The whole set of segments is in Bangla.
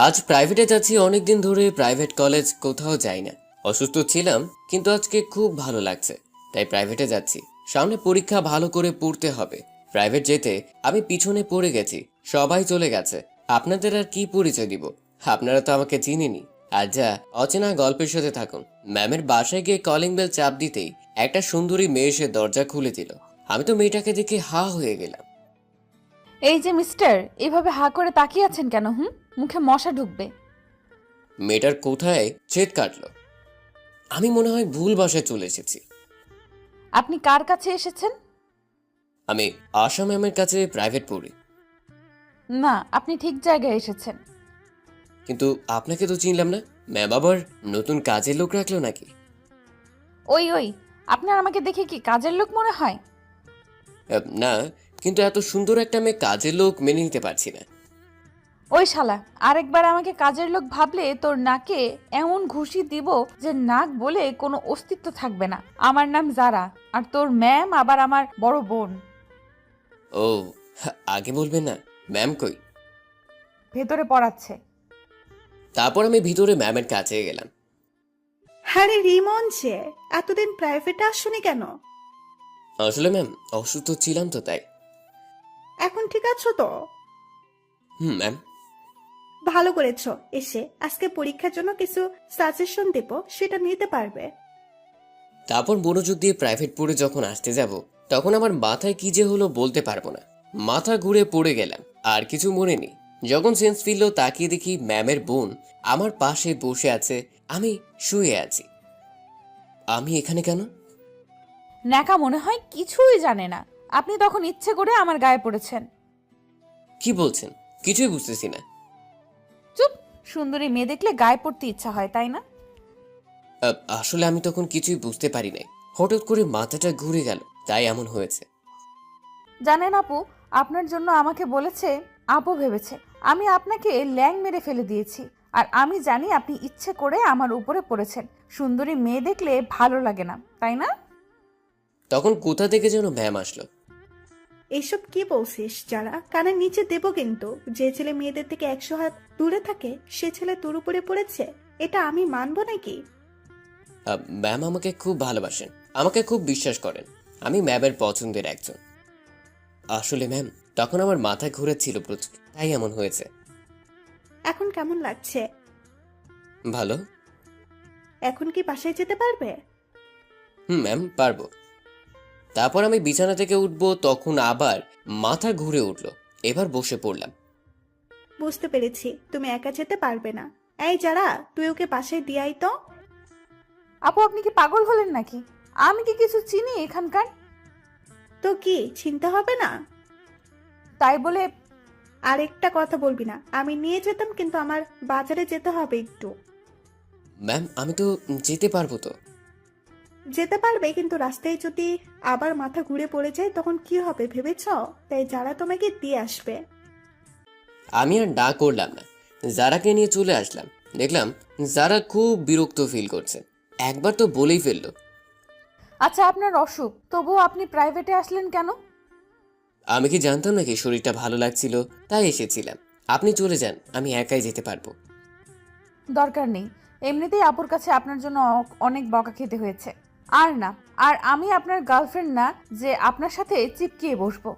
আজ প্রাইভেটে যাচ্ছি, অনেকদিন ধরে প্রাইভেট কলেজ কোথাও যাই না। অসুস্থ ছিলাম, কিন্তু আজকে খুব ভালো লাগছে, তাই প্রাইভেটে যাচ্ছি। সামনে পরীক্ষা, ভালো করে পড়তে হবে। প্রাইভেট যেতে আমি পিছনে পড়ে গেছি, সবাই চলে গেছে। আপনাদের আর কি পরিচয় দিব? আপনারা তো আমাকে চিনেনি। আর যা অচেনা গল্পের সাথে থাকুন। ম্যামের বাসায় গিয়ে কলিং বেল চাপ দিতেই একটা সুন্দরী মেয়ে এসে দরজা খুলে দিল। আমি তো মেয়েটাকে দেখে হা হয়ে গেলাম। এই যে মিস্টার, এভাবে হা করে তাকিয়ে আছেন কেন? মুখে মশা ঢুকবে। মেয়েটার কোথায় ছেদ কাটলো। আমি মনে হয় ভুল বাসায় চলে এসেছি। আপনি কার কাছে এসেছেন? আমি আশা ম্যামের কাছে প্রাইভেট পড়ি। না, আপনি ঠিক জায়গায় এসেছেন। কিন্তু আপনাকে তো চিনলাম না। ম্যাম আবার নতুন কাজের লোক রাখলো নাকি? ওই আপনার আমাকে দেখে কি কাজের লোক মনে হয়? না, কিন্তু এত সুন্দর একটা মেয়ে কাজের লোক মেনে নিতে পারছি না। ওই শালা, আরেকবার আমাকে কাজের লোক ভাবলে তোর নাকে এমন ঘুষি দিব যে নাক বলে কোনো অস্তিত্ব থাকবে না। আমার নাম জারা, আর তোর ম্যাম আবার আমার বড় বোন। ও, আগে বলবেন না। ম্যাম কই? ভেতরে পড়াচ্ছে। তারপর আমি ভিতরে ম্যামের কাছে গেলাম। আরে রিমন যে, এতদিন প্রাইভেটে আসনি কেন? আসলে ম্যাম, অসুস্থ ছিলাম তো তাই। এখন ঠিক আছো তো? ম্যাম। ভালো করেছো এসে। আজকে পরীক্ষার জন্য কিছু সাজেশন দেব, সেটা নিতে পারবে। তারপর মনোযোগ দিয়ে প্রাইভেট পড়ে যখন আসতে যাব, তখন আমার মাথায় কি যে হলো বলতে পারবো না। মাথা ঘুরে পড়ে গেলাম, আর কিছু মনে নেই। যখন সেন্স ফিরল, তাকিয়ে দেখি ম্যামের বোন আমার পাশে বসে আছে, আমি শুয়ে আছি। আমি এখানে কেন? ন্যাকা মনে হয় কিছুই জানে না। আপনি তখন ইচ্ছে করে আমার গায়ে পড়েছেন। কি বলছেন? কিছুই বুঝতেছি না। চুপ! সুন্দরী মেয়ে দেখলে গায়ে পড়তে ইচ্ছা হয়, তাই না? আসলে আমি তখন কিছুই বুঝতে পারি নাই। হঠাৎ করে মাথাটা ঘুরে গেল, তাই এমন হয়েছে। জানেন আপু, আপনার জন্য আমাকে বলেছে, আপু ভেবেছে আমি আপনাকে ল্যাং মেরে ফেলে দিয়েছি। আর আমি জানি আপনি ইচ্ছে করে আমার উপরে পড়েছেন। সুন্দরী মেয়ে দেখলে ভালো লাগে না, তাই না? তখন কোথা থেকে যেন ম্যাম আসলো। এইসব কি বলছিস যারা? কানের নিচে দেব কিন্তু। যে ছেলে মেয়েদের থেকে 100 হাত দূরে থাকে, সে ছেলে তোর উপরে পড়েছে, এটা আমি মানবো নাকি? ম্যাম আমাকে খুব ভালোবাসেন, আমাকে খুব বিশ্বাস করেন। আমি ম্যামের পছন্দের একজন। আসলে ম্যাম, তখন আমার মাথা ঘুরেছিল প্রচুর, তাই এমন হয়েছে। এখন কেমন লাগছে? ভালো। এখন কি বাসায় যেতে পারবে? ম্যাম, পারবো। তারপর আমি বিছানা থেকে উঠবো, তখন আবার মাথা ঘুরে উঠলো। এবার বসে পড়লাম। বুঝতে পেরেছি তুমি একা যেতে পারবে না। এই যারা, তুই ওকে বাসায় দিয়াই তো। আপু, আপনি কি পাগল হলেন নাকি? আমি কি কিছু চিনি এখানকার? তো কি চিন্তা হবে না? তাই বলে আরেকটা কথা বলবি না। আমি নিয়ে যেতাম, কিন্তু আমার বাজারে যেতে হবে একটু। ম্যাম, আমি তো যেতে পারবো তো। যেতে পারবে, কিন্তু রাস্তায় যদি আবার মাথা ঘুরে পড়ে যায় তখন কি হবে ভেবেছ? তাই যারা তোমাকে দিয়ে আসবে। আমি আর না করলাম না, জারাকে নিয়ে চলে আসলাম। দেখলাম জারা খুব বিরক্ত ফিল করছে। একবার তো বলেই ফেললো। আচ্ছা, আপনার অসুখ, তবুও আপনি প্রাইভেটে আসলেন কেন? আমি কি জানতাম নাকি শরীরটা ভালো লাগছিল, তাই এসেছিলাম। আপনি চলে যান, আমি একাই যেতে পারবো। দরকার নেই। এমনিতেই আপুর কাছে আপনার জন্য অনেক বকা খেতে হয়েছে। আর না, আর আমি আপনার গার্লফ্রেন্ড না যে আপনার সাথে চিপকিয়ে বসবো।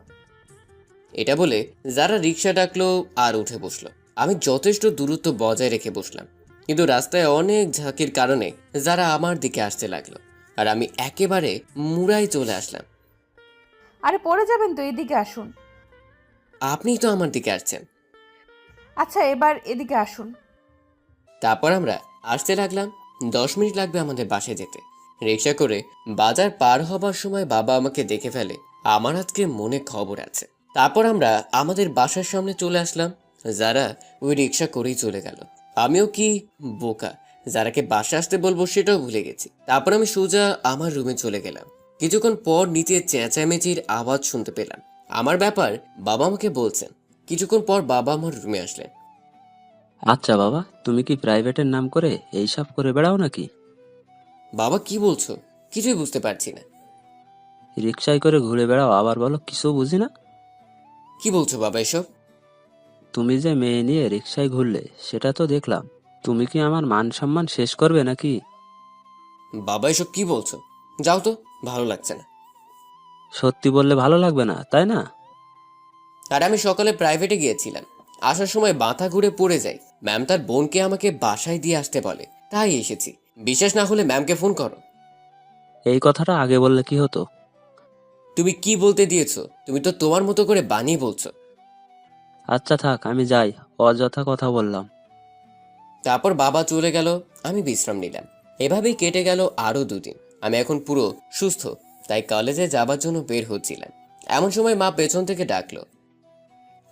এটা বলে যারা রিক্সা ডাকলো আর উঠে বসলো। আমি যথেষ্ট দূরত্ব বজায় রেখে বসলাম, কিন্তু রাস্তায় অনেক ঝাঁকির কারণে যারা আমার দিকে আসতে লাগলো, আর আমি একেবারে মুড়ায় চলে আসলাম। আরে পড়ে যাবেন তো, এদিকে আসুন। আপনিই তো আমার দিকে আসছেন। আচ্ছা, এবার এদিকে আসুন। তারপর আমরা আসতে লাগলাম। 10 মিনিট লাগবে আমাদের বাসায় যেতে। রিক্সা করে বাজার পার হবার সময় বাবা আমাকে দেখে ফেলে। আমার আজকে মনে খবর আছে। তারপর আমরা আমাদের বাসার সামনে চলে আসলাম। যারা ওই রিক্সা করেই চলে গেল। আমিও কি বোকা, যারাকে বাসা আসতে বলবো সেটাও ভুলে গেছি। তারপর আমি সোজা আমার রুমে চলে গেলাম। কিছুক্ষণ পর নিচে চেঁচামেচির আওয়াজ শুনতে পেলাম। আমার ব্যাপার বাবা আমাকে বলছেন। কিছুক্ষণ পর বাবা আমার রুমে আসলেন। আচ্ছা বাবা, তুমি কি প্রাইভেটের নাম করে এইসব করে বেড়াও নাকি? বাবা, কি বলছো? কিছুই বুঝতে পারছি না। রিক্সায় করে ঘুরে বেড়াও, আবার বলো কিছু বুঝি না। কি বলছো বাবা এসব? তুমি যে মেয়ে নিয়ে রিক্সায় ঘুরলে সেটা তো দেখলাম। তুমি কি আমার মান সম্মান শেষ করবে নাকি? বাবা এসব কি বলছো? যাও তো, ভালো লাগছে না। সত্যি বললে ভালো লাগবে না, তাই না? আর আমি সকালে প্রাইভেটে গিয়েছিলাম, আসার সময় মাথা ঘুরে পড়ে যাই। ম্যাম তার বোনকে আমাকে বাসায় দিয়ে আসতে বলে, তাই এসেছি। বিশ্বাস না হলে ম্যামকে ফোন করো। এই কথাটা আগে বললে কি হতো? তুমি কি বলতে দিয়েছো? তুমি তো তোমার মতো করে বানিয়ে বলছো। আচ্ছা থাক, আমি যাই, অযথা কথা বললাম। তারপর বাবা চলে গেল, আমি বিশ্রাম নিলাম। এভাবেই কেটে গেল আরো 2 দিন। আমি এখন পুরো সুস্থ, তাই কলেজে যাবার জন্য বের হচ্ছিলাম। এমন সময় মা পেছন থেকে ডাকলো।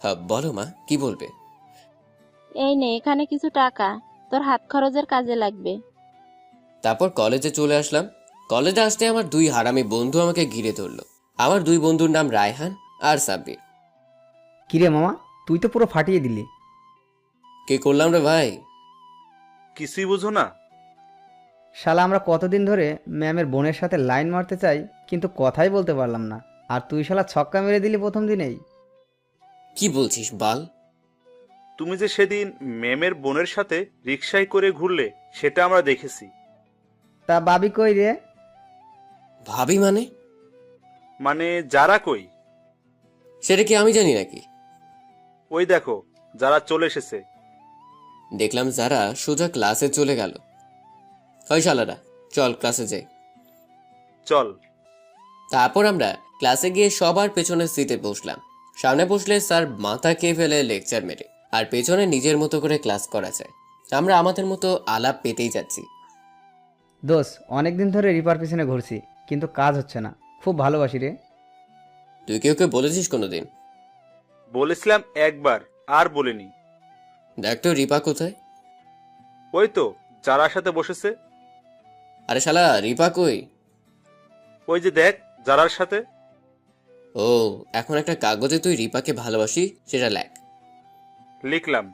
হ্যাঁ বলো মা, কি বলবে? এই নে এখানে কিছু টাকা, তোর হাত খরচের কাজে লাগবে। তারপর কলেজে চলে আসলাম। কলেজে আসতে আমার 2 হারামি বন্ধু আমাকে ঘিরে ধরলো। আমার 2 বন্ধুর নাম রায়হান আর সাব্বির। কিরে মামা, তুই তো পুরো ফাটিয়ে দিলি। কে করলাম রে ভাই? কিছুই বুঝো না? শালা আমরা কতদিন ধরে ম্যামের বোনের সাথে লাইন মারতে চাই, কিন্তু কথাই বলতে পারলাম না, আর তুই শালা ছক্কা মেরে দিলি প্রথম দিনেই। কি বলছিস বাল? তুমি যে সেদিন ম্যামের বোনের সাথে রিকশায় করে ঘুরলে সেটা আমরা দেখেছি। তা বাবি কই রে? ভাবি মানে? মানে যারা কই? সেটা কি আমি জানি নাকি? ওই দেখো, যারা চলে এসেছে। দেখলাম যারা সোজা ক্লাসে চলে গেল। হয় শালারা, চল ক্লাসে যাই। চল। তারপর আমরা ক্লাসে গিয়ে সবার পেছনের সিটে বসলাম। সামনে বসলে স্যার মাথা খেয়ে ফেলে লেকচার মেরে, আর পেছনে নিজের মতো করে ক্লাস করা যায়। আমরা আমাদের মতো আলাপ পেতেই যাচ্ছি। দোষ, অনেকদিন ধরে রিপার পিছনে ঘুরছি, কিন্তু কাজ হচ্ছে না। খুব ভালোবাসি রে। তুই কেউ বলেছিস কোনোদিন? বলেছিলাম একবার, আর বলিনি। দেখ তো রিপা কোথায়? ওই তো যারার সাথে বসেছে। আরে শালা, রিপা কই? ওই যে দেখ, যারার সাথে। ও, এখন একটা কাগজে তুই রিপাকে ভালোবাসি সেটা লেখ। লিখলাম।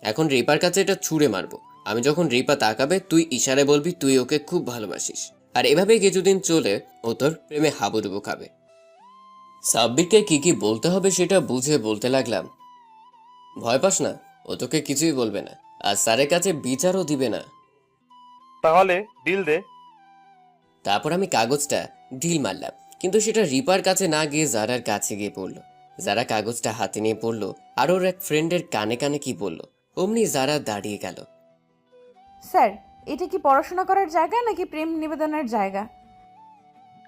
এখন রিপার কাছে এটা ছুঁড়ে মারবো। আমি যখন রিপা তাকাবে তুই ইশারায় বলবি তুই ওকে খুব ভালোবাসিস। আর এভাবে কিছুদিন চলে ও তোর প্রেমে হাবুডুবু খাবে। সাব্বিরকে কি কি বলতে হবে সেটা বুঝে বলতে লাগলাম। ভয় পাস না, ও তোকে কিছুই বলবে না, আর স্যারের কাছে বিচারও দিবে না। তাহলে ডিল দে। তারপর আমি কাগজটা ঢিল মারলাম, কিন্তু সেটা রিপার কাছে না গিয়ে জারার কাছে গিয়ে পড়লো। যারা কাগজটা হাতে নিয়ে পড়লো আর ওর এক ফ্রেন্ডের কানে কানে কি বললো, অমনি যারা দাঁড়িয়ে গেল। স্যার, এটা কি পড়াশোনা করার জায়গা নাকি প্রেম নিবেদনের জায়গা?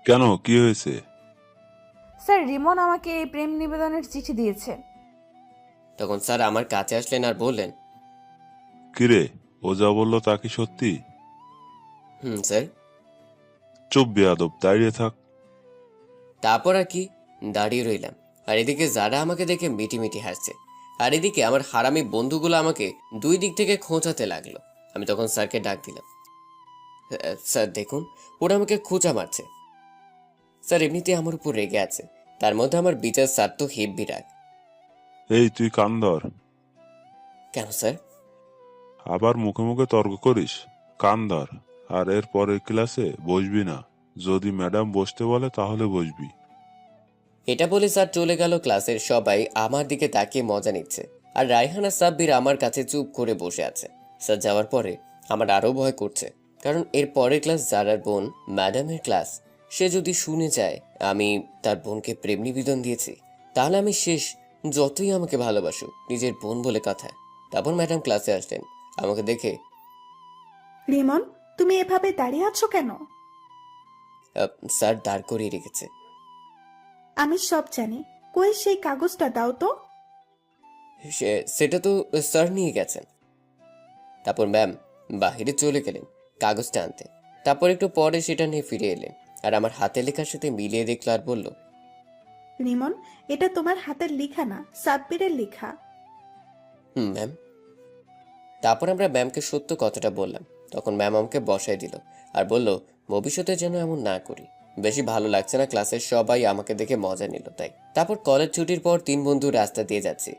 কেন, কি হয়েছে? স্যার, রিমন আমাকে এই প্রেম নিবেদনের চিঠি দিয়েছে। তখন স্যার আমার কাছে আসলেন আর বললেন, কিরে, ও যা বললো তা কি সত্যি? স্যার। চুপ বেয়াদব, দাঁড়িয়ে থাক। তারপর আর কি, দাঁড়িয়ে রইলাম। আর এদিকে যারা আমাকে দেখে মিটিমিটি হাসছে, আর এদিকে আমার হারামি বন্ধুগুলো আমাকে 2 দিক থেকে খোঁচাতে লাগলো। আমি তখন স্যারকে ডাক দিলাম, স্যার দেখুন, ওরা আমাকে খোঁচা মারছে। স্যার এমনিতে আমার উপর রেগে আছে, তার মধ্যে আমার বিচার স্যার তো হেব্বি রাগ। এই তুই কান ধর। কেন স্যার? আবার মুখে মুখে তর্ক করিস? কান ধর, আর এর পরের ক্লাসে বসবি না। যদি ম্যাডাম বসতে বলে তাহলে বসবি। এটা বলে স্যার চলে গেল। ক্লাসের সবাই আমার দিকে তাকিয়ে মজা নিচ্ছে, আর রায়হানা সাব্বির আমার কাছে চুপ করে বসে আছে। স্যার যাওয়ার পরে আমার আরো ভয় করছে, কারণ এর পরের ক্লাস জারার বোন ম্যাডামের ক্লাস। সে যদি শুনে যায় আমি তার বোনকে প্রেম নিবেদন দিয়েছি, তাহলে আমি শেষ। যতই আমাকে ভালোবাসুক, নিজের বোন বলে কথা। তারপর ম্যাডাম ক্লাসে আসলেন, আমাকে দেখে, রিমন, তুমি এভাবে দাঁড়িয়ে আছো কেন? স্যার দাঁড় করিয়ে রেখেছে। আমি সব জানি। কই সেই কাগজটা দাও তো। সেটা তো স্যার নিয়ে গেছেন। তারপর ম্যাম বাহিরে চলে গেলেন কাগজটা আনতে। তারপর একটু পরে সেটা নিয়ে ফিরে এলেন, আর আমার হাতে লেখার সাথে মিলিয়ে দেখলো আর বলল, রিমন, এটা তোমার হাতের লেখা না, সাব্বিরের লেখা। ম্যাম। তারপর আমরা ম্যামকে সত্য কথাটা বললাম। তখন ম্যাম আমাকে বসায় দিল আর বলল, ভবিষ্যতে যেন এমন না করি। বেশি ভালো লাগছে না, ক্লাসের সবাই আমাকে দেখে মজা নিল তাই। তারপর কলেজ ছুটির পর 3 বন্ধু রাস্তা দিয়ে যাচ্ছি।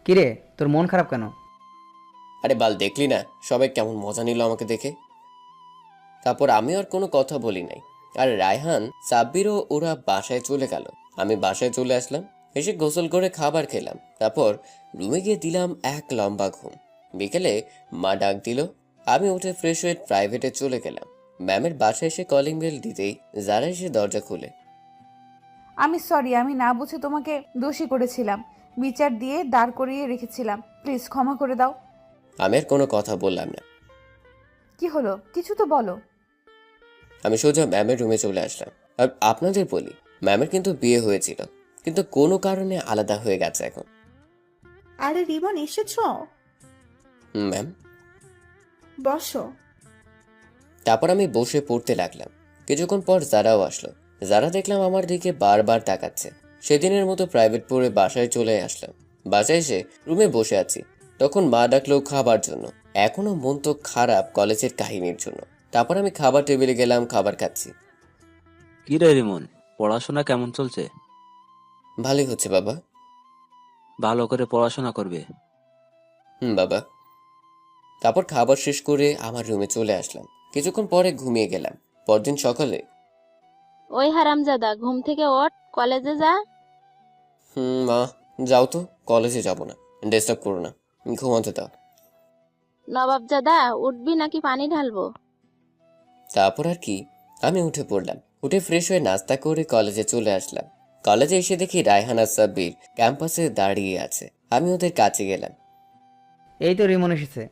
কিরে, তোর মন খারাপ কেন? আরে বাল, দেখলি না সবাই কেমন মজা নিল আমাকে দেখে? তারপর আমি আর কোনো কথা বলি নাই। আর রায়হান, সাব্বিরও ওরা বাসায় চলে গেল। আমি বাসায় চলে আসলাম, এসে গোসল করে খাবার খেলাম, তারপর রুমে গিয়ে দিলাম এক লম্বা ঘুম। বিকেলে মা ডাক দিল, আমি উঠে ফ্রেশ হয়ে প্রাইভেটে চলে গেলাম। ম্যামের বাসায় এসে কলিং বেল দিতেই যারা এসে দরজা খুলে। আমি সরি, আমি না বুঝে তোমাকে দোষী করেছিলাম, বিচার দিয়ে দাঁড় করিয়ে রেখেছিলাম, প্লিজ ক্ষমা করে দাও। আমি আর কোনো কথা বললাম না। কি হলো, কিছু তো বলো। আমি সোজা ম্যামের রুমে চলে আসলাম। আর আপনাদের বলি, ম্যামের কিন্তু বিয়ে হয়েছিল, কিন্তু কোনো কারণে আলাদা হয়ে গেছে এখন। আরে রিমন এসেছো? ম্যাম। বসো। তারপর আমি বসে পড়তে লাগলাম। কিছুক্ষণ পর যারাও আসলো। যারা দেখলাম আমার দিকে বারবার তাকাচ্ছে। সেদিনের মতো প্রাইভেট পড়ে বাসায় চলে আসলাম। বাসায় এসে রুমে বসে আছি, তখন মা ডাকলো খাবার জন্য। এখনো মন তো খারাপ কলেজের কাহিনীর জন্য। তারপর আমি খাবার টেবিলে গেলাম, খাবার খাচ্ছি। কি রে রিমন, পড়াশোনা কেমন চলছে? ভালোই হচ্ছে বাবা। ভালো করে পড়াশোনা করবে। বাবা। তারপর খাবার শেষ করে আমার রুমে চলে আসলাম। কিছুক্ষণ পরে ঘুমিয়ে গেলাম। পরদিন সকালে, ওই হারামজাদা, ঘুম থেকে ওঠ, কলেজে যা। মা, যাও তো, কলেজে যাব না, ডিস্টার্ব করো না, ঘুমাতে দাও। নবাবজাদা, উঠবি নাকি পানি ঢালবো? তারপর আর কি, আমি উঠে পড়লাম। উঠে ফ্রেশ হয়ে নাস্তা করে কলেজে চলে আসলাম। কলেজে এসে দেখি রায়হান আর সাব্বির ক্যাম্পাসে দাঁড়িয়ে আছে। আমি ওদের কাছে গেলাম। এই তো রিমন এসেছে।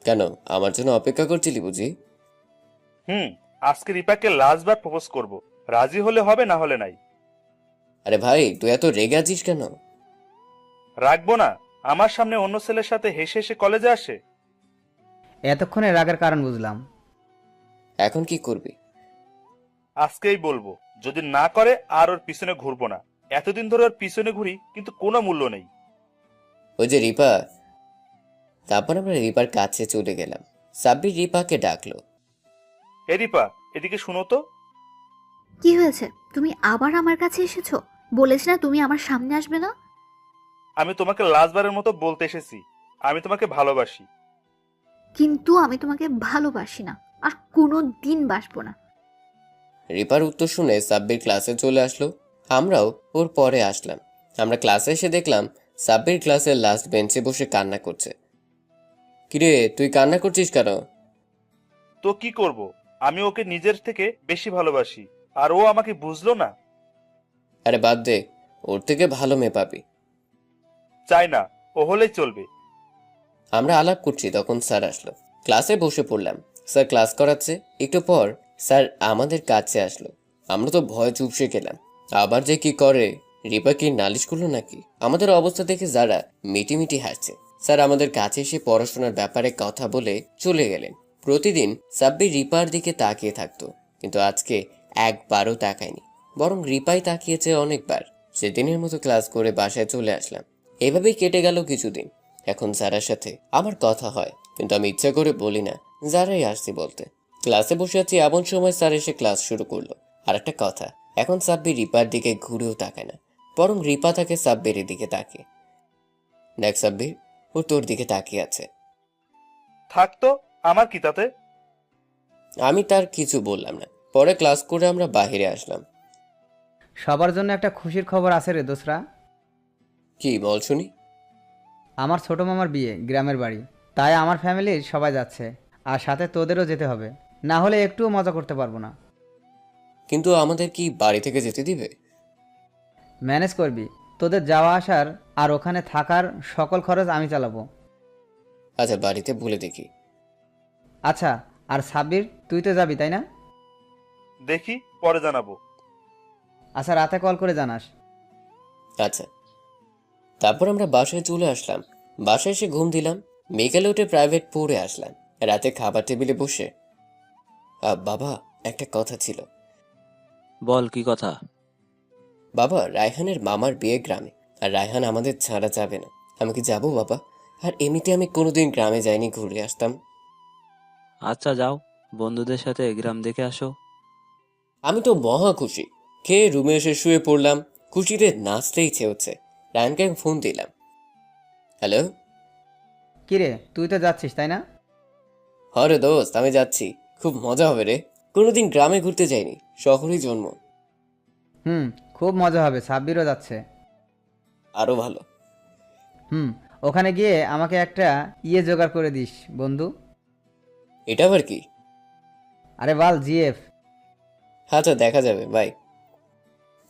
কেন, আমার জন্য অপেক্ষা করছিলি বুঝি? আজকে রিপাকে লাস্ট বার প্রপোজ করব, রাজি হলে হবে, না হলে নাই। আরে ভাই, তুই এত রেগে আছিস কেন? রাখবো না? আমার সামনে অন্য ছেলের সাথে হেসে হেসে কলেজে আসে। এতক্ষণে রাগের কারণ বুঝলাম। এখন কি করবি? আজকেই বলবো, যদি না করে আর ওর পিছনে ঘুরবো না। এতদিন ধরে ওর পিছনে ঘুরি, কিন্তু কোনো মূল্য নেই। ওই যে রিপা। তারপর আমরা রিপার কাছে চলে গেলাম। সাব্বির রিপাকে ডাকলো। এ রিপা, এদিকে শুনো তো। কি হয়েছে? তুমি আবার আমার কাছে এসেছো? বলেছ না তুমি আমার সামনে আসবে না? আমি তোমাকে লাস্ট বারের মতো বলতে এসেছি, আমি তোমাকে ভালোবাসি। কিন্তু আমি তোমাকে ভালোবাসি না, আর কোনো দিন বাসবো না। রিপার উত্তর শুনে সাব্বির ক্লাসে চলে আসলো। আমরাও ওর পরে আসলাম। আমরা ক্লাসে এসে দেখলাম সাব্বির ক্লাসের লাস্ট বেঞ্চে বসে কান্না করছে। কিরে, তুই কান্না করছিস কেন? তো কি করব, আমি ওকে নিজের থেকে বেশি ভালোবাসি, আর ও আমাকে বুঝলো না। আরে বাদ দে, ওর থেকে ভালো মেয়ে পাবি। চাই না, ও হলেই চলবে। আমরা আলাপ করছি, তখন স্যার আসলো। ক্লাসে বসে পড়লাম। স্যার ক্লাস করাচ্ছে। একটু পর স্যার আমাদের কাছে আসলো। আমরা তো ভয় চুপসে গেলাম। আবার যে কি করে, রিপা কি নালিশ করলো নাকি? আমাদের অবস্থা দেখে যারা মিটিমিটি হাসছে। স্যার আমাদের কাছে এসে পড়াশোনার ব্যাপারে কথা বলে চলে গেলেন। প্রতিদিন সাব্বির রিপার দিকে তাকিয়ে থাকতো, কিন্তু আজকে একবারও তাকায়নি, বরং রিপাই তাকিয়েছে অনেকবার। সেদিনের মতো ক্লাস করে বাসায় চলে আসলাম। এভাবেই কেটে গেল কিছুদিন। এখন যারার সাথে আমার কথা হয়, কিন্তু আমি ইচ্ছা করে বলি না, যারাই আসছি বলতে। ক্লাসে বসে আছি, এমন সময় স্যার এসে ক্লাস শুরু করলো। আর একটা কথা, এখন সাব্বির রিপার দিকে ঘুরেও তাকায় না, বরং রিপা তাকে সাব্বিরের দিকে তাকিয়ে। দেখ সাব্বির, ও তোর দিকে তাকিয়ে আছে। থাকতো, আমার কি তাতে? আমি তার কিছু বললাম না। পরে ক্লাস করে আমরা বাইরে আসলাম। সবার জন্য একটা খুশির খবর আছে রে দোসরা। কি বল শুনি? আমার ছোট মামার বিয়ে গ্রামের বাড়ি, তাই আমার ফ্যামিলির সবাই যাচ্ছে, আর সাথে তোদেরও যেতে হবে, না হলে একটুও মজা করতে পারবো না। কিন্তু আমাদের কি বাড়ি থেকে যেতে দিবে? ম্যানেজ করবি, তোদের যাওয়া আসার আর ওখানে থাকার সকল খরচ আমি চালাবো। আচ্ছা, বাড়িতে বলে দেখি। আচ্ছা, আর সাব্বির তুই তো যাবি তাই না? দেখি, পরে জানাবো। আচ্ছা, রাতে কল করে জানাস। আচ্ছা। তারপর আমরা বাসায় চলে আসলাম। বাসায় এসে ঘুম দিলাম। বিকেলে উঠে প্রাইভেট পড়ে আসলাম। রাতে খাবার টেবিলে বসে, বাবা, একটা কথা ছিল। বল, কি কথা? বাবা, রায়হানের মামার বিয়ে গ্রামে, আর রায়হান আমাদের ছাড়া যাবে না। আমি কি যাবো বাবা? আর এমনিতে আমি কোনোদিন গ্রামে যাইনি, ঘুরে আসতাম। আচ্ছা যাও, বন্ধুদের সাথে গ্রাম দেখে আসো। আমি তো মহা খুশি। খেয়ে রুমে এসে শুয়ে পড়লাম। খুশিতে নাচতে ইচ্ছে হচ্ছে। রায়হানকে ফোন দিলাম। হ্যালো। কিরে, তুই তো যাচ্ছিস তাই না? হরে দোস্ত, আমি যাচ্ছি, খুব মজা হবে রে। কোনোদিন গ্রামে ঘুরতে যাইনি, শহরেই জন্ম। হুম, খুব মজা হবে, সাব্বিরও যাচ্ছে। আরো ভালো। ওখানে গিয়ে আমাকে একটা জোগাড় করে দিস বন্ধু। এটা আবার কি? আরে বাল, জিএফ। আচ্ছা, দেখা যাবে, বাই।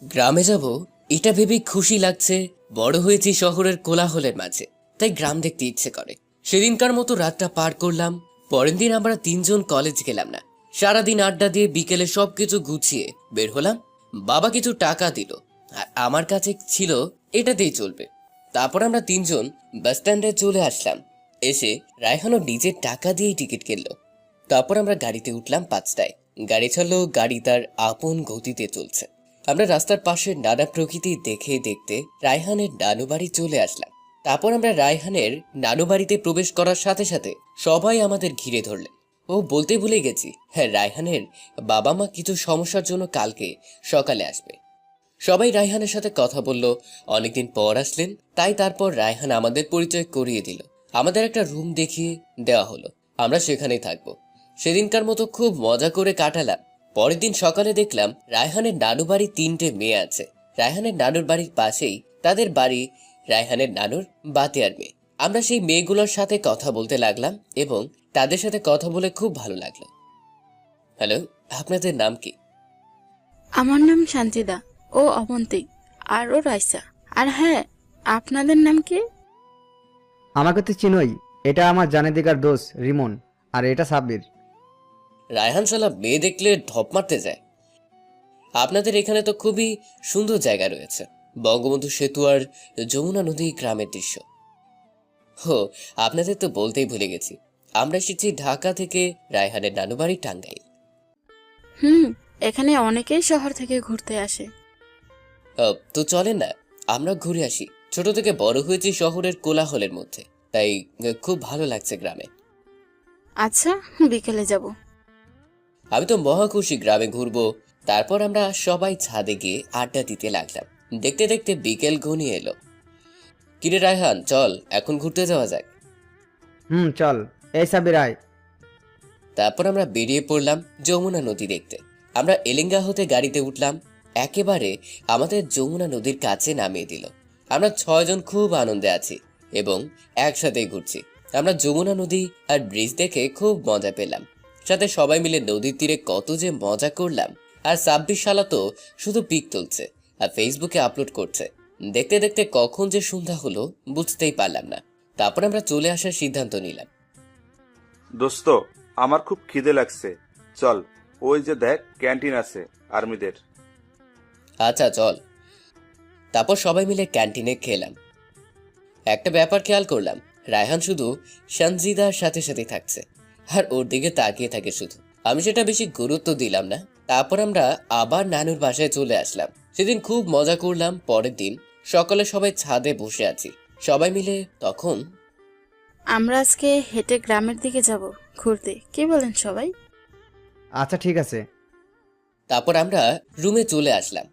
গ্রামে যাব এটা ভেবে খুশি লাগছে। বড় হয়েছি শহরের কোলাহলের মাঝে, তাই গ্রাম দেখতে ইচ্ছে করে। সেদিনকার মতো রাতটা পার করলাম। পরের দিন আমরা 3 জন কলেজ গেলাম না। সারাদিন আড্ডা দিয়ে বিকেলে সবকিছু গুছিয়ে বের হলাম। বাবা কিছু টাকা দিল, আর আমার কাছে ছিল এটাতেই চলবে। তারপর আমরা 3 জন বাস স্ট্যান্ডে চলে আসলাম। এসে রায়হানও নিজের টাকা দিয়েই টিকিট কিনলো। তারপর আমরা গাড়িতে উঠলাম 5টায়। গাড়ি ছাড়লো, গাড়ি তার আপন গতিতে চলছে। আমরা রাস্তার পাশে নানা প্রকৃতি দেখে দেখতে রায়হানের নানু বাড়ি চলে আসলাম। তারপর আমরা রায়হানের নানু বাড়িতে প্রবেশ করার সাথে সাথে সবাই আমাদের ঘিরে ধরলেন। ও বলতে ভুলে গেছি, হ্যাঁ, রায়হানের বাবা মা কিছু সমস্যার জন্য কালকে সকালে আসবে। সবাই রায়হানের সাথে কথা বলল। অনেকদিন পর আসলেন, তাই তারপর রায়হান আমাদের পরিচয় করিয়ে দিল। আমাদের একটা রুম দেখিয়ে দেওয়া হলো, আমরা সেখানেই থাকবো। সেদিনকার মতো খুব মজা করে কাটালাম। পরের দিন সকালে দেখলাম রায়হানের নানু বাড়ি 3টে মেয়ে আছে। রায়হানের নানুর বাড়ির পাশেই তাদের বাড়ি রায়হানের নানুর বাতেয়ার মেয়ে। আমরা সেই মেয়েগুলোর সাথে কথা বলতে লাগলাম এবং তাদের সাথে কথা বলে খুব ভালো লাগলো। হ্যালো, আপনাদের নাম কি? আমার নাম শান্তিদা, ও অবন্তী, আর ও রাইসা। আর হ্যাঁ, আপনাদের নাম কি? আমাকে তো চিনোই, এটা আমার জানেদিকার দোষ রিমন, আর এটা সাব্বির। রায়হান শালা মেয়ে দেখলে ঢপ মারতে যায়। আপনাদের এখানে তো খুবই সুন্দর জায়গা রয়েছে, বঙ্গবন্ধু সেতু আর যমুনা নদী গ্রামের দৃশ্য। হো, আপনাদের তো বলতেই ভুলে গেছি, আমরা এসেছি ঢাকা থেকে রায়হানের নানু বাড়ি টাঙ্গাইল। এখানে অনেকেই শহর থেকে ঘুরতে আসে। তো চলেন না, আমরা ঘুরে আসি। ছোট থেকে বড় হয়েছি শহরের কোলাহলের মধ্যে, তাই খুব ভালো লাগছে গ্রামে। আচ্ছা, বিকেলে যাব। আমি তো মহা খুশি গ্রামে ঘুরবো। তারপর আমরা সবাই ছাদে গিয়ে আড্ডা দিতে লাগলাম। দেখতে দেখতে বিকেল ঘনিয়ে এলো। কিরে রায়হান, চল এখন ঘুরতে যাওয়া যাক। চল, এই সাব্বির আয়। তারপর আমরা বেরিয়ে পড়লাম যমুনা নদী দেখতে। আমরা এলেঙ্গা হতে গাড়িতে উঠলাম, একেবারে আমাদের যমুনা নদীর কাছে নামিয়ে দিল। আমরা 6 জন খুব আনন্দে আছি এবং একসাথেই ঘুরছি। আমরা যমুনা নদী আর ব্রিজ দেখে খুব মজা পেলাম। সাথে সবাই মিলে নদীর তীরে কত যে মজা করলাম। আর 26 শালা তো শুধু পিক তুলছে আর ফেসবুকে আপলোড করছে। দেখতে দেখতে কখন যে সন্ধ্যা হলো বুঝতেই পারলাম না। তারপর আমরা চলে আসার সিদ্ধান্ত নিলাম। দোস্ত, আমার খুব খিদে লাগছে, চল ওই যে দেখ ক্যান্টিন আছে আর্মিদের। আচ্ছা চল। তারপর সবাই মিলে ক্যান্টিনে খেলাম। একটা ব্যাপার খেয়াল করলাম, রায়হান শুধু সঞ্জিদার সাথে সাথে থাকছে আর ওর দিকে তাকিয়ে থাকে শুধু। আমি সেটা বেশি গুরুত্ব দিলাম না। তারপর আমরা আবার নানুর বাসায় চলে আসলাম। সেদিন খুব মজা করলাম। পরের দিন সকালে সবাই ছাদে বসে আছি সবাই মিলে। তখন আমরা আজকে হেঁটে গ্রামের দিকে যাব ঘুরতে, কি বলেন সবাই? আচ্ছা ঠিক আছে। তারপর আমরা রুমে চলে আসলাম।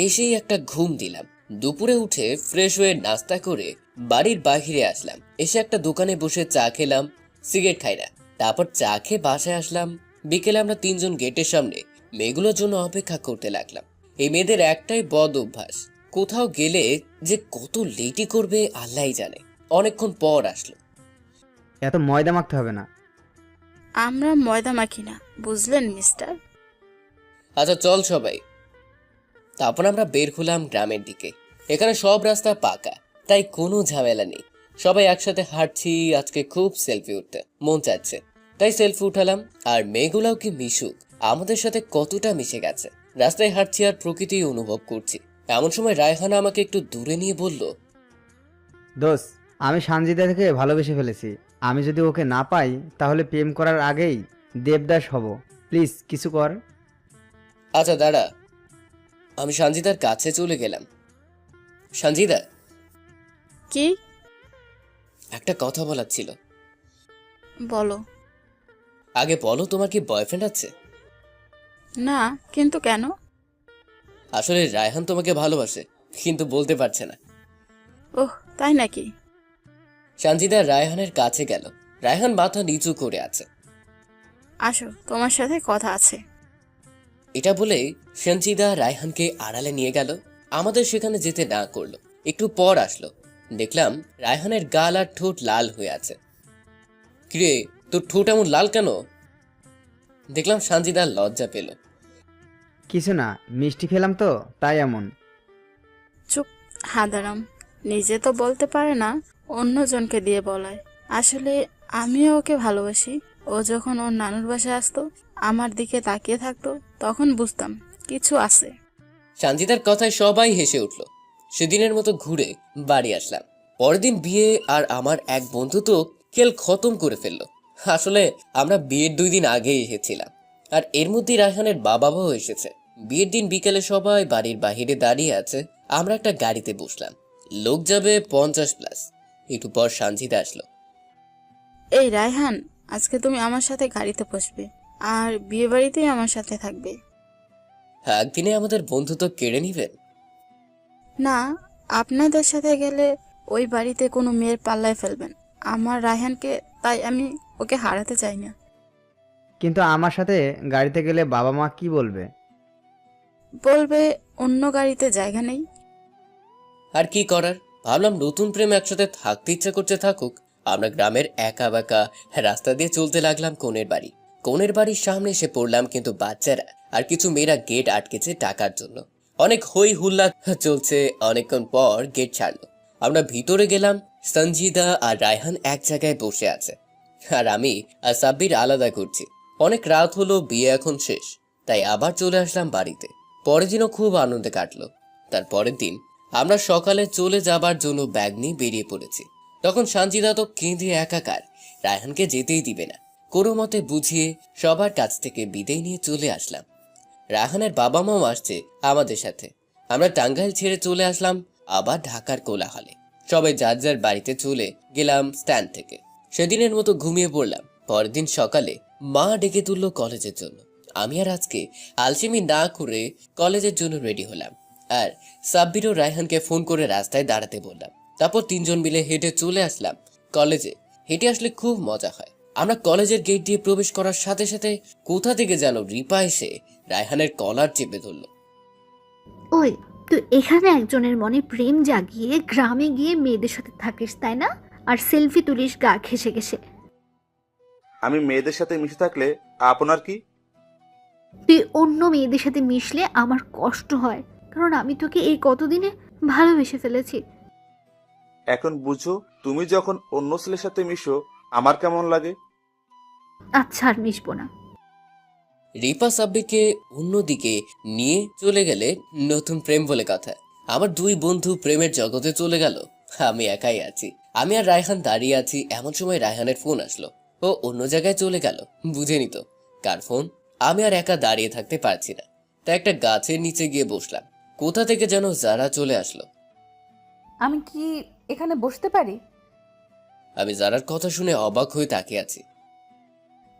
এসেই একটা ঘুম দিলাম। দুপুরে উঠে ফ্রেশ হয়ে নাস্তা করে বাড়ির বাহিরে আসলাম। এসে একটা দোকানে বসে চা খেলাম, সিগারেট খাই না। তারপর চা খেয়ে বাসায় আসলাম। বিকেলে আমরা 3 জন গেটের সামনে মেয়েগুলোর জন্য অপেক্ষা করতে লাগলাম। এই মেয়েদের একটাই বদ অভ্যাস, কোথাও গেলে যে কত লেটি করবে আল্লাহই জানে। অনেকক্ষণ পর আসলো। এত ময়দা মাখতে হবে না। আমরা ময়দা মাখি না, বুঝলেন মিস্টার? আচ্ছা চল সবাই। তারপর আমরা বের হলাম গ্রামের দিকে। এখানে সব রাস্তা পাকা, তাই কোনো ঝামেলা নেই। সবাই একসাথে হাঁটছি। আজকে খুব সেলফি উঠতে মন চাচ্ছে, তাই সেলফি উঠালাম। আর মেয়েগুলাও কি মিশুক, আমাদের সাথে কতটা মিশে গেছে। রাস্তায় হাঁটছি আর প্রকৃতি অনুভব করছি। এমন সময় রায়হানা আমাকে একটু দূরে নিয়ে বলল, দোষ, আমি সানজিদা থেকে ভালোবেসে ফেলেছি। আমি যদি ওকে না পাই তাহলে প্রেম করার আগেই দেবদাস হব। প্লিজ কিছু কর। আচ্ছা দাঁড়া। আমি সঞ্জিদার কাছে চলে গেলাম। সঞ্জিদা, কি? একটা কথা বলার ছিল। বলো। আগে বলো, তোমার কি বয়ফ্রেন্ড আছে? না, কিন্তু কেন? আসলে রায়হান তোমাকে ভালোবাসে, কিন্তু বলতে পারছে না। ওহ, তাই নাকি? সঞ্জিদা রায়হানের কাছে গেল। রায়হান মাথা নিচু করে আছে। আসো, তোমার সাথে কথা আছে। এটা বলে সঞ্জিদা রায়হানকে আড়ালে নিয়ে গেল, আমাদের সেখানে যেতে না করলো। একটু পর আসলো, দেখলাম রায়হানের গাল আর ঠোঁট লাল হয়ে আছে। কিরে, তোর ঠোঁট এমন লাল কেন? দেখলাম সঞ্জিদা লজ্জা পেল। কিছু না, মিষ্টি খেলাম তো তাই এমন। চুপ, হাদারাম। নিজে তো বলতে পারে না, অন্যজনকে দিয়ে বলায়। আসলে আমিও ওকে ভালোবাসি। ও যখন ওর নানুর বাসায় আসতো, আমার দিকে তাকিয়ে থাকতো, তখন বুঝতাম কিছু আছে। সঞ্জিদার কথায় সবাই হেসে উঠল। সেদিনের মতো ঘুরে বাড়ি আসলাম। পরের দিন বিয়ে, আর আমার এক বন্ধু তো খেল খতম করে ফেললো। আসলে আমরা বিয়ের 2 দিন আগেই এসেছিলাম, আর এর মধ্যে রায়হানের বাবাও এসেছে। বিয়ের দিন বিকেলে সবাই বাড়ির বাহিরে দাঁড়িয়ে আছে, আমরা একটা গাড়িতে বসলাম। লোক যাবে 50+। একটু পর সঞ্জিদা আসলো। এই রায়হান, আজকে তুমি আমার সাথে গাড়িতে বসবে, আর বিয়ে বাড়িতেই আমার সাথে থাকবে। একদিনে আমাদের বন্ধুত্ব কেড়ে নিবেন? না, আপনাদের সাথে গেলে ওই বাড়িতে কোনো মেয়ের পাল্লায় ফেলবেন আমার রায়হানকে, তাই আমি ওকে হারাতে চাই না। কিন্তু আমার সাথে গাড়িতে গেলে বাবা মা কি বলবে? বলবে অন্য গাড়িতে জায়গা নেই। আর কি করার, ভাবলাম নতুন প্রেম একসাথে থাকতে ইচ্ছা করছে, থাকুক। আমরা গ্রামের একা বাঁকা রাস্তা দিয়ে চলতে লাগলাম কোণের বাড়ির সামনে এসে পড়লাম, কিন্তু বাচ্চারা আর কিছু মেয়েরা গেট আটকেছে টাকার জন্য। অনেক হই হুল্লা চলছে। অনেকক্ষণ পর গেট ছাড়লো, আমরা ভিতরে গেলাম। সঞ্জিদা আর রায়হান এক জায়গায় বসে আছে, আর আমি আর সাব্বির আলাদা করছি। অনেক রাত হলো, বিয়ে এখন শেষ, তাই আবার চলে আসলাম বাড়িতে। পরের দিনও খুব আনন্দে কাটলো। তার পরের দিন আমরা সকালে চলে যাবার জন্য ব্যাগ নিয়ে বেরিয়ে পড়েছি। তখন সঞ্জিদা তো কেঁদে একাকার, রায়হানকে যেতেই দিবে না। কোনো মতে বুঝিয়ে সবার কাছ থেকে বিদায় নিয়ে চলে আসলাম। রায়হানের বাবা মাও আসছে আমাদের সাথে। আমরা টাঙ্গাইল ছেড়ে চলে আসলাম আবার ঢাকার কোলাহলে। সবাই যার যার বাড়িতে চলে গেলাম স্ট্যান্ড থেকে। সেদিনের মতো ঘুমিয়ে পড়লাম। পরের দিন সকালে মা ডেকে তুললো কলেজের জন্য। আমি আর আজকে আলসেমি না করে কলেজের জন্য রেডি হলাম, আর সাব্বির ও রায়হানকে ফোন করে রাস্তায় দাঁড়াতে বললাম। তারপর 3 জন মিলে হেঁটে চলে আসলাম কলেজে। হেঁটে আসলে খুব মজা হয়। আমরা কলেজের গেট দিয়ে প্রবেশ করার সাথে সাথে কোথা থেকে যেন রিপা এসে রায়হানের কলার চেপে ধরলো। ওই, তুই এখানে একজনের মনে প্রেম জাগিয়ে গ্রামে গিয়ে মেয়েদের সাথে থাকিস তাই না? আর সেলফি তুলিস গা ঘেসে ঘেসে। আমি মেয়েদের সাথে মিশে থাকলে আপনার কি? তুই অন্য মেয়েদের সাথে মিশলে আমার কষ্ট হয়, কারণ আমি তোকে এই কতদিনে ভালোবেসে ফেলেছি। এখন বুঝো, তুমি যখন অন্য ছেলের সাথে মিশো আমার কেমন লাগে। আচ্ছা, আর মিশবো না। রিপা সাব্বিরকে অন্যদিকে নিয়ে চলে গেলে নতুন প্রেম বলে কথা। আমার 2 বন্ধু প্রেমের জগতে চলে গেল, আমি একাই আছি। আমি আর রায়হান দাঁড়িয়ে আছি, এমন সময় রায়হানের ফোন আসলো। ও অন্য জায়গায় চলে গেল, বুঝে নিত কার ফোন। আমি আর একা দাঁড়িয়ে থাকতে পারছি না, তাই একটা গাছের নিচে গিয়ে বসলাম। কোথা থেকে যেন যারা চলে আসলো। আমি কি এখানে বসতে পারি? আমি যারার কথা শুনে অবাক হয়ে তাকিয়ে আছি।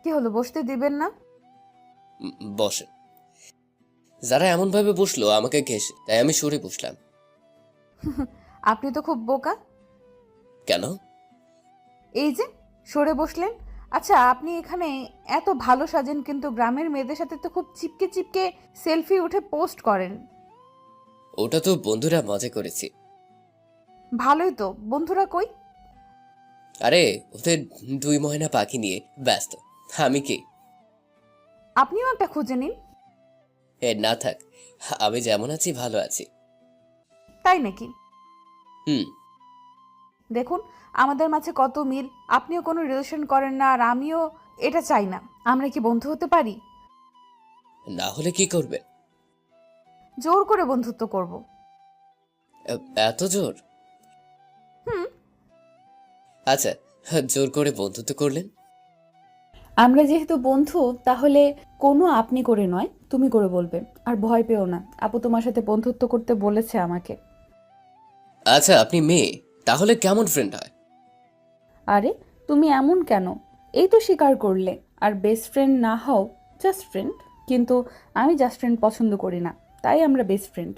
কি হলো, বসতে দিবেন না? বসেন। যারা এমন ভাবে বসলো আমাকে ঘেঁষে, তাই আমি সরে বসলাম। আপনি তো খুব বোকা। কেন? এই যে সরে বসলেন। আচ্ছা, আপনি এখানে এত ভালো সাজেন, কিন্তু গ্রামের মেয়েদের সাথে তো খুব চিপকে চিপকে সেলফি উঠে পোস্ট করেন। ওটা তো বন্ধুরা মজা করেছি। ভালোই তো, বন্ধুরা কই? আরে ওদের 2 ময়না পাখি নিয়ে ব্যস্ত। আমি কি? আপনিও একটা খুঁজে নিন। না থাক, আমি যেমন আছি ভালো আছি। তাই নাকি? হুম। দেখুন, আমাদের মাঝে কত মিল। আপনিও কোনো রিলেশন করেন না, আর আমিও এটা চাই না। আমরা কি বন্ধু হতে পারি? না হলে কি করবে? জোর করে বন্ধুত্ব করব। এত জোর? হুম। আচ্ছা, জোর করে বন্ধুত্ব করলেন? আমরা যেহেতু বন্ধু, তাহলে কোনো আপনি করে নয়, তুমি করে বলবে। আর ভয় পেও না, আপু তোমার সাথে বন্ধুত্ব করতে বলেছে আমাকে। আচ্ছা, আপনি মেয়ে, তাহলে কেমন ফ্রেন্ড হয়? আরে তুমি এমন কেন? এই তো স্বীকার করলে। আর বেস্ট ফ্রেন্ড না হও, জাস্ট ফ্রেন্ড। কিন্তু আমি জাস্ট ফ্রেন্ড পছন্দ করি না, তাই আমরা বেস্ট ফ্রেন্ড।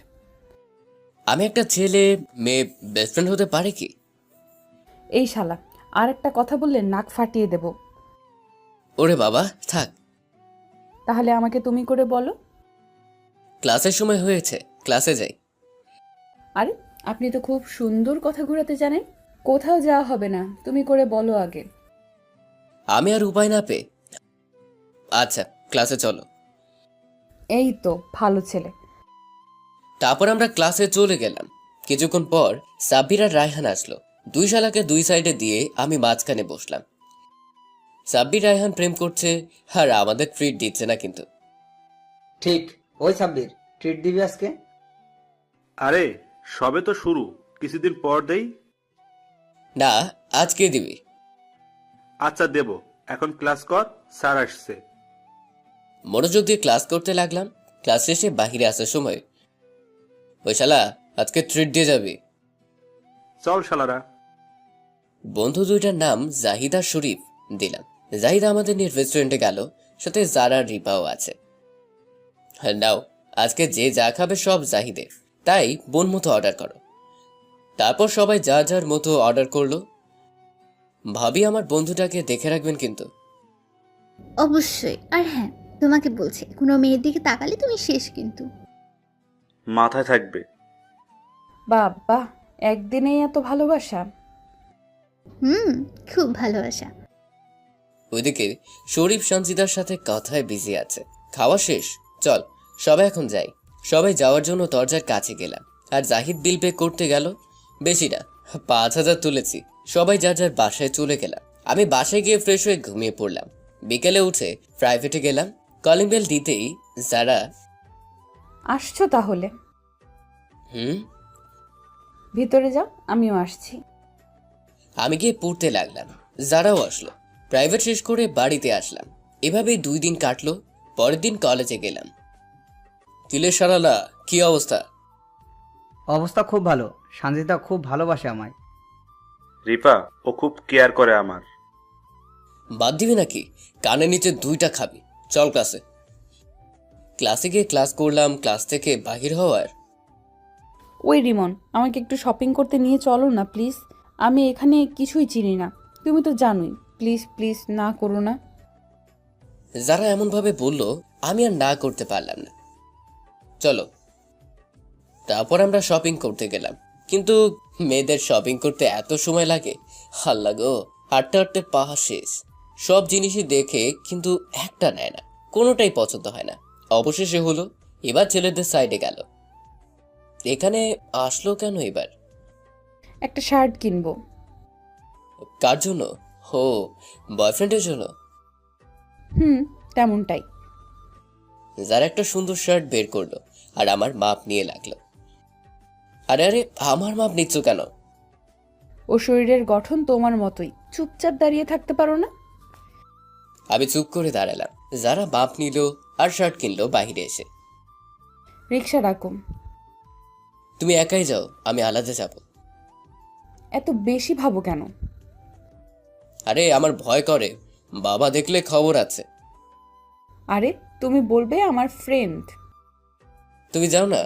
আমি একটা ছেলে মেয়ে বেস্ট ফ্রেন্ড হতে পারে কি? এই শালা, আর একটা কথা বললে নাক ফাটিয়ে দেব। ওরে বাবা, থাক। তাহলে আমাকে তুমি করে বলো। ক্লাসের সময় হয়েছে, ক্লাসে যাই। আরে আপনি তো খুব সুন্দর কথা ঘোরাতে জানেন। কোথাও যাওয়া হবে না, তুমি করে বলো আগে। আমি আর উপায় না পেয়ে, আচ্ছা ক্লাসে চলো। এই তো ভালো ছেলে। তারপর আমরা ক্লাসে চলে গেলাম। কিছুক্ষণ পর সাব্বির আর রায়হান আসলো। দুই শালাকে দুই সাইডে দিয়ে আমি মাঝখানে বসলাম। সাব্বির রায়হান প্রেম করছে আর আমাদের ট্রিট দিচ্ছে না কিন্তু। ঠিক। ওই সাব্বির, ট্রিট দিবি আজকে? আরে সবে তো শুরু, কিছুদিন পর দেই। না, আজকে দিবি। আচ্ছা দেব, এখন ক্লাস কর, স্যার আসছে। মনোযোগ দিয়ে ক্লাস করতে লাগলাম। ক্লাস শেষে বাহিরে আসার সময়, ওই শালা আজকে ট্রিট দিয়ে যাবি। চল শালারা। বন্ধু দুইটার নাম জাহিদা শরীফ দিলাম। জাহিদা আমাদের নিয়ে রেস্টুরেন্টে গেল, সাথে জারা রিপাও আছে। হ্যাঁ নাও, আজকে যে যা খাবে সব জাহিদের, তাই বোন মতো অর্ডার করো। তারপর সবাই যা যার মতো অর্ডার করলো। ভাবি আমার বন্ধুটাকে দেখে রাখবেন কিন্তু। অবশ্যই। আর হ্যাঁ, তোমাকে বলছি, কোনো মেয়ের দিকে তাকালে তুমি শেষ কিন্তু। মাথায় থাকবে। বাবা, একদিনেই এত ভালোবাসা? হুম, খুব ভালোবাসা। ওইদিকে শরীফ সঞ্চিতার সাথে কথায় বিজি আছে। খাওয়া শেষ, চল সবাই এখন যাই। সবাই যাওয়ার জন্য দরজার কাছে গেলাম, আর জাহিদ বিল পে করতে গেল। বেশি না, 5,000 তুলেছি। সবাই যার যার বাসায় চলে গেলাম। আমি বাসায় গিয়ে ফ্রেশ হয়ে ঘুমিয়ে পড়লাম। বিকেলে উঠে প্রাইভেটে গেলাম। কলিং বেল দিতেই যারা, আসছো তাহলে? হুম। ভিতরে যাও, আমিও আসছি। আমি গিয়ে পড়তে লাগলাম, যারাও আসলো। প্রাইভেট শেষ করে বাড়িতে আসলাম। এভাবেই 2 দিন কাটলো। পরের দিন কলেজে গেলাম। তিলের সারালা, কি অবস্থা? অবস্থা খুব ভালো। সঞ্জিতা খুব ভালোবাসে আমায়। রিপা, ও খুব কেয়ার করে আমার। বাদ দিবি নাকি? কানের নিচে 2টা খাবি। চল ক্লাসে। ক্লাসে গিয়ে ক্লাস করলাম। ক্লাস থেকে বাহির হওয়ার, ওই রিমন, আমাকে একটু শপিং করতে নিয়ে চলো না প্লিজ। আমি এখানে কিছুই চিনি না, তুমি তো জানোই। প্লিজ প্লিজ, না করো না। যারা এমনভাবে বলল, আমি আর না করতে পারলাম না। চলো। তারপর আমরা শপিং করতে গেলাম। কিন্তু মেয়েদের শপিং করতে এত সময় লাগে, হাল্লা গো। হাঁটতে হাঁটতে পাহা শেষ। সব জিনিসই দেখে কিন্তু একটা নেয় না, কোনোটাই পছন্দ হয় না। অবশেষে হলো, এবার ছেলেদের সাইডে গেল। এখানে আসলো কেন এবার? একটা শার্ট কিনবো। কার জন্য? হো, বয়ফ্রেন্ডের জন্য। হুম, তেমনটাই। যারা একটা সুন্দর শার্ট বের করলো আর আমার মাপ নিয়ে লাগলো। আরে আরে, আমার মাপ নিচ্ছ কেন? ও শরীরের গঠন তোমার মতোই, চুপচাপ দাঁড়িয়ে থাকতে পারো না? আমি চুপ করে দাঁড়ালাম। যারা মাপ নিল আর শার্ট কিনলো বাইরে এসে। রিক্সা ডাকুম। তুমি একাই যাও, আমি আলাদা যাব। এত বেশি ভাবো কেন? আরে আমার ভয় করে, বাবা দেখলে খবর আছে। আরে তুমি বলবে আমার ফ্রেন্ড। তুমি যাও না।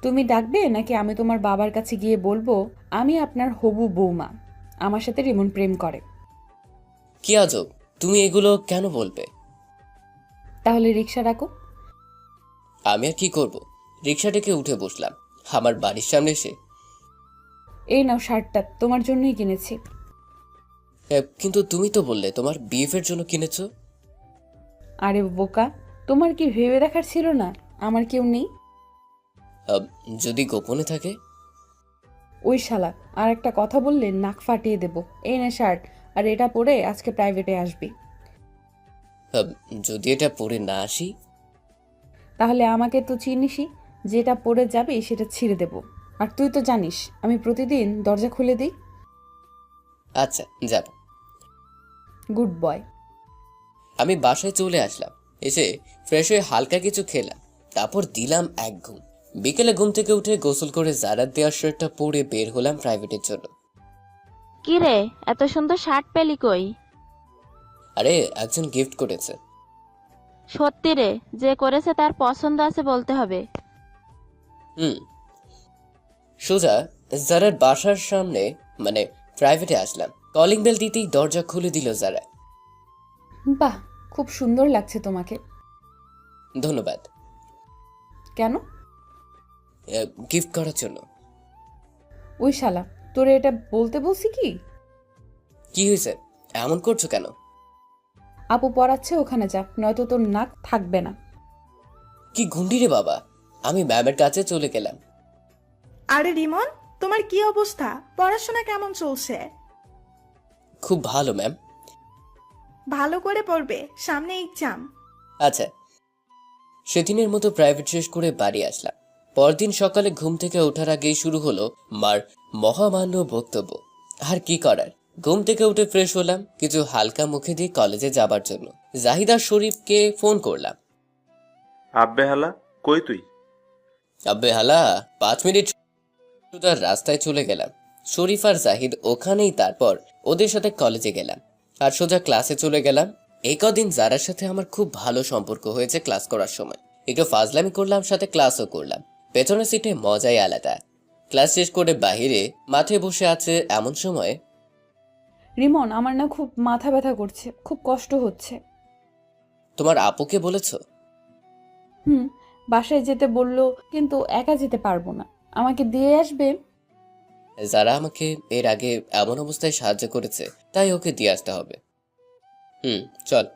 তুমি ডাকবে নাকি আমি তোমার বাবার কাছে গিয়ে বলবো আমি আপনার হবু বৌমা, আমার সাথে রিমন প্রেম করে? কি আজব, তুমি এগুলো কেন বলবে? তাহলে রিক্সা ডাকো। আমি আর কি করব? রিক্সা ডেকে উঠে বসলাম। আমার বাড়ির সামনে এসে, এই নাও শার্টটা, তোমার জন্যই কিনেছি। কিন্তু তুমি তো বললে তোমার বিএফের জন্য কিনেছো। আরে বোকা, তোমার কি ভেবে দেখার ছিল না আমার কেউ নেই? যদি গোপনে থাকে? ওই শালা, আর একটা কথা বললে নাক ফাটিয়ে দেব। এই নে শার্ট, আর এটা পরে আজকে প্রাইভেটে আসবি। যদি এটা পরে না আসি? তাহলে আমাকে তো চিনিসই, যেটা পরে যাবি সেটা ছিঁড়ে দেব। আর তুই তো জানিস আমি প্রতিদিন দরজা খুলে দিই। আচ্ছা যাব। Good boy. আমি বাসায় চলে আসলাম। এসে ফ্রেশ হয়ে হালকা কিছু খেলাম। তারপর দিলাম এক ঘুম। বিকেলে ঘুম থেকে উঠে গোসল করে জারার দেওয়ার শার্টটা পরে বের হলাম প্রাইভেটের জন্য। কি রে, এত সুন্দর শার্ট পেলি কই? আরে একজন গিফট করেছে। সত্যি রে, যে করেছে তার পছন্দ আছে বলতে হবে। হুম। সোজা জারার বাসার সামনে মানে প্রাইভেটে আসলাম। কলিং বেল দিতেই দরজা খুলে দিল জারা। বাহ, খুব সুন্দর লাগছে তোমাকে। ধন্যবাদ। কেন? গিফট করার জন্য। ওই শালা, তোরে এটা বলতে বলছি কি? কি হয়েছে, এমন করছো কেন? আপু পড়াচ্ছে, ওখানে যা, নয়তো তোর নাক থাকবে না। কি গুন্ডি রে বাবা! আমি ম্যামের কাছে চলে গেলাম। আরে রিমন, তোমার কি অবস্থা? পড়াশোনা কেমন চলছে? খুব ভালো ম্যাম। ভালো করে পড়বে, সামনে এক্সাম। আচ্ছা। সেদিনের মতো প্রাইভেট শেষ করে বাড়ি আসলাম। পরদিন সকালে ঘুম থেকে ওঠার আগেই শুরু হলো মার মহামান্য বক্তব্য। আর কি করার, ঘুম থেকে উঠে ফ্রেশ হলাম, কিছু হালকা মুখে দিয়ে কলেজে যাবার জন্য জাহিদ আর শরীফকে ফোন করলাম। আব্বে হালা, কই তুই? আব্বে হালা 5 মিনিট সোজা রাস্তায় চলে গেলাম। শরীফ আর জাহিদ ওখানেই, তারপর ওদের সাথে কলেজে গেলাম আর সোজা ক্লাসে চলে গেলাম। এই কদিন যারার সাথে আমার খুব ভালো সম্পর্ক হয়েছে ক্লাস করার সময়। একটু ফাজলামি করলাম, সাথে ক্লাসও করলাম। পেছনের সিটে মজাই আলাদা। ক্লাস শেষ করে বাহিরে মাঠে বসে আছে এমন সময়, রিমন, আমার না খুব মাথা ব্যথা করছে, খুব কষ্ট হচ্ছে। তোমার আপুকে বলেছো? হুম, বাসায় যেতে বললো, কিন্তু একা যেতে পারবো না, আমাকে দিয়ে আসবে। যারা আমাকে এর আগে এমন অবস্থায় সাহায্য করেছে, তাই ওকে দিয়ে আসতে হবে। চল।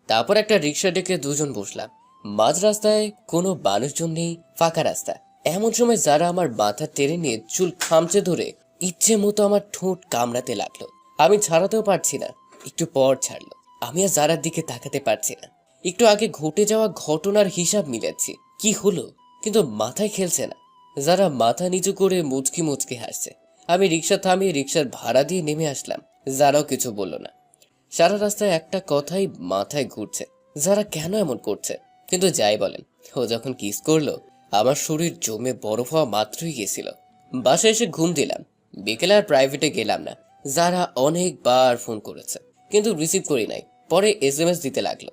তারপর একটা রিক্সা ডেকে দুজন বসলাম। মাঝ রাস্তায় কোনো মানুষজন নেই, ফাঁকা রাস্তা। এমন সময় যারা আমার মাথা টেনে নিয়ে চুল খামচে ধরে ইচ্ছে মতো আমার ঠোঁট কামড়াতে লাগলো। আমি ছাড়াতেও পারছি না, একটু পর ছাড়লো। আমি আর যারার দিকে তাকাতে পারছি না। একটু আগে ঘটে যাওয়া ঘটনার হিসাব মিলাচ্ছি, কি হলো, কিন্তু মাথায় খেলছে না। যারা মাথা নিচু করে মুচকি মুচকি হাসছে। আমি রিক্সা থামিয়ে রিক্সার ভাড়া দিয়ে নেমে আসলাম। যারাও কিছু বলল না। সারা রাস্তায় একটা কথাই মাথায় ঘুরছে, যারা কেন এমন করছে। কিন্তু যাই বলেন, ও যখন কিস করলো, আমার শরীর জমে বরফ হওয়া মাত্রই গেছিল। বাসায় এসে ঘুম দিলাম। বিকেলে আর প্রাইভেটে গেলাম না। যারা অনেকবার ফোন করেছে, কিন্তু রিসিভ করি নাই। পরে SMS দিতে লাগলো।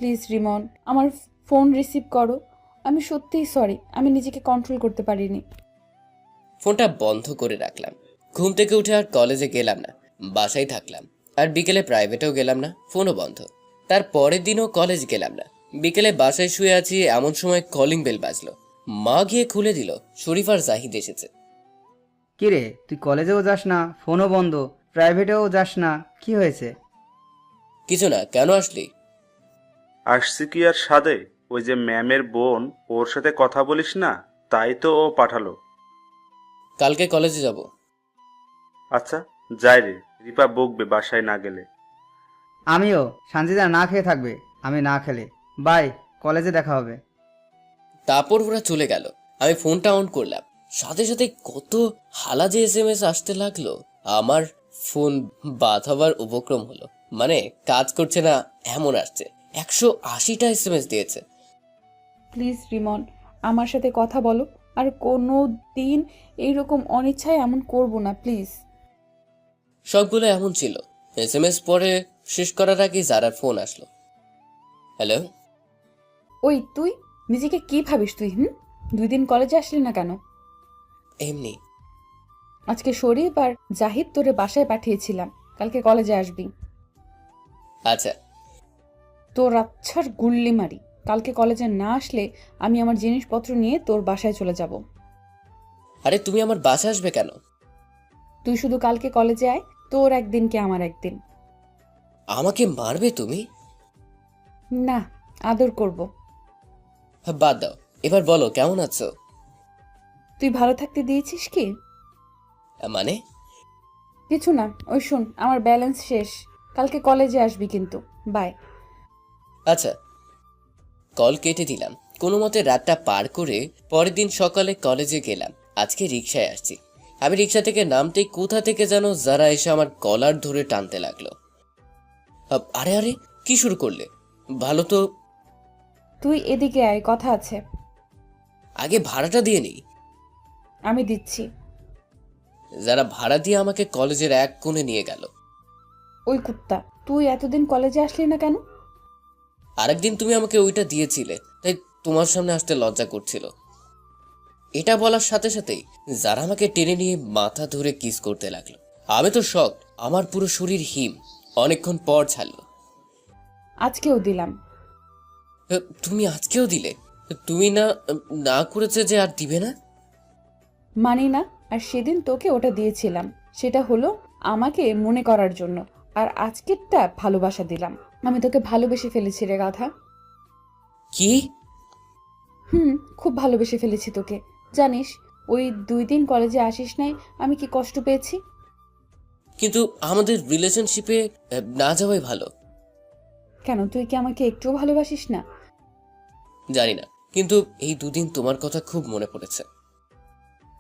প্লিজ রিমন, আমার ফোন রিসিভ করো। আমি সত্যিই সরি, আমি নিজেকে কন্ট্রোল করতে পারিনি। ফোনটা বন্ধ করে রাখলাম। ঘুম থেকে উঠে আর কলেজে গেলাম না, বাসায় থাকলাম। আর বিকেলে প্রাইভেটেও গেলাম না, ফোনও বন্ধ। তার পরের দিনও কলেজ গেলাম না। বিকেলে বাসায় শুয়ে আছি, এমন সময় কলিং বেল বাজলো। মা গিয়ে খুলে দিল, শরীফ আর জাহিদ এসেছে। কিরে, তুই কলেজেও যাস না, ফোনও বন্ধ, প্রাইভেটেও যাস না, কি হয়েছে? কিছু না, কেন আসলি? আসছি কি আর সাদে, ওই যে ম্যামের বোন, ওর সাথে কথা বলিস না, তাই তো ও পাঠালো। কালকে কলেজে যাব। আচ্ছা, যাই রে, রিপা বকবে বাসায় না গেলে। আমিও। সানজিদা না খেয়ে থাকবে, আমি না খেলে। বাই, কলেজে দেখা হবে। তারপর ওরা চলে গেল। আমি ফোনটা অন করলাম, সাথে সাথে কত হালা যে SMS আসতে লাগলো। আমার ফোন বাদ হবার উপক্রম হলো, মানে কাজ করছে না এমন আসছে। 180টা SMS দিয়েছে। প্লিজ রিমন, আমার সাথে কথা বলো, আর কোনো দিন এইরকম অনিচ্ছায় এমন করব না, প্লিজ। সবগুলো এমন ছিল। SMS পরে শেষ করার আগে যারার ফোন আসলো। হ্যালো। ওই তুই নিজেকে কি ভাবিস তুই? 2 দিন কলেজে আসলি না কেন? এমনি। আজকে শরীফ আর জাহিদ তোরে বাসায় পাঠিয়েছিলাম, কালকে কলেজে আসবি। আচ্ছা। তোর আচ্ছার গুল্লি মারি, কালকে কলেজে না আসলে আমি আমার জিনিসপত্র নিয়ে তোর বাসায় চলে যাব। আরে তুমি আমার বাসা আসবে কেন? তুই শুধু কালকে কলেজে আয়, তোর একদিন কি আমার একদিন। আমাকে মারবে তুমি? না, আদর করব। বাদ দাও, এবার বলো কেমন আছো? তুই ভালো থাকতে দিয়েছিস কি? মানে? কিছু না, ওই শোন, আমার ব্যালেন্স শেষ, কালকে কলেজে আসবি কিন্তু। বাই। আচ্ছা। কল কেটে দিলাম। কোনো মতে রাতটা পার করে পরের দিন সকালে কলেজে গেলাম। আজকে রিক্সায় আসছি। আমি রিক্সা থেকে নামতেই কোথা থেকে যেন যারা এসে আমার কলার ধরে টানতে লাগলো। আরে আরে, কি শুরু করলে? ভালো তো। তুই এদিকে আয়, কথা আছে। আগে ভাড়াটা দিয়ে নেই। আমি দিচ্ছি। যারা ভাড়া দিয়ে আমাকে কলেজের এক কোণে নিয়ে গেল। ওই কুত্তা, তুই এতদিন কলেজে আসলি না কেন? আরেকদিন তুমি আমাকে ওইটা দিয়েছিলে, তাই তোমার সামনে আসতে লজ্জা করছিল। এটা বলার সাথে সাথেই যারা আমাকে টেনে নিয়ে মাথা ধরে কিস করতে লাগলো। আমি তো শক, আমার পুরো শরীর হিম। অনেকক্ষণ পর ছাড়লো। আজকেও দিলাম। তুমি আজকেও দিলে? তুমি না না করেছে যে আর দিবে না? মানি না। আর সেদিন তোকে ওটা দিয়েছিলাম, সেটা হলো আমাকে মনে করার জন্য। আর আজকেরটা ভালোবাসা দিলাম। আমি তোকে ভালোবেসে ফেলেছি রে গাধা। কি? খুব ভালোবেসে ফেলেছি তোকে। জানিস ওই 2 দিন কলেজে আসিস নাই আমি কি কষ্ট পেয়েছি? কিন্তু আমাদের রিলেশনশিপে না যাওয়াই ভালো। কেন, তুই কি আমাকে একটুও ভালোবাসিস না? জানি না, কিন্তু এই 2 দিন তোমার কথা খুব মনে পড়েছে।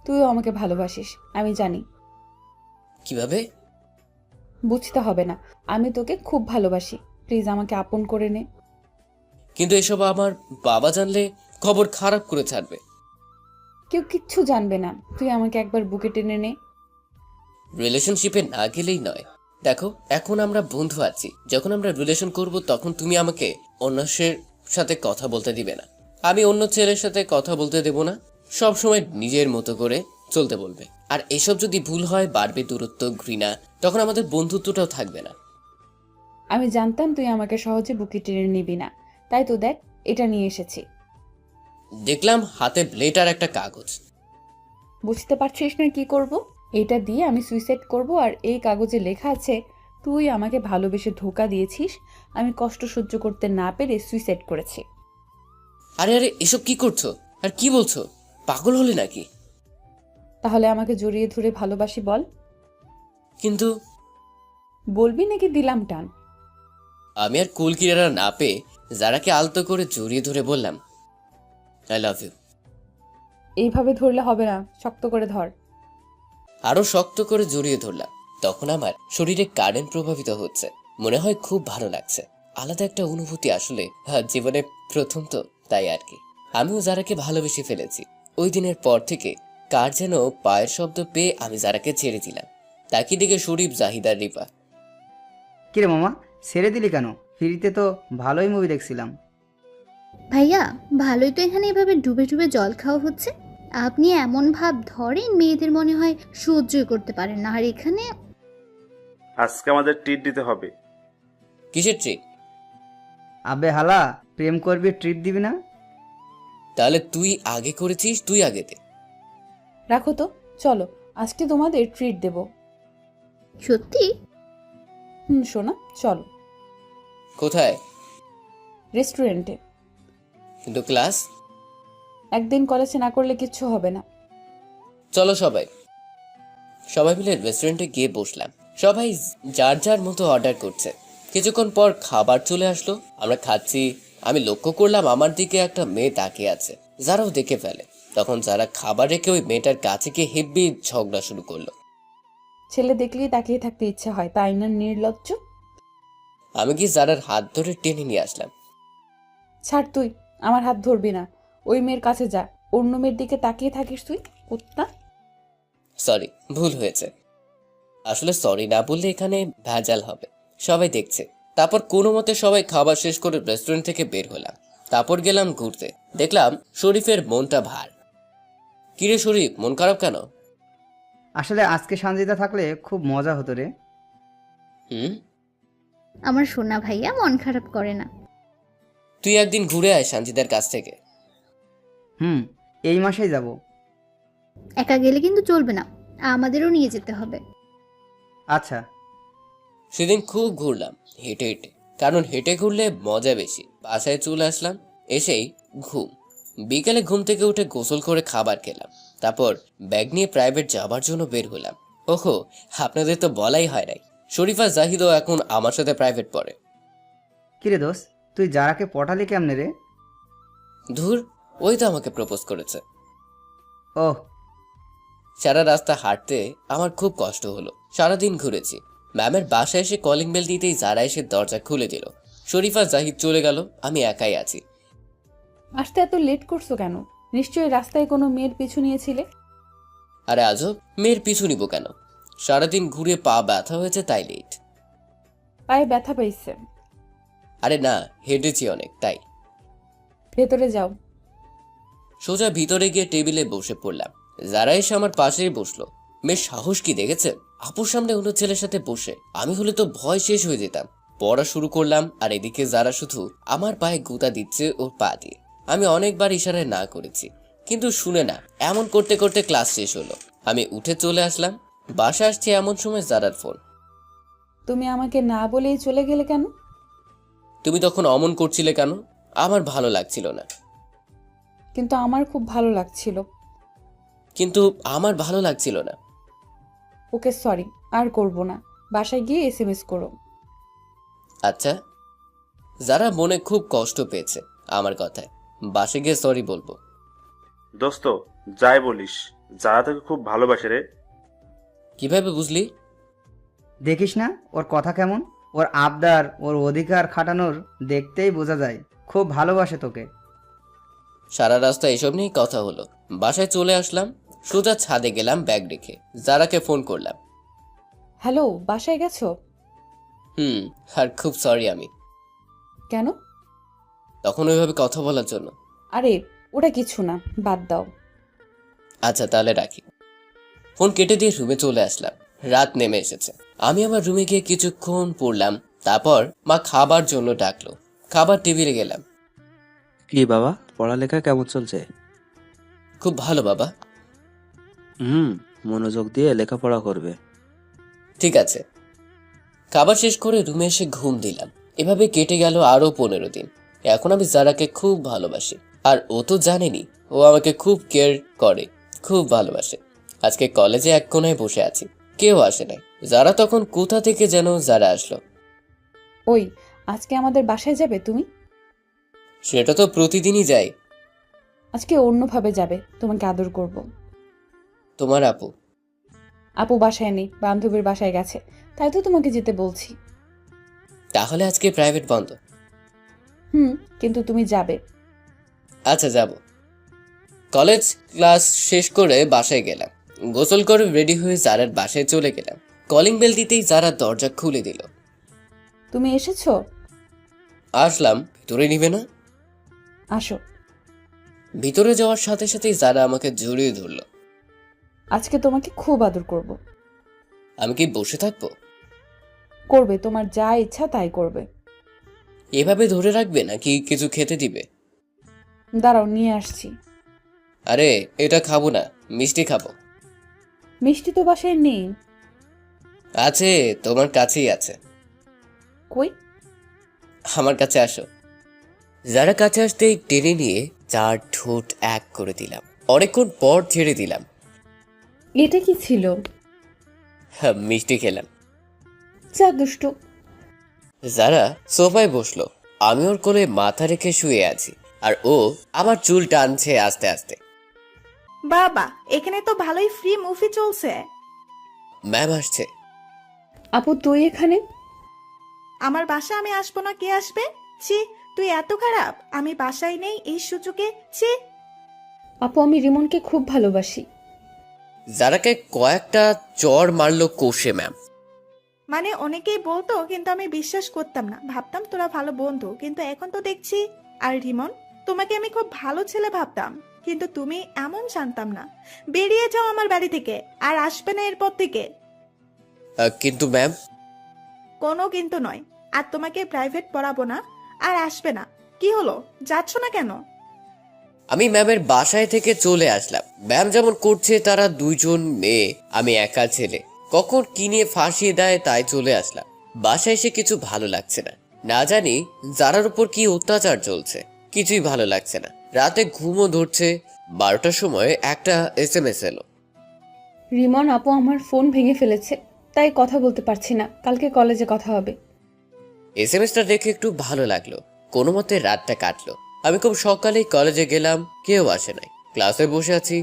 তুইও আমাকে ভালোবাসিস, আমি জানি। কিভাবে? বুঝতে হবে না, আমি তোকে খুব ভালোবাসি। প্লিজ আমাকে আপন করে নে। কিন্তু এসব আমার বাবা জানলে খবর খারাপ করে ছাড়বে। কেউ কিচ্ছু জানবে না, তুই আমাকে একবার বুকে টেনে নে। রিলেশনশিপে না গেলেই নয়। দেখো, এখন আমরা বন্ধু আছি, যখন আমরা রিলেশন করব তখন তুমি আমাকে অন্যের সাথে কথা বলতে দিবে না, আমি অন্য ছেলের সাথে কথা বলতে দেব না। সব সময় নিজের মতো করে চলতে বলবে। আর এসব যদি ভুল হয়, বাড়বে দূরত্ব, ঘৃণা, তখন আমাদের বন্ধুত্বটাও থাকবে না। আমি জানতাম তুই আমাকে সহজে বুকে টেনে নিবি না, তাই তো দেখ এটা নিয়ে এসেছি। দেখলাম হাতে ব্লেড আর একটা কাগজ। বুঝতে পারছিস না কি করব? এটা দিয়ে আমি সুইসাইড করব। আর এই কাগজে লেখা আছে তুই আমাকে ভালোবেসে ধোঁকা দিয়েছিস, আমি কষ্ট সহ্য করতে না পেরে সুইসাইড করেছি। আরে আরে, এসব কি করছো আর কি বলছো? পাগল হলে নাকি? তাহলে আমাকে জড়িয়ে ধরে ভালোবাসি বল। কিন্তু বলবি নাকি দিলাম টান? আমি আর কুল কিনারা না পেয়ে যারাকে আলতো করে জড়িয়ে ধরে বললাম, আই লাভ ইউ। এইভাবে ধরলে হবে না, শক্ত করে ধর। আরো শক্ত করে জড়িয়ে ধরলাম। তখন আমার শরীরে কারেন্ট প্রভাবিত হচ্ছে, মনে হয় খুব ভালো লাগছে। আলাদা একটা অনুভূতি আসলে, জীবনে প্রথম তো, তাই আর কি। আমিও যারাকে ভালোবেসে ফেলেছি। ওই দিনের পর থেকে কার যেন পায়ের শব্দ পেয়ে আমি যারাকে ছেড়ে দিলাম। তাকে দিকে শরীফ, জাহিদার, রিপা। কিরে মামা, ছেড়ে দিলি কেন? ফ্রিতে তো ভালোই মুভি দেখছিলাম। ভাইয়া ভালোই তো এখানে এভাবে ডুবে ডুবে জল খাওয়া হচ্ছে। আপনি এমন ভাব ধরেন মেয়েদের মনে হয় সহ্যই করতে পারেন না, আর এখানে আজকে আমাদের ট্রিট দিতে হবে। কিসের ট্রিট? আবে হালা, প্রেম করবি ট্রিট দিবি না? তাহলে তুই আগে করেছিস, তুই আগে দে। রাখো তো, চলো আজকে তোমাদের ট্রিট দেব। সত্যি শোনা, চলো কোথায়? রেস্টুরেন্টে। কিন্তু ক্লাস? একদিন কলেজে না করলে কিচ্ছু হবে না। চলো সবাই। সবাই মিলে রেস্টুরেন্টে গিয়ে বসলাম। সবাই যার যার মতো অর্ডার করছে। কিছুক্ষণ পর খাবার চলে আসলো, আমরা খাচ্ছি। আমি লক্ষ্য করলাম আমার দিকে একটা মেয়ে তাকিয়ে আছে। যারাও দেখে ফেলে। তখন যারা খাবার রেখে ওই মেয়েটার কাছে গিয়ে হেব্বি ঝগড়া শুরু করলো। ছেলে দেখলেই তাকিয়ে থাকতে ইচ্ছা হয়, তাই না নির্লজ্জ? আমি কি যারার হাত ধরে টেনে নিয়ে আসলাম। ছাড়, তুই আমার হাত ধরবি না। ওই মেয়ের কাছে যা, অন্য মেয়ের দিকে তাকিয়ে থাকিস তুই, কুত্তা। সরি, ভুল হয়েছে। আসলে সরি না বললে এখানে ভেজাল হবে, সবাই দেখছে। তারপর কোনো মতে সবাই খাবার শেষ করে রেস্টুরেন্ট থেকে বের হলাম। তারপর গেলাম ঘুরতে। দেখলাম শরীফের মনটা ভার। কিরে শরীফ, মন খারাপ কেন? আসলে আজকে সঞ্জিতা থাকলে খুব মজা হতো রে। হুম, আমার সোনা ভাইয়া মন খারাপ করে না। তুই একদিন ঘুরে আয় সানজিদার কাছ থেকে। এই মাসেই যাব। একা গেলে কিন্তু চলবে না, আমাদেরও নিয়ে যেতে হবে। আচ্ছা। সেদিন খুব ঘুরলাম হেঁটে হেঁটে, কারণ হেঁটে ঘুরলে মজা বেশি। বাসায় চলে আসলাম, এসেই ঘুম। বিকেলে ঘুম থেকে উঠে গোসল করে খাবার খেলাম। তারপর ব্যাগ নিয়ে প্রাইভেট যাবার জন্য বের হলাম। ওহো, আপনাদের তো বলাই হয় নাই, শরীফা জাহিদও এখন আমার সাথে প্রাইভেট পড়ে। কিরে দোস্ত, তুই যারাকে পটালি কেমনে রে? ধুর, ওই তো আমাকে প্রপোজ করেছে। ওহ। সারা রাস্তা হাঁটতে আমার খুব কষ্ট হলো। সারাদিন ঘুরেছি। ম্যামের বাসায় এসে কলিং বেল দিতেই যারা এসে দরজা খুলে দিল। শরীফা জাহিদ চলে গেল, আমি একাই আছি। আসতে এত লেট করছো কেন? নিশ্চয়ই রাস্তায় কোনো মেয়ের পিছু নিয়েছিলে। আরে আজব, মেয়ের পিছু নিব কেন? সারাদিন ঘুরে পা ব্যথা হয়েছে, তাই লেট। পায়ে ব্যথা পাইছে? আরে না, হেঁটেছি অনেক, তাই। ভেতরে যাও। সোজা ভিতরে গিয়ে টেবিলে বসে পড়লাম। যারা এসে আমার পাশেই বসলো। মেয়ের সাহস কি দেখেছেন? আপুর সামনে অন্য ছেলের সাথে বসে। আমি হলে তো ভয় শেষ হয়ে যেতাম। পড়া শুরু করলাম, আর এদিকে যারা শুধু আমার পায়ে গুঁতা দিচ্ছে ওর পা দিয়ে। আমি অনেকবার ইশারায় না করেছি, কিন্তু শুনে না। এমন করতে করতে ক্লাস শেষ হলো। আমি উঠে চলে আসলাম। বাসা আসছি এমন সময় জারার ফোন। তুমি আমাকে না বলেই চলে গেলে কেন? তুমি তখন অমন করছিলে কেন? আমার ভালো লাগছিল না। কিন্তু আমার খুব ভালো লাগছিল। কিন্তু আমার ভালো লাগছিল না। ওকে সরি, আর করব না। বাসায় গিয়ে এসএমএস করো। আচ্ছা। যারা মনে খুব কষ্ট পেয়েছে আমার কথায়, বাসে গিয়ে সরি বলবো। দোস্ত, যাই বলিস, যারা তোকে খুব ভালোবাসে রে। কিভাবে বুঝলি? দেখিস না ওর কথা কেমন? ওর আবদার, ওর অধিকার খাটানোর দেখতেই বোঝা যায় খুব ভালোবাসে তোকে। সারা রাস্তা এসব নিয়েই কথা হলো। বাসায় চলে আসলাম। সোজা ছাদে গেলাম ব্যাগ রেখে। যারাকে ফোন করলাম। হ্যালো, বাসায় গেছো? আর খুব সরি আমি। কেন? তখন ওইভাবে কথা বলার জন্য। আরে ওটা কিছু না, বাদ দাও। আচ্ছা তাহলে রাখি। ফোন কেটে দিয়ে রুমে চলে আসলাম। রাত নেমে এসেছে। আমি আমার রুমে গিয়ে কিছুক্ষণ পড়লাম। তারপর মা খাবার জন্য ডাকলো। খাবার টেবিলে গেলাম। কি বাবা, পড়ালেখা কেমন চলছে? খুব ভালো বাবা। মনোযোগ দিয়ে লেখাপড়া করবে। ঠিক আছে। খাবার শেষ করে রুমে এসে ঘুম দিলাম। এভাবে কেটে গেল আরো 15 দিন। এখন আমি জারাকে খুব ভালোবাসি। আর ও তো জানেনি, ও আমাকে খুব কেয়ার করে, খুব ভালোবাসে। আজকে কলেজে এক কোনায় বসে আছি, কেউ আসে নাই। যারা তখন কোথা থেকে যেন যারা আসলো। ওই, আজকে আমাদের বাসায় যাবে তুমি? সেটা তো প্রতিদিনই যাই। আজকে অন্যভাবে যাবে, তোমাকে আদর করব। তোমার আপু? আপু বাসায় নেই, বান্ধবীর বাসায় গেছে, তাই তো তোমাকে যেতে বলছি। তাহলে আজকে প্রাইভেট বন্ধ? কিন্তু তুমি যাবে। আচ্ছা যাব। কলেজ ক্লাস শেষ করে বাসায় গেলাম। গোসল করে রেডি হয়ে জারার বাসায় চলে গেলাম। কলিং বেল দিতেই জারা দরজা খুলে দিল। তুমি এসেছো? আসলাম। ভিতরে নিবে না? আসো। ভিতরে যাওয়ার সাথে সাথেই জারা আমাকে জড়িয়ে ধরলো। আজকে তোমাকে খুব আদর করব। আমি কি বসে থাকবো? করবে, তোমার যা ইচ্ছা তাই করবে। এভাবে ধরে রাখবে নাকি কিছু খেতে দিবে? দাঁড়াও, নিয়ে আসছি। আরে এটা খাবো না, মিষ্টি খাবো। মিষ্টি তো বাসায় নেই। আছে, তোমার কাছেই আছে। কই? আমার কাছে আসো। যারা কাছে আসতেই টেনে নিয়ে চার ঠোঁট এক করে দিলাম। অনেকক্ষণ পর ছেড়ে দিলাম। এটা কি ছিল? মিষ্টি খেলাম। যা দুষ্টু। যারা সোফায় বসলো। আমি ওর কোলে মাথা রেখে শুয়ে আছি, আর ও আমার চুল টানছে আস্তে আস্তে। বাবা, এখানে তো ভালোই ফ্রি মুভি চলছে। ম্যাম আসছে। আপু তুই এখানে? আমার বাসা আমি আসবো না, কে আসবে? ছি, তুই এত খারাপ। আমি বাসায় নেই এই সুযোগে। ছি। আপু আমি রিমনকে খুব ভালোবাসি। যারাকে কয়েকটা চড় মারলো কোষে ম্যাম। মানে অনেকেই বলতো, কিন্তু আমি বিশ্বাস করতাম না, ভাবতাম তোরা ভালো বন্ধু, কিন্তু এখন তো দেখছি। আর রিমন, তোমাকে আমি খুব ভালো ছেলে ভাবতাম, কিন্তু তুমি এমন জানতাম না। বেরিয়ে যাও আমার বাড়ি থেকে, আর আসবে না এরপর থেকে। কিন্তু ম্যাম। কোনো কিন্তু নয়। আর তোমাকে প্রাইভেট পড়াবো না, আর আসবে না। কি হলো, যাচ্ছ না কেন? আমি ম্যামের বাসায় থেকে চলে আসলাম। ম্যাম যেমন করছে, তারা দুইজন মেয়ে, আমি একা ছেলে, কখন কি নিয়ে ফাঁসিয়ে দেয় তাই চলে আসলাম। বাসায় এসে কিছু ভালো লাগছে না। না জানি যারার উপর কি অত্যাচার চলছে, কিছুই ভালো লাগছে না। রাতে ঘুমও ধরছে। 12টার সময় একটা SMS এলো। রিমন আপু আমার ফোন ভেঙে ফেলেছে, তাই কথা বলতে পারছি না, কালকে কলেজে কথা হবে। SMSটা দেখে একটু ভালো লাগলো। কোনো মতে রাতটা কাটলো। আমি খুব সকালেই কলেজে গেলাম, কেউ আসে নাই। ক্লাসে বসে আছি,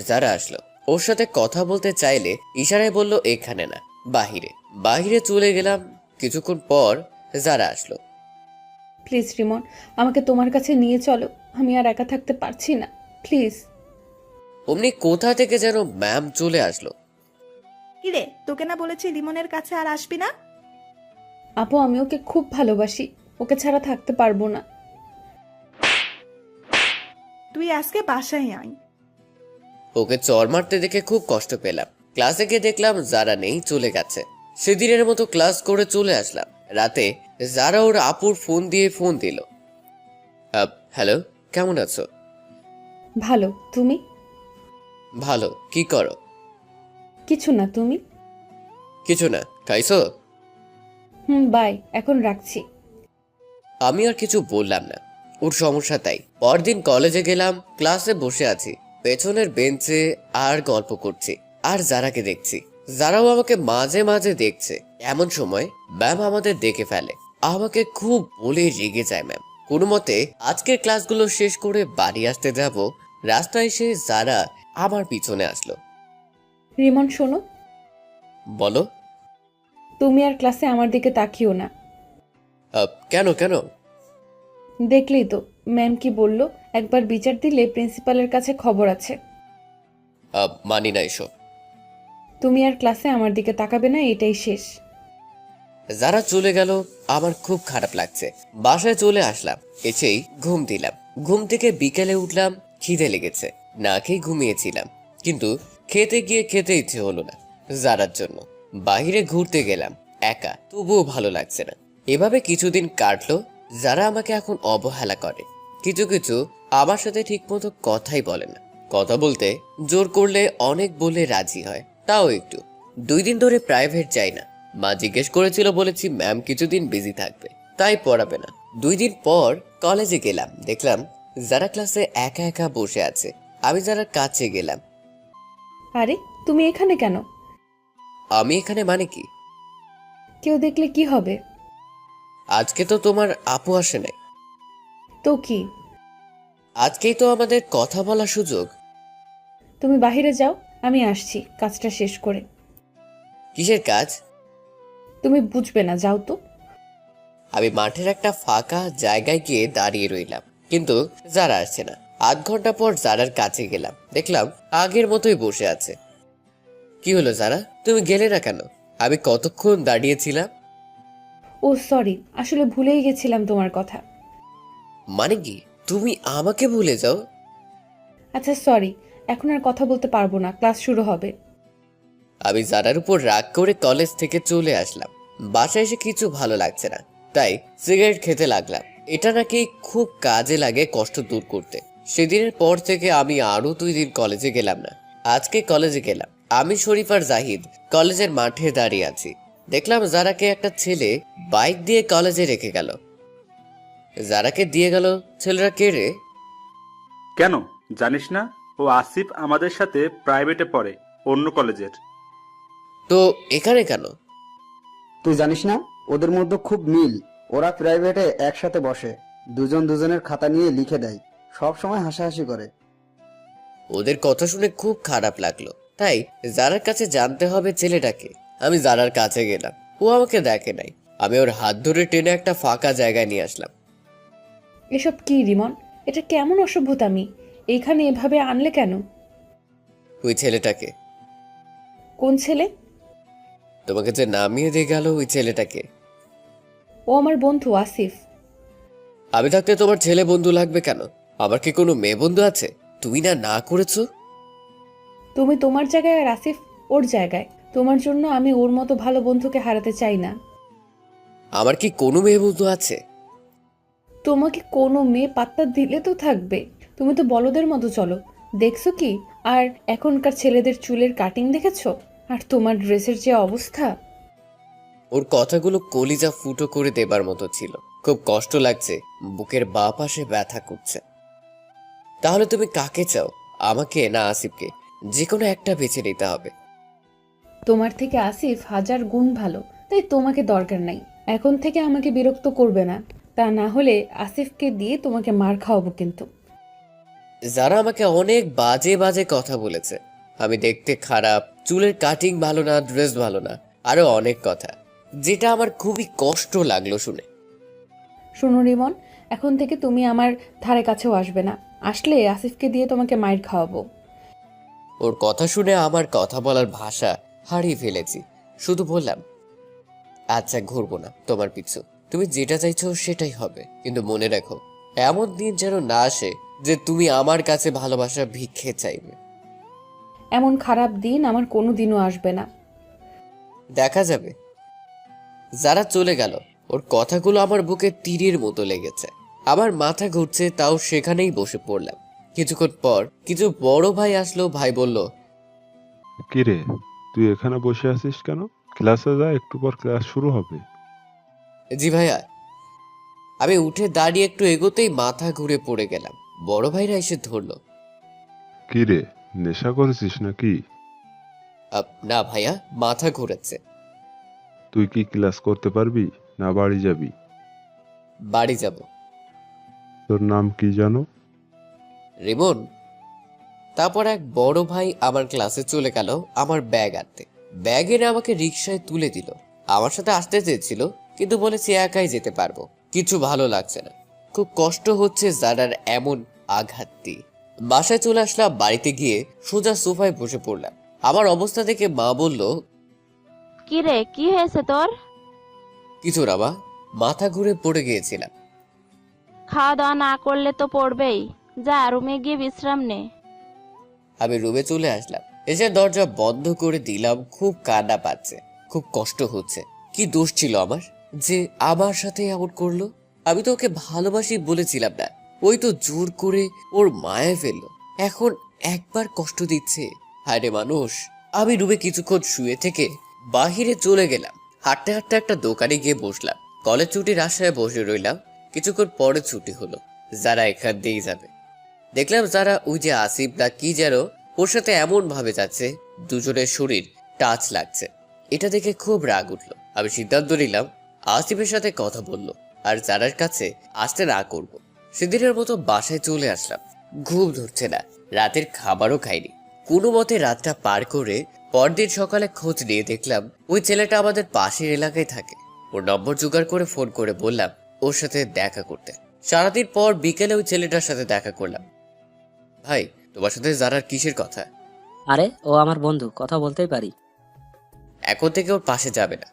যারা আসলো। ওর সাথে কথা বলতে চাইলে ইশারায় বলল এখানে না, বাহিরে। বাহিরে চলে গেলাম। কিছুক্ষণ পর যারা আসলো। প্লিজ রিমন, আমাকে তোমার কাছে নিয়ে চলো, আমি আর একা থাকতে পারছি না, প্লিজ। অমনি কোথা থেকে যেন ম্যাম চলে আসলো। কিরে, তোকে না বলেছি লিমনের কাছে আর আসবি না? আপু আমি ওকে খুব ভালোবাসি, ওকে ছাড়া থাকতে পারবো না। তুই আজকে বাসায় আয়। ওকে চর মারতে দেখে খুব কষ্ট পেলাম। ক্লাসে গিয়ে দেখলাম যারা নেই, চলে গেছে। সেদিনের মতো ক্লাস করে চলে আসলাম। রাতে যারা ওর আপুর ফোন দিয়ে ফোন দিল। হ্যালো, কেমন আছো? ভালো, তুমি? ভালো। কি করো? কিছু না, তুমি? কিছু না। খাইছো? বাই, এখন রাখছি। আমি আর কিছু বললাম না, ওর সমস্যা তাই। পরদিন কলেজে গেলাম, ক্লাসে বসে আছি পেছনের বেঞ্চে আর গল্প করছি, আর যারাকে দেখছি, যারাও আমাকে মাঝে মাঝে দেখছে। এমন সময় ম্যাম আমাদের দেখে ফেলে, আমাকে খুব বলে রেগে যায় ম্যাম। কোনো মতে আজকের ক্লাসগুলো শেষ করে বাড়ি আসতে যাব, রাস্তায় এসে যারা আমার পিছনে আসলো। রিমন শোনো, বলো। তুমি আর ক্লাসে আমার দিকে তাকিও না। কেন কেন? দেখলেই তো ম্যাম কি বলল, একবার বিচার দিলে প্রিন্সিপালের কাছে খবর আছে। মানি না এসব। তুমি আর ক্লাসে আমার দিকে তাকাবে না, এটাই শেষ। যারা চলে গেল আমার খুব খারাপ লাগছে। বাসায় চলে আসলাম, এসেই ঘুম দিলাম। ঘুম থেকে বিকেলে উঠলাম, খিদে লেগেছে, না খেয়ে ঘুমিয়েছিলাম, কিন্তু খেতে গিয়ে খেতে ইচ্ছে হলো না। যারার জন্য বাইরে ঘুরতে গেলাম একা, তবুও ভালো লাগছে না। এভাবে কিছুদিন কাটলো। যারা আমাকে এখন অবহেলা করে, কিছু কিছু আমার সাথে ঠিকমতো কথাই বলে না। কথা বলতে জোর করলে অনেক বলে রাজি হয়, তাও একটু। 2 দিন ধরে প্রাইভেট যাই না। মা জিজ্ঞেস করেছিল, বলেছি ম্যাম কিছুদিন বিজি থাকবে, তাই পড়াবে না। 2 দিন পর কলেজে গেলাম, দেখলাম যারা ক্লাসে একা একা বসে আছে। আমি যারার কাছে গেলাম। আরে তুমি এখানে কেন? আমি এখানে মানে কি? কেউ দেখলে কি হবে? আজকে তো তোমার আপু আসে নাই। তো কি? আজকেই তো আমাদের কথা বলার সুযোগ। তুমি বাইরে যাও, আমি আসছি কাজটা শেষ করে। কিসের কাজ? তুমি বুঝবে না, যাও তো। আমি মাঠের একটা ফাঁকা জায়গায় গিয়ে দাঁড়িয়ে রইলাম, কিন্তু যারা আসছে না। 8 ঘন্টা পর যারার কাছে গেলাম, দেখলাম আগের মতোই বসে আছে। কি হলো যারা, তুমি গেলে না কেন? আমি কতক্ষণ দাঁড়িয়েছিলাম। ও সরি, আসলে ভুলেই গেছিলাম তোমার কথা। মানে কি, তুমি আমাকে ভুলে যাও? আচ্ছা সরি, এখন আর কথা বলতে পারবো না, ক্লাস শুরু হবে। আমি যারার উপর রাগ করে কলেজ থেকে চলে আসলাম। বাসায় এসে কিছু ভালো লাগছে না, তাই সিগারেট খেতে লাগলাম। এটা নাকি খুব কাজে লাগে কষ্ট দূর করতে। সেদিনের পর থেকে আমি আরো 2 দিন কলেজে গেলাম না। আজকে কলেজে গেলাম। আমি শরীফ আর জাহিদ কলেজের মাঠে দাঁড়িয়ে আছি। দেখলাম যারাকে একটা ছেলে বাইক দিয়ে কলেজে রেখে গেল। যারাকে দিয়ে গেল ছেলেরা কে রে? কেন জানিস না? ও আসিফ আমাদের সাথে প্রাইভেটে পড়ে, অন্য কলেজের। তো এখানে কেন? তুই জানিস না, ওদের মধ্যে খুব মিল। ওরা প্রাইভেটে একসাথে বসে, দুজন দুজনের খাতা নিয়ে লিখে দেয়, সব সময় হাসাহাসি করে। ওদের কথা শুনে খুব খারাপ লাগলো, তাই যারার কাছে জানতে হবে ছেলেটাকে। আমি যারার কাছে গেলাম, ও আমাকে দেখে নাই। আমি ওর হাত ধরে টেনে একটা ফাঁকা জায়গায় নিয়ে আসলাম। এসব কি রিমন? এটা কেমন অসভ্যতামি? এইখানে এভাবে আনলে কেন? ওই ছেলেটাকে। কোন ছেলে? তোমাকে যে নামিয়ে দিয়ে গেল ওই ছেলেটাকে। ও আমার বন্ধু আসিফ। আমি থাকতে তোমার ছেলে বন্ধু লাগবে কেন? আমার কি কোনো মেয়ে বন্ধু আছে? তুমি না না করেছো। তুমি তোমার জায়গায় আর আসিফ ওর জায়গায়। তোমার জন্য আমি ওর মতো ভালো বন্ধুকে হারাতে চাই না। আমার কি কোনো মেয়ে বন্ধু আছে? তোমাকে কোনো মেয়ে পাত্তা দিলে তো থাকবে। তুমি তো বলদের মতো চলো, দেখছো কি? আর এখনকার ছেলেদের চুলের কাটিং দেখেছো? আর তোমার ড্রেসের যে অবস্থা! ওর কথাগুলো কলিজা ফুটো করে দেবার মতো ছিল। খুব কষ্ট লাগছে, বুকের বাঁ পাশে ব্যথা করছে। তাহলে তুমি কাকে চাও, আমাকে না আসিফকে? যে কোনো একটা বেছে নিতে হবে। তোমার থেকে আসিফ 1000 গুণ ভালো, তাই তোমাকে দরকার নাই। এখন থেকে আমাকে বিরক্ত করবে না, তা না হলে আসিফকে দিয়ে তোমাকে মার খাওয়াবো কিন্তু। যারা আমাকে অনেক বাজে বাজে কথা বলেছে, আমি দেখতে খারাপ, চুলের কাটিং ভালো না, ড্রেস ভালো না, আরো অনেক কথা, যেটা আমার খুবই কষ্ট লাগলো শুনে। শোনো রিমন, এখন থেকে তুমি আমার ধারে কাছেও আসবে না। আসলে আসিফকে দিয়ে তোমাকে মাইর খাওয়াবো। ওর কথা শুনে আমার কথা বলার ভাষা হারিয়ে ফেলেছি। শুধু বললাম, আচ্ছা ঘুরবো না তোমার পিছু, তুমি যেটা চাইছো সেটাই হবে, কিন্তু মনে রাখো এমন দিন যেন না আসে যে তুমি আমার কাছে ভালোবাসা ভিক্ষে চাইবে। এমন খারাপ দিন আমার কোনো দিনও আসবে না। দেখা যাবে। যারা চলে গেল, ওর কথাগুলো আমার বুকে তীরের মতো লেগেছে। আমার মাথা ঘুরছে, তাও সেখানেই বসে পড়লাম। কিছুক্ষণ পর কিছু বড় ভাই আসলো। ভাই বলল, কিরে, তুই এখানে বসে আছিস কেন? ক্লাসে যা, একটু পর ক্লাস শুরু হবে। জি ভাইয়া। আমি উঠে দাঁড়িয়ে একটু এগোতেই মাথা ঘুরে পড়ে গেলাম। বড় ভাইরা এসে ধরলো। কিরে, নেশা করেছিস নাকি? না ভাইয়া, মাথা ঘুরেছে। তুই কি ক্লাস করতে পারবি না বাড়ি যাবি? বাড়ি যাব। তোর নাম কি জানো? রিমন। তারপর এক বড় ভাই আমার ক্লাসে চলে গেল আমার ব্যাগ আনতে। ব্যাগ এনে আমাকে রিক্সায় তুলে দিল। আমার সাথে আসতে চেয়েছিল, কিন্তু বলেছি একাই যেতে পারবো। কিছু ভালো লাগছে না, খুব কষ্ট হচ্ছে জারার এমন আঘাত দিয়ে। বাসায় চলে আসলাম। বাড়িতে গিয়ে সোজা সোফায় বসে পড়লাম। আমার অবস্থা দেখে মা বলল, কি রে, কি হয়েছে তোর? কিছু না মা, মাথা ঘুরে পড়ে গিয়েছিলাম। খাওয়া দাওয়া না করলে তো পড়বেই। যা রুমে গিয়ে বিশ্রাম নে। আমি রুমে চলে আসলাম। এসে দরজা বন্ধ করে দিলাম। খুব কান্না পাচ্ছে, খুব কষ্ট হচ্ছে। কি দোষ ছিল আমার যে আমার সাথে এমন করলো? আমি তো ওকে ভালোবাসি বলেছিলাম না, ওই তো জোর করে ওর মায়ে ফেললো। এখন একবার কষ্ট দিচ্ছে। হায়রে মানুষ। আমি রুমে কিছুক্ষণ শুয়ে থেকে বাহিরে চলে গেলাম। হাঁটতে হাঁটতে একটা দোকানে গিয়ে বসলাম। কলেজ ছুটির আশায় বসে রইলাম। কিছুক্ষণ পরে ছুটি হলো। যারা এখান দিয়েই যাবে। দেখলাম যারা ওই যে আসিফ না কি যেন, ওর সাথে এমন ভাবে যাচ্ছে দুজনের শরীর টাচ লাগছে। এটা দেখে খুব রাগ উঠলো। আমি সিদ্ধান্ত নিলাম আসিফের সাথে কথা বললো আর যারার কাছে আসতে না করব। সেদিনের মতো বাসায় চলে আসলাম। ঘুম ধরছে না, রাতের খাবারও খাইনি। কোনো মতে রাতটা পার করে পরদিন সকালে খোঁজ নিয়ে দেখলাম ওই ছেলেটা আমাদের পাশের এলাকায় থাকে। ওর নম্বর জোগাড় করে ফোন করে বললাম ওর সাথে দেখা করতে। সারাদিন পর বিকেলে ওই ছেলেটার সাথে দেখা করলাম। ভাই, তোমার সাথে জারার কিসের কথা? আরে ও আমার বন্ধু, কথা বলতেই পারি। এখন থেকে ওর পাশে যাবে না।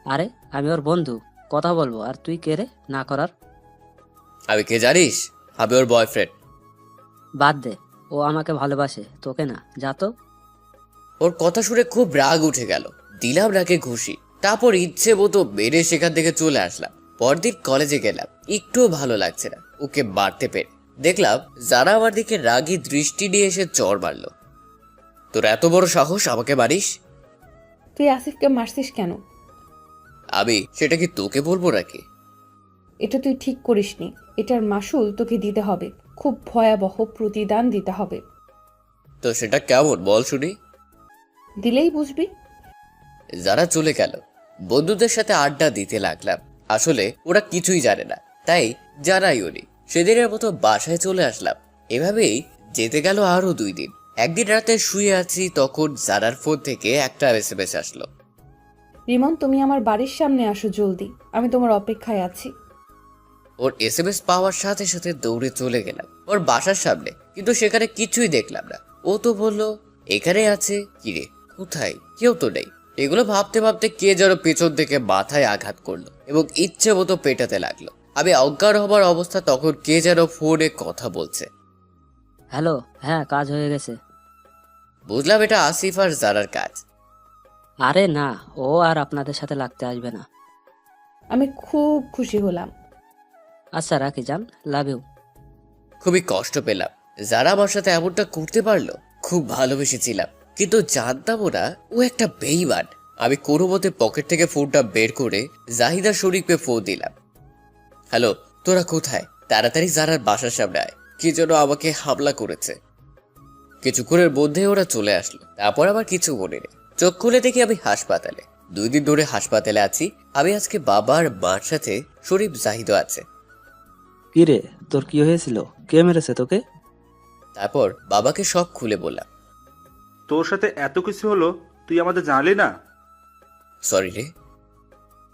আরে আমি ওর বন্ধু, কথা বলবো। আর তুই কে রে না করার? আমি কে জানিস? আমি ওর বয়ফ্রেন্ড। বাদ দে, ও আমাকে ভালোবাসে, তোকে না। যা তো। ওর কথা শুনে খুব রাগ উঠে গেল। দিলাম নাকে ঘুষি। তারপর ইচ্ছে মতো মেরে সেখান থেকে চলে আসলাম। পরদিন কলেজে গেলাম। একটুও ভালো লাগছে না ওকে মারতে পেরে। দেখলাম যারা আমার দিকে রাগী দৃষ্টি নিয়ে এসে চড় মারলো। তোর এত বড় সাহস আমাকে মারিস? তুই আসিফকে মারছিস কেন? আমি সেটা কি তোকে বলবো নাকি? এটা তুই ঠিক করিসনি। এটার মাসুল তোকে দিতে হবে, খুব ভয়াবহ প্রতিদান দিতে হবে। তো সেটা কেমন বল শুনি। দিলেই বুঝবি। যারা চলে গেল, বন্ধুদের সাথে আড্ডা দিতে লাগলাম। আসলে ওরা কিছুই জানে না, তাই জানাই ওনি। সেদিনের মতো বাসায় চলে আসলাম। এভাবেই যেতে গেল আরো 2 দিন। একদিন রাতে শুয়ে আছি, তখন জারার ফোন থেকে একটা এসএমএস আসলো। রিমন, তুমি আমার বাড়ির সামনে আসো জলদি, আমি তোমার অপেক্ষায় আছি। ওর এসএমএস পাওয়ার সাথে সাথে দৌড়ে চলে গেলাম ওর বাসার সামনে, কিন্তু সেখানে কিছুই দেখলাম না। ও তো বললো এখানে আছে। কিরে, কোথায়? কেউ তো নেই। এগুলো ভাবতে ভাবতে কে যেন পেছন থেকে মাথায় আঘাত করলো এবং ইচ্ছে মতো পেটাতে লাগলো। আমি অজ্ঞান হবার অবস্থা, তখন কে যেন ফোনে কথা বলছে। হ্যালো, হ্যাঁ কাজ হয়ে গেছে। বুঝলাম এটা আসিফ আর জারার কাজ। আরে না, ও আর আপনাদের সাথে লাগতে আসবে না। আমি খুব খুশি হলাম। আচ্ছা রাখি, যান। Love you. খুবই কষ্ট পেলাম যারা আমার সাথে এমনটা করতে পারলো। খুব ভালোবেসেছিলাম, কিন্তু জানতামও না ও একটা বেঈমান। আমি কোনো মতে পকেট থেকে ফোনটা বের করে জাহিদা শরীফকে ফোন দিলাম। হ্যালো, তোরা কোথায়? তাড়াতাড়ি জারার বাসার সামনে আয়, কি যেন আমাকে হামলা করেছে। কিছুক্ষণের মধ্যে ওরা চলে আসলো। তারপর আবার কিছু মনে নেই। চোখ খুলে দেখি আমি হাসপাতালে। 2 দিন ধরে হাসপাতালে আছি আমি। আজকে বাবার মার সাথে শরীফ জাহিদও আছে। কি রে, তোর কি হয়েছিল? কে মেরেছে তোকে? তারপর বাবাকে সব খুলে বললাম। তোর সাথে এত কিছু হলো, তুই আমাদের জানালি না? সরি রে।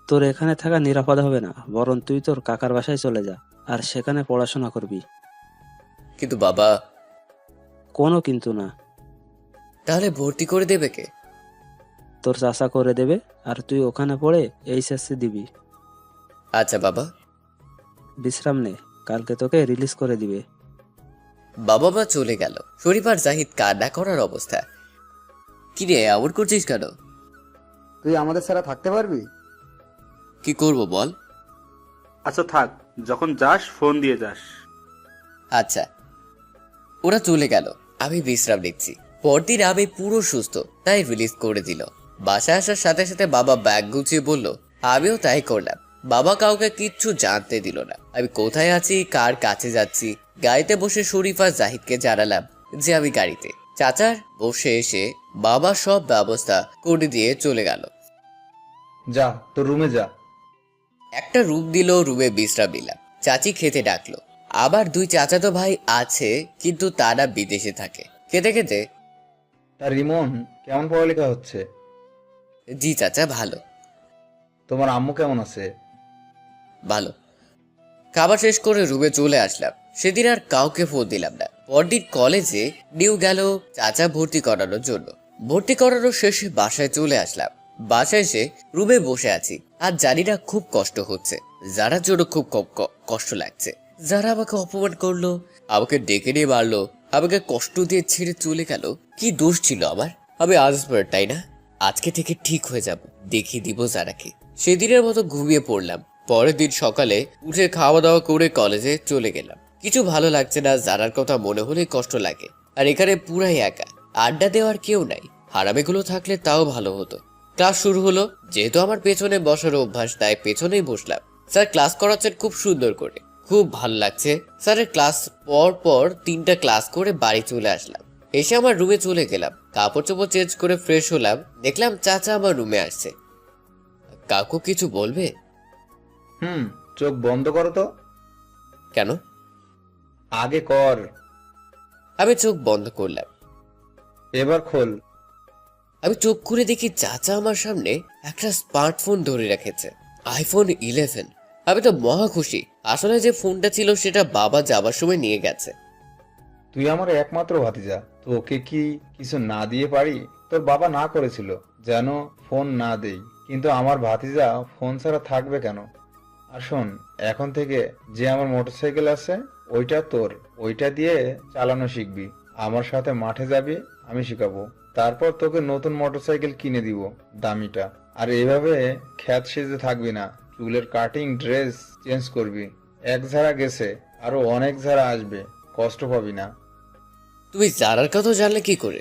তোর এখানে থাকা নিরাপদ হবে না, বরং তুই তোর কাকার বাসায় চলে যা, আর সেখানে পড়াশোনা করবি। কিন্তু বাবা। কোনো কিন্তু না। তাহলে ভর্তি করে দেবে কে? তোর চাচা করে দেবে, আর তুই ওখানে পড়ে এইচএসসি দিবি। আচ্ছা বাবা। বিশ্রাম নে, কালকে তোকে রিলিজ করে দিবে। বাবা মা চলে গেল। শরীফ আর জাহিদ কান্না করার অবস্থা। কি রে, এমন করছিস কেন? তুই আমাদের ছাড়া থাকতে পারবি? কি করব বল? আচ্ছা থাক, যখন যাস ফোন দিয়ে যাস। আচ্ছা। ওরা চলে গেল, আমি বিশ্রাম নিচ্ছি। পরদিন আমি পুরো সুস্থ, তাই রিলিজ করে দিল। বাসায় আসার সাথে সাথে বাবা ব্যাগ গুছিয়ে বলল, আমিও তাই করলাম। বাবা কাউকে কিচ্ছু জানতে দিল না আমি কোথায় আছি, কার কাছে যাচ্ছি। গাড়িতে বসে শরীফ আর জাহিদকে জানালাম যে আমি গাড়িতে। চাচার বসে এসে বাবা সব ব্যবস্থা করে দিয়ে চলে গেল। যা তোর রুমে যা। একটা রুম দিল, রুমে বিশ্রাম নিলাম। চাচি খেতে ডাকলো। আবার দুই চাচাতো ভাই আছে, কিন্তু তারা বিদেশে থাকে। খেতে খেতে, তা রিমন কেমন পড়ালেখা হচ্ছে? জি চাচা ভালো। তোমার আম্মু কেমন আছে? ভালো। খাবার শেষ করে রুমে চলে আসলাম। সেদিন আর কাউকে ফোন দিলাম না। পরদিন কলেজে নিউ গেল চাচা ভর্তি করানোর জন্য। ভর্তি করানোর শেষে বাসায় চলে আসলাম। বাসায় এসে রুমে বসে আছি, আর জানি না খুব কষ্ট হচ্ছে। যারার জন্য খুব কষ্ট লাগছে। যারা আমাকে অপমান করলো, আমাকে ডেকে নিয়ে মারলো, আমাকে কষ্ট দিয়ে ছেড়ে চলে গেল। কি দোষ ছিল আমার? আমি আজবার, তাই না? আজকে থেকে ঠিক হয়ে যাব, দেখিয়ে দিব যারাকে। সেদিনের মতো ঘুমিয়ে পড়লাম। পরের দিন সকালে উঠে খাওয়া দাওয়া করে কলেজে চলে গেলাম। কিছু ভালো লাগছে না, যারার কথা মনে হলেই কষ্ট লাগে। আর এখানে পুরাই একা, আড্ডা দেওয়ার কেউ নাই। হারামিগুলো থাকলে তাও ভালো হতো। ক্লাস শুরু হলো। যেহেতু আমার পেছনে বসার অভ্যাস, তাই পেছনেই বসলাম। স্যার ক্লাস করাচ্ছেন খুব সুন্দর করে, খুব ভালো লাগছে। স্যারের ক্লাস পর 3টা ক্লাস করে বাড়ি চলে আসলাম। এসে আমার রুমে চলে গেলাম। কাপড় চোপড় চেঞ্জ করে ফ্রেশ হলাম। দেখলাম চাচা আমার রুমে আসছে। কাকু কিছু বলবে? চোখ বন্ধ করো তো। কেন? আগে কর। আমি চোখ বন্ধ করলাম। এবার খোল। আমি চোখ খুলে দেখি চাচা আমার সামনে একটা স্মার্টফোন ধরে রেখেছে, আইফোন 11। আমি তো মহা খুশি। আসলে যে ফোনটা ছিল সেটা বাবা যাবার সময় নিয়ে গেছে। তুই আমার একমাত্র ভাতিজা, তোকে কি কিছু না দিয়ে পারি? তোর বাবা না করেছিল যেন ফোন না দেই, কিন্তু আমার ভাতিজা ফোন ছাড়া থাকবে কেন? আর শোন, এখন থেকে যে আমার মোটরসাইকেল আছে ওইটা তোর, ওইটা দিয়ে চালানো শিখবি। আমার সাথে মাঠে যাবি, আমি শিখাবো। তারপর তোকে নতুন মোটরসাইকেল কিনে দিব, দামিটা। আর এভাবে খ্যাত সেজে থাকবি না, চুলের কাটিং, ড্রেস চেঞ্জ করবি। এক ঝাড়া গেছে, আরো অনেক ঝাড়া আসবে, কষ্ট পাবি না। তুমি যারার কথা জানলে কি করে?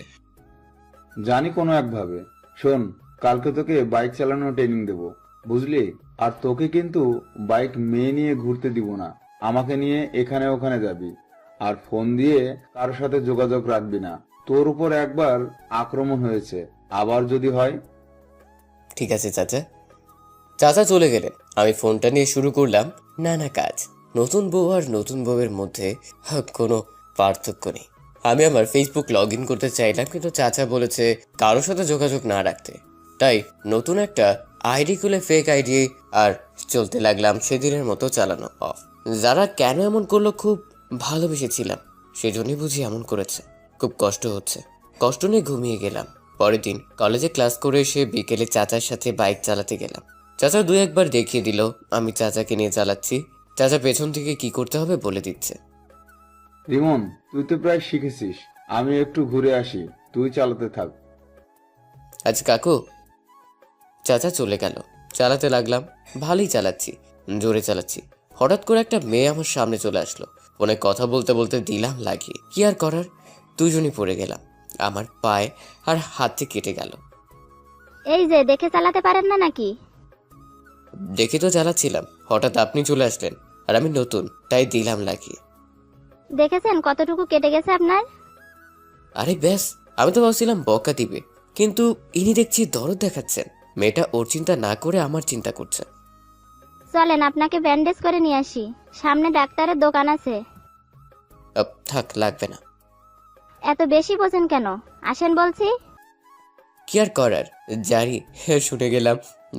জানি কোনো একভাবে। শোন, কালকে তোকে বাইক চালানোর ট্রেনিং দেব, বুঝলি? আর তোকে কিন্তু বাইক মেয়ে নিয়ে ঘুরতে দিব না, আমাকে নিয়ে এখানে ওখানে যাবি। আর ফোন দিয়ে কারোর সাথে যোগাযোগ রাখবি না। তোর উপর একবার আক্রমণ হয়েছে, আবার যদি হয়। ঠিক আছে চাচা। চাচা চলে গেলেন। আমি ফোনটা নিয়ে শুরু করলাম নানা কাজ। নতুন বউ আর নতুন বউয়ের মধ্যে কোনো পার্থক্য নেই। আমি আমার ফেসবুক লগ ইন করতে চাইলাম, কিন্তু চাচা বলেছে কারোর সাথে যোগাযোগ না রাখতে। তাই নতুন একটা আইডি খুলে ফেক আইডি আর চলতে লাগলাম সেদিনের মতো চালানো অফ। যারা কেন এমন করলো, খুব ভালোবেসেছিলাম, সেজন্যই বুঝি এমন করেছে। খুব কষ্ট হচ্ছে। কষ্ট নিয়ে ঘুমিয়ে গেলাম। পরের দিন কলেজে ক্লাস করে এসে বিকেলে চাচার সাথে বাইক চালাতে গেলাম। চাচা 2-1 বার দেখিয়ে দিল আমি চাচাকে নিয়ে চালাচ্ছি। চাচা পেছন থেকে কি করতে হবে বলে দিচ্ছে। রিমন, তুই তো প্রায় শিখেছিস, আমি একটু ঘুরে আসি, তুই চালাতে থাক। আচ্ছা কাকু। চাচা চলে গেল। চালাতে লাগলাম। ভালোই চালাচ্ছি, জোরে চালাচ্ছি। হঠাৎ করে একটা মেয়ে আমার সামনে চলে আসলো। ফোনে কথা বলতে বলতে দিলাম লাগিয়ে। কি আর করার, দুজনই পড়ে গেলাম। আমার পায়ে আর হাতে কেটে গেল। এই যে দেখে চালাতে পারেন না নাকি? দেখে তো চালাচ্ছিলাম, হঠাৎ আপনি চলে আসলেন, আর আমি নতুন, তাই দিলাম লাগিয়ে। দেখেছেন কতটুকু কেটে গেছে আপনার? আরে ব্যাস, আমি তো ভাবছিলাম বকা দিবে, কিন্তু ইনি দেখছি দরদ দেখাচ্ছেন। মেয়েটা ওর চিন্তা না করে আমার চিন্তা করছে। চলেন আপনাকে ব্যান্ডেজ করে নিয়ে আসি, সামনে ডাক্তারের দোকান আছে। থাক, লাগবে না। এত বেশি বোঝেন কেন? আসেন বলছি। কি আর করার, জারি শুনে গেলাম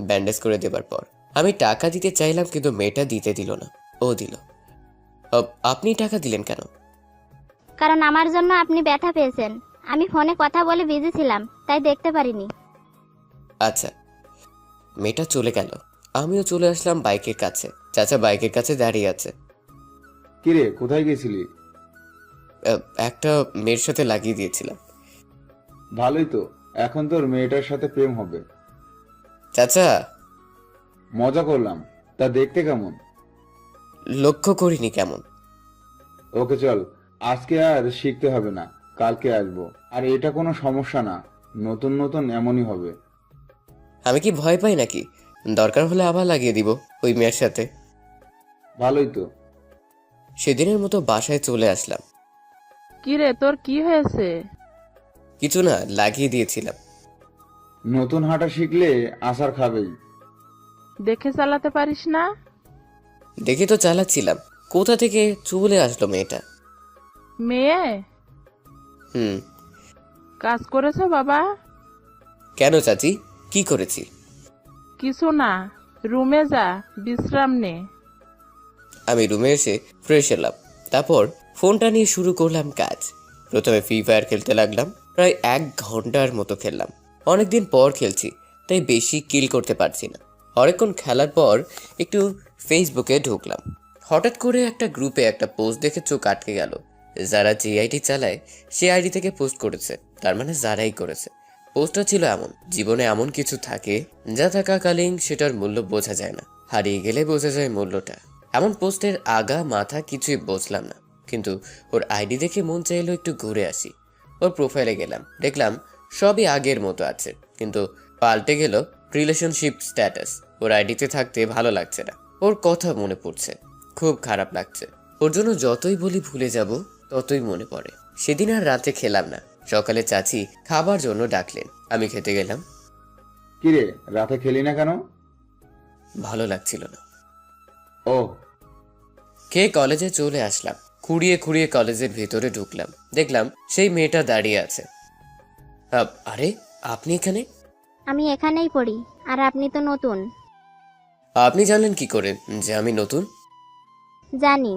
ব্যান্ডেজ করে দেবার পর। আমি টাকা দিতে চাইলাম, কিন্তু মেয়েটা দিতে দিল না। ও দিল। আপনি টাকা দিলেন কেন? কারণ আমার জন্য আপনি ব্যথা পেয়েছেন। আমি ফোনে কথা বলে বিজি ছিলাম, তাই দেখতে পারিনি। আচ্ছা। মেয়েটা চলে গেল। আমিও চলে আসলাম বাইকের কাছে। চাচা বাইকের কাছে দাঁড়িয়ে আছে। কিরে, কোথায় গেছিলি? একটা মেয়ের সাথে লাগিয়ে দিয়েছিলাম। ভালোই তো, এখন তোর মেয়েটার সাথে প্রেম হবে। চাচা। মজা করলাম, তা দেখতে কেমন? লক্ষ্য করিনি কেমন। ওকে চল, আজকে আর শিখতে হবে না, কালকে আসবো। আর এটা কোনো সমস্যা না, নতুন নতুন এমনই হবে। আমি কি ভয় পাই নাকি? দরকার হলে আবার লাগিয়ে দিব ওই মেয়ের সাথে। ভালোই তো। সেদিনের মতো বাসায় চলে আসলাম। কি রে, তোর কি হয়েছে? কিছু না, লাগিয়ে দিয়েছিলাম। নতুন হাঁটা শিখলে আসার খাবেই। দেখে চালাতে পারিস না? দেখে তো চালাচ্ছিলাম, কোথা থেকে চলে আসলো মেয়েটা। মেয়ে হুম। কাজ করেছো বাবা? কেন চাচি, কি করেছি? কিছু না, রুমে যা, বিশ্রাম নে। আমি রুমে এসে ফ্রেশ এলাম, তারপর ফোনটা নিয়ে শুরু করলাম কাজ। প্রথমে ফ্রি ফায়ার খেলতে লাগলাম, প্রায় 1 ঘন্টার মতো খেললাম। অনেকদিন পর খেলছি, তাই বেশি কিল করতে পারছি না। অনেকক্ষণ খেলার পর একটু ফেসবুকে ঢুকলাম। হঠাৎ করে একটা গ্রুপে একটা পোস্ট দেখে চোখ আটকে গেল। যারা যে আইডি চালায় সে আইডি থেকে পোস্ট করেছে, তার মানে যারাই করেছে। পোস্টটা ছিল এমন, জীবনে এমন কিছু থাকে যা থাকাকালীন সেটার মূল্য বোঝা যায় না, হারিয়ে গেলে বোঝা যায় মূল্যটা। এমন পোস্টের আগা মাথা কিছুই বুঝলাম না, কিন্তু ওর আইডি দেখে মন চাইলো একটু ঘুরে আসি। ওর প্রোফাইলে গেলাম, দেখলাম সবই আগের মতো আছে, কিন্তু পাল্টে গেল রিলেশনশিপ স্ট্যাটাস। ওর আইডিতে থাকতে ভালো লাগছে না, ওর কথা মনে পড়ছে, খুব খারাপ লাগছে। ওর জন্য যতই বলি ভুলে যাব, ততই মনে পড়ে। সেদিন আর রাতে খেলাম না। সকালে চাচি খাবার জন্য ডাকলেন, আমি খেতে গেলাম। কিরে, রাতে খেলি না কেন? ভালো লাগছিল না। ও, খেয়ে কলেজে চলে আসলাম। খুঁড়িয়ে খুঁড়িয়ে কলেজের ভেতরে ঢুকলাম, দেখলাম সেই মেয়েটা দাঁড়িয়ে আছে। আরে, আপনি এখানে? আমি এখানেই পড়ি, আর আপনি তো নতুন। আপনি জানলেন কি করে যে আমি নতুন? জানি।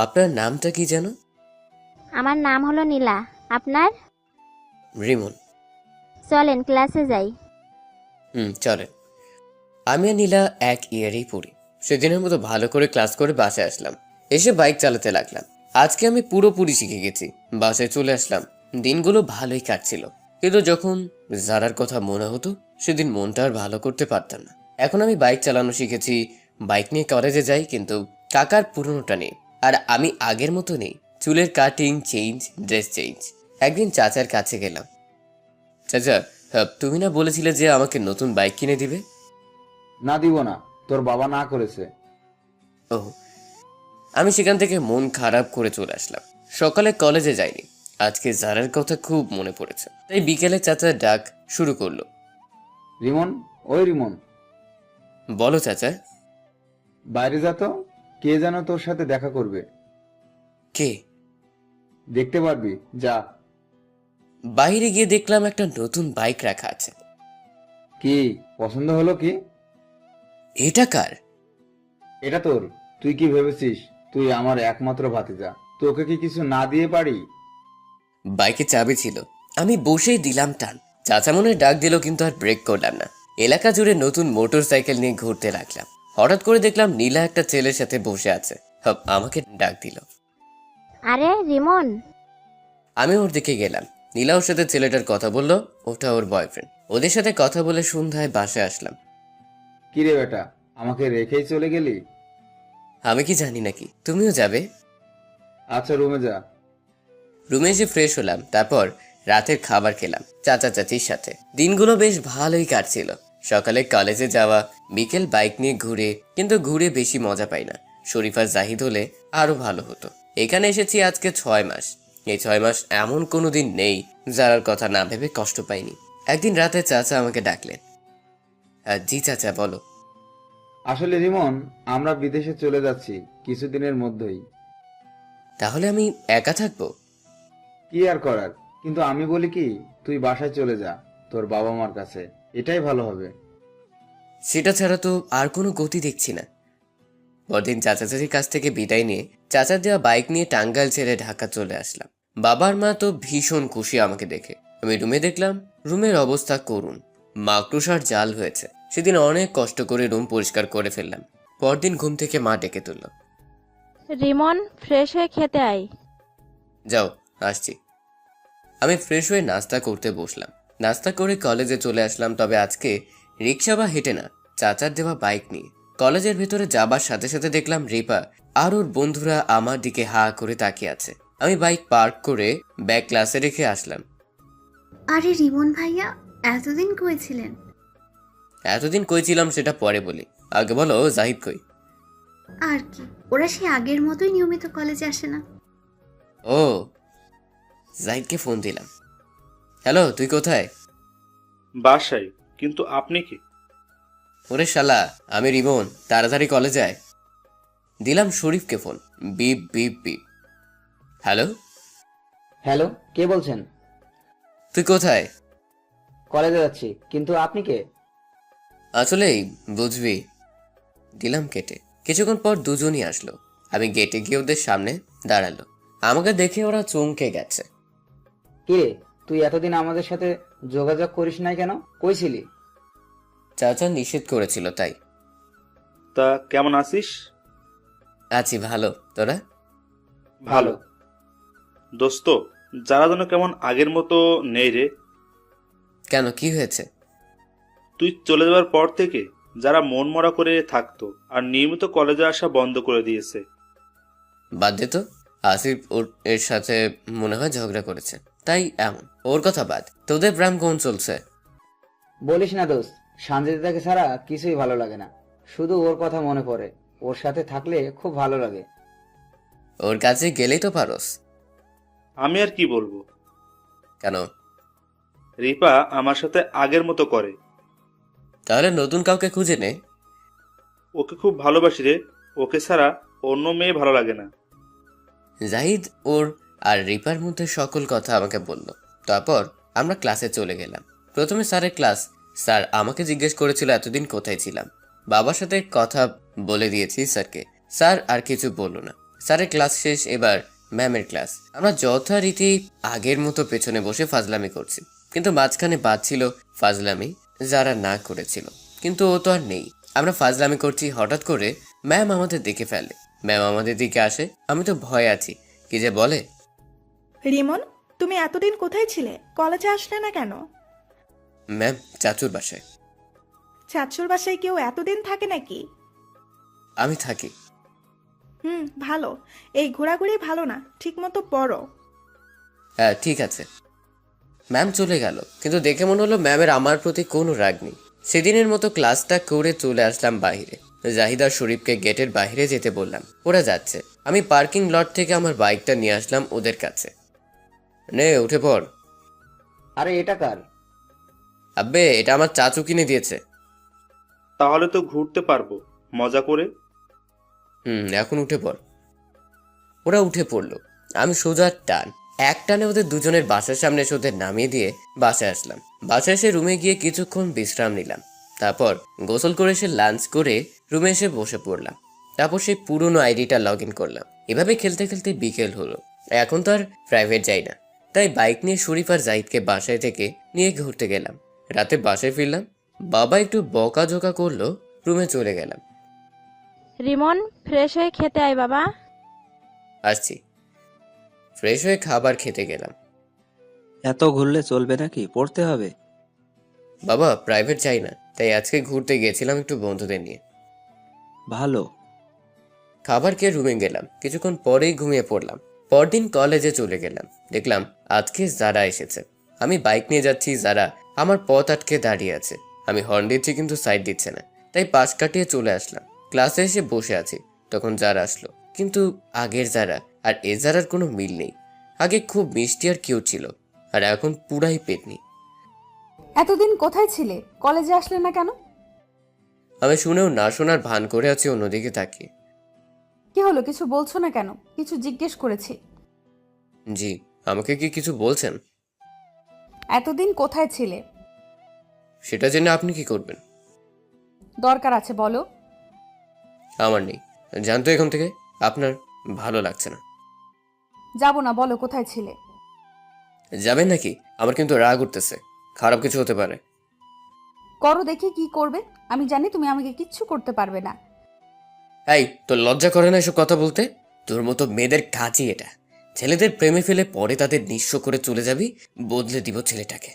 আপনার নামটা কি যেন? আমার নাম হলো নীলা। আপনার? রিমন। চলেন ক্লাসে যাই। চলেন। আমি আর নীলা এক ইয়ারেই পড়ি। সেদিনের মতো ভালো করে ক্লাস করে বাসায় আসলাম, এসে বাইক চালাতে লাগলাম। আজকে আমি পুরোপুরি শিখে গেছি। বাসায় চলে আসলাম, দিনগুলো ভালোই কাটছিল, কিন্তু যখন জারার কথা মনে হতো সেদিন মনটা আর ভালো করতে পারতাম না। এখন আমি বাইক চালানো শিখেছি, বাইক নিয়ে কলেজে যাই, কিন্তু কাকার পুরনোটা নেই, আর আমি আগের মতো নেই। চুলের কাটিং চেঞ্জ, ড্রেস চেঞ্জ। একদিন চাচার কাছে গেলাম। চাচা, তুমি না বলেছিলে যে আমাকে নতুন বাইক কিনে দিবে? না দিব না, তোর বাবা না করেছে। ও, আমি সেখান থেকে মন খারাপ করে চলে আসলাম। সকালে কলেজে যাইনি, আজকে জারার কথা খুব মনে পড়েছে, তাই বিকেলে চাচা ডাক শুরু করলো। রিমন, ওই রিমন, বলো চাচা। বাইরে যা তো, কে যেন তোর সাথে দেখা করবে। কে? দেখতে পারবি, যা। বাইরে গিয়ে দেখলাম একটা নতুন বাইক রাখা আছে। কি পছন্দ হলো কি? এটা কার? এটা তোর। তুই কি ভেবেছিস তুই আমার একমাত্র ভাতিজা? তোকে কি কিছু না দিয়ে পারি? বাইকে চাবি ছিল, আমি বসেই দিলাম টান। চাচা মনে ডাক দিল, কিন্তু আর ব্রেক করলাম না। এলাকা জুড়ে নতুন মোটর সাইকেল নিয়ে ঘুরতে লাগলাম। হঠাৎ করে দেখলাম নীলা একটা ছেলের সাথে বসে আছে। আমাকে ডাক দিল। আরে রিমন। আমি ওর দিকে গেলাম। নীলা ওর সাথে ছেলেটার কথা বলল, ওটা ওর বয়ফ্রেন্ড। ওদের সাথে কথা বলে সন্ধ্যায় বাসায় আসলাম। কিরে বেটা, আমাকে রেখেই চলে গেলি? আমি কি জানি নাকি তুমিও যাবে? আচ্ছা, রুমে যা। রুমে এসে ফ্রেশ হলাম, তারপর রাতের খাবার খেলাম চাচা চাচির সাথে। দিনগুলো বেশ ভালোই কাটছিল। সকালে কলেজে যাওয়া, বিকেল বাইক নিয়ে ঘুরে, কিন্তু ঘুরে বেশি মজা পাই না। শরীফা জাহিদ হলে আরো ভালো হতো। এখানে এসেছি আজকে 6 মাস। এই 6 মাস এমন কোনো দিন নেই যারার কথা না ভেবে কষ্ট পাইনি। একদিন রাতে চাচা আমাকে ডাকলেন। জি চাচা, বলো। আসলে রিমন, আমরা বিদেশে চলে যাচ্ছি কিছুদিনের মধ্যেই। তাহলে আমি একা থাকবো? কি আর করার, কিন্তু আমি বলি কি, তুই বাসায় চলে যা, তোর বাবা মার কাছে, এটাই ভালো হবে। সেটা ছাড়া তো আর কোনো গতি দেখছি না। পরদিন চাচা চাচির কাছ থেকে বিদায় নিয়ে চাচার দেওয়া বাইক নিয়ে টাঙ্গাইল ছেড়ে ঢাকা চলে আসলাম। বাবার মা তো ভীষণ খুশি আমাকে দেখে। আমি রুমে দেখলাম রুমের অবস্থা করুণ, মাকড়সার জাল হয়েছে। সেদিন অনেক কষ্ট করে রুম পরিষ্কার করে ফেললাম। পরদিন ঘুম থেকে মা ডেকে তুলল। রিমন, ফ্রেশ হয়ে খেতে আয়। যাও, আসছি। আমি ফ্রেশ হয়ে নাস্তা করতে বসলাম। নাস্তা করে কলেজে চলে আসলাম, তবে আজকে রিক্সা বা হেঁটে না, চাচার দেওয়া বাইক নিয়ে। কলেজের ভিতরে যাবার সাথে সাথে দেখলাম রিপা আর ওর বন্ধুরা আমার দিকে হা করে তাকিয়ে আছে। আমি বাইক পার্ক করে ব্যাগ ক্লাসে রেখে আসলাম। আরে রিমন ভাইয়া, এতদিন কই ছিলেন? এতদিন কই ছিলাম সেটা পরে বলি, আগে বলো জাহিদ কই? আর কি, ওরা সেই আগের মতোই নিয়মিত কলেজে আসে না। ও, জাহিদকে ফোন দিলাম। হ্যালো, তুই কোথায়? বাসায়। কিন্তু আপনি কি? ওরে শালা, আমি রিমন, তাড়াতাড়ি কলেজে আয়। দিলাম শরীফকে phone. Beep beep beep. Hello, hello, কে বলছেন? তুই কোথায়? কলেজে যাচ্ছি, কিন্তু আপনি কে? আসলেই বুঝবি। দিলাম কেটে। কিছুক্ষণ পর দুজনই আসলো। আমি গেটে গিয়ে ওদের সামনে দাঁড়ালো। আমাকে দেখে ওরা চমকে গেছে। কে তুই? এতদিন আমাদের সাথে যোগাযোগ করিস নাই কেন? কই ছিলি? চাচা নিষেধ করেছিল তাই। তা কেমন আছিস? আছি ভালো, তোরা? ভালো। দোস্ত, যারা যেন কেমন আগের মতো নেই রে। কেন, কি হয়েছে? তুই চলে যাওয়ার পর থেকে যারা মন মরা করে থাকতো আর নিয়মিত কলেজে আসা বন্ধ করে দিয়েছে। বাদ দে তো, আসিফ এর সাথে মনে হয় ঝগড়া করেছে তাই এমন। ওর কথা বাদ, তোদের প্রেম কোন চলছে? বলিস না দোস্ত, সানজিদাকে ছাড়া কিছুই ভালো লাগে না। শুধু ওর কথা মনে পড়ে। ওর সাথে থাকলে খুব ভালো লাগে। ওর কাছে গেলেই তো পারস। আমি আর কি বলবো। কেন? রিপা আমার সাথে আগের মতো করে। তাহলে নতুন কাউকে খুঁজে নে। ওকে খুব ভালোবাসি রে, ওকে ছাড়া অন্য মেয়ে ভালো লাগে না। জাহিদ ওর আর রিপার মধ্যে সকল কথা আমাকে বলল। তারপর আমরা ক্লাসে চলে গেলাম। প্রথমে স্যারের ক্লাস। স্যার আমাকে জিজ্ঞেস করেছিল এতদিন কোথায় ছিলাম। বাবার সাথে কথা বলে দিয়েছি স্যারকে। স্যার আর কিছু বলল না। স্যারের ক্লাস শেষ, এবার ম্যামের ক্লাস। আমরা যথারীতি আগের মতো পেছনে বসে ফাজলামি করছি, কিন্তু মাঝখানে বাদ ছিল ফাজলামি যারা না করেছিল, কিন্তু ও তো আর নেই। আমরা ফাজলামি করছি, হঠাৎ করে ম্যাম আমাদের দেখে ফেলে। ম্যাম আমাদের দিকে আসে। আমি তো ভয় আছি, কি যে বলে। রিমন, তুমি এতদিন কোথায় ছিলে? কলেজে আসলে না কেন? ম্যাম চাচুর বাসায়। চাচুর বাসায় কেউ এতদিন থাকে নাকি? আমি থাকি। ভালো। এই ঘোরাঘুরি ভালো না, ঠিক মতো পড়ো। হ্যাঁ ঠিক আছে। ম্যাম চলে গেল, কিন্তু দেখে মনে হলো ম্যামের আমার প্রতি কোনো রাগ নেই। সেদিনের মতো ক্লাসটা করে চলে আসলাম বাইরে। জাহিদ আর শরীফকে গেটের বাইরে যেতে বললাম, ওরা যাচ্ছে। আমি পার্কিং লট থেকে আমার বাইকটা নিয়ে আসলাম ওদের কাছে। নে উঠে পড়। আরে এটা কার? আব্বে, এটা আমার চাচু কিনে দিয়েছে। তাহলে তো ঘুরতে পারবো মজা করে। এখন উঠে পড়। ওরা উঠে পড়লো। আমি সোজা টান এক টানে ওদের দুজনের বাসার সামনে এসে ওদের নামিয়ে দিয়ে বাসায় আসলাম। বাসায় এসে রুমে গিয়ে কিছুক্ষণ বিশ্রাম নিলাম। তারপর গোসল করে এসে লাঞ্চ করে রুমে এসে বসে পড়লাম। তারপর সেই পুরনো আইডিটা লগ ইন করলাম। এভাবে খেলতে খেলতে বিকেল হলো। এখন তো আর প্রাইভেট যাই না, তাই বাইক নিয়ে শরীফ আর জাহিদকে বাসায় থেকে নিয়ে ঘুরতে গেলাম। রাতে বাসায় ফিরলাম। বাবা একটু বকাঝোকা করলো, রুমে চলে গেলাম। রিমন, ফ্রেশ হয়ে খেতে আয় বাবা। আসছি। ফ্রেশ হয়ে খাবার খেতে গেলাম। এত ঘুরলে চলবে নাকি? পড়তে হবে। বাবা প্রাইভেট যাই না, তাই আজকে ঘুরতে গিয়েছিলাম একটু বন্ধুদের নিয়ে। ভালো। খাবার খেয়ে রুমে গেলাম। কিছুক্ষণ পরেই ঘুমিয়ে পড়লাম। পরদিন কলেজে চলে গেলাম। দেখলাম আজকে যারা এসেছে। আমি বাইক নিয়ে যাচ্ছি, যারা আমার পথ আটকে দাঁড়িয়ে আছে। আমি হর্ন দিচ্ছি কিন্তু সাইড দিচ্ছে না, তাই পাশ কাটিয়ে চলে আসলাম। ক্লাসে এসে বসে আছি, তখন যারা আসলো। কিন্তু আগের যারা আর এ যারার কোনো মিল নেই। আগে খুব মিষ্টি আর কিউট ছিল, আর এখন পুরাই পেটনি। এতদিন কোথায় ছিলে? কলেজে আসলে না কেন? আমি শুনেও না শোনার ভান করে আছি অন্যদিকে তাকিয়ে। কি হলো, কিছু বলছো না কেন? কিছু জিজ্ঞেস করেছি। জি, আমাকে কি কিছু বলছেন? এতদিন কোথায় ছিলে? সেটা জেনে আপনি কি করবেন? দরকার আছে বলো। আমার নেই, জানতো এখান থেকে। আপনার ভালো লাগছে না। যাবো না, বলো কোথায় ছিলে। যাবেন নাকি? আমার কিন্তু রাগ উঠতেছে, খারাপ কিছু হতে পারে। করো দেখি কি করবে। আমি জানি তুমি আমাকে কিচ্ছু করতে পারবে না। এই, তোর লজ্জা করে না এসব কথা বলতে? তোর মতো মেয়েদের কাজই এটা। ছেলেদের প্রেমে ফেলে পরে তাদের নিঃস্ব করে চলে যাবি। বদলে দিব ছেলেটাকে।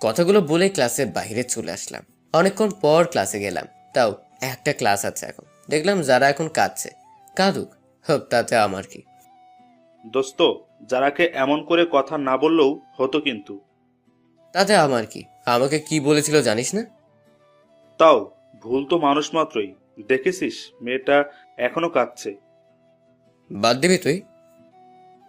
কথাগুলো বলে ক্লাসের বাইরে চলে আসলাম। অনেকক্ষণ পর ক্লাসে গেলাম, তাও একটা ক্লাস আছে এখন, দেখলাম যারা এখন কাঁদছে, কাঁদুক, হোক, তাতে আমার কি। দোস্ত, যারাকে এমন করে কথা না বললেও হতো কিন্তু। তাতে আমার কি, আমাকে কি বলেছিল জানিস না? তাও ভুল তো মানুষ মাত্রই। দেখেছিস মেয়েটা এখনো কাঁদছে। বাদ দিবি তুই?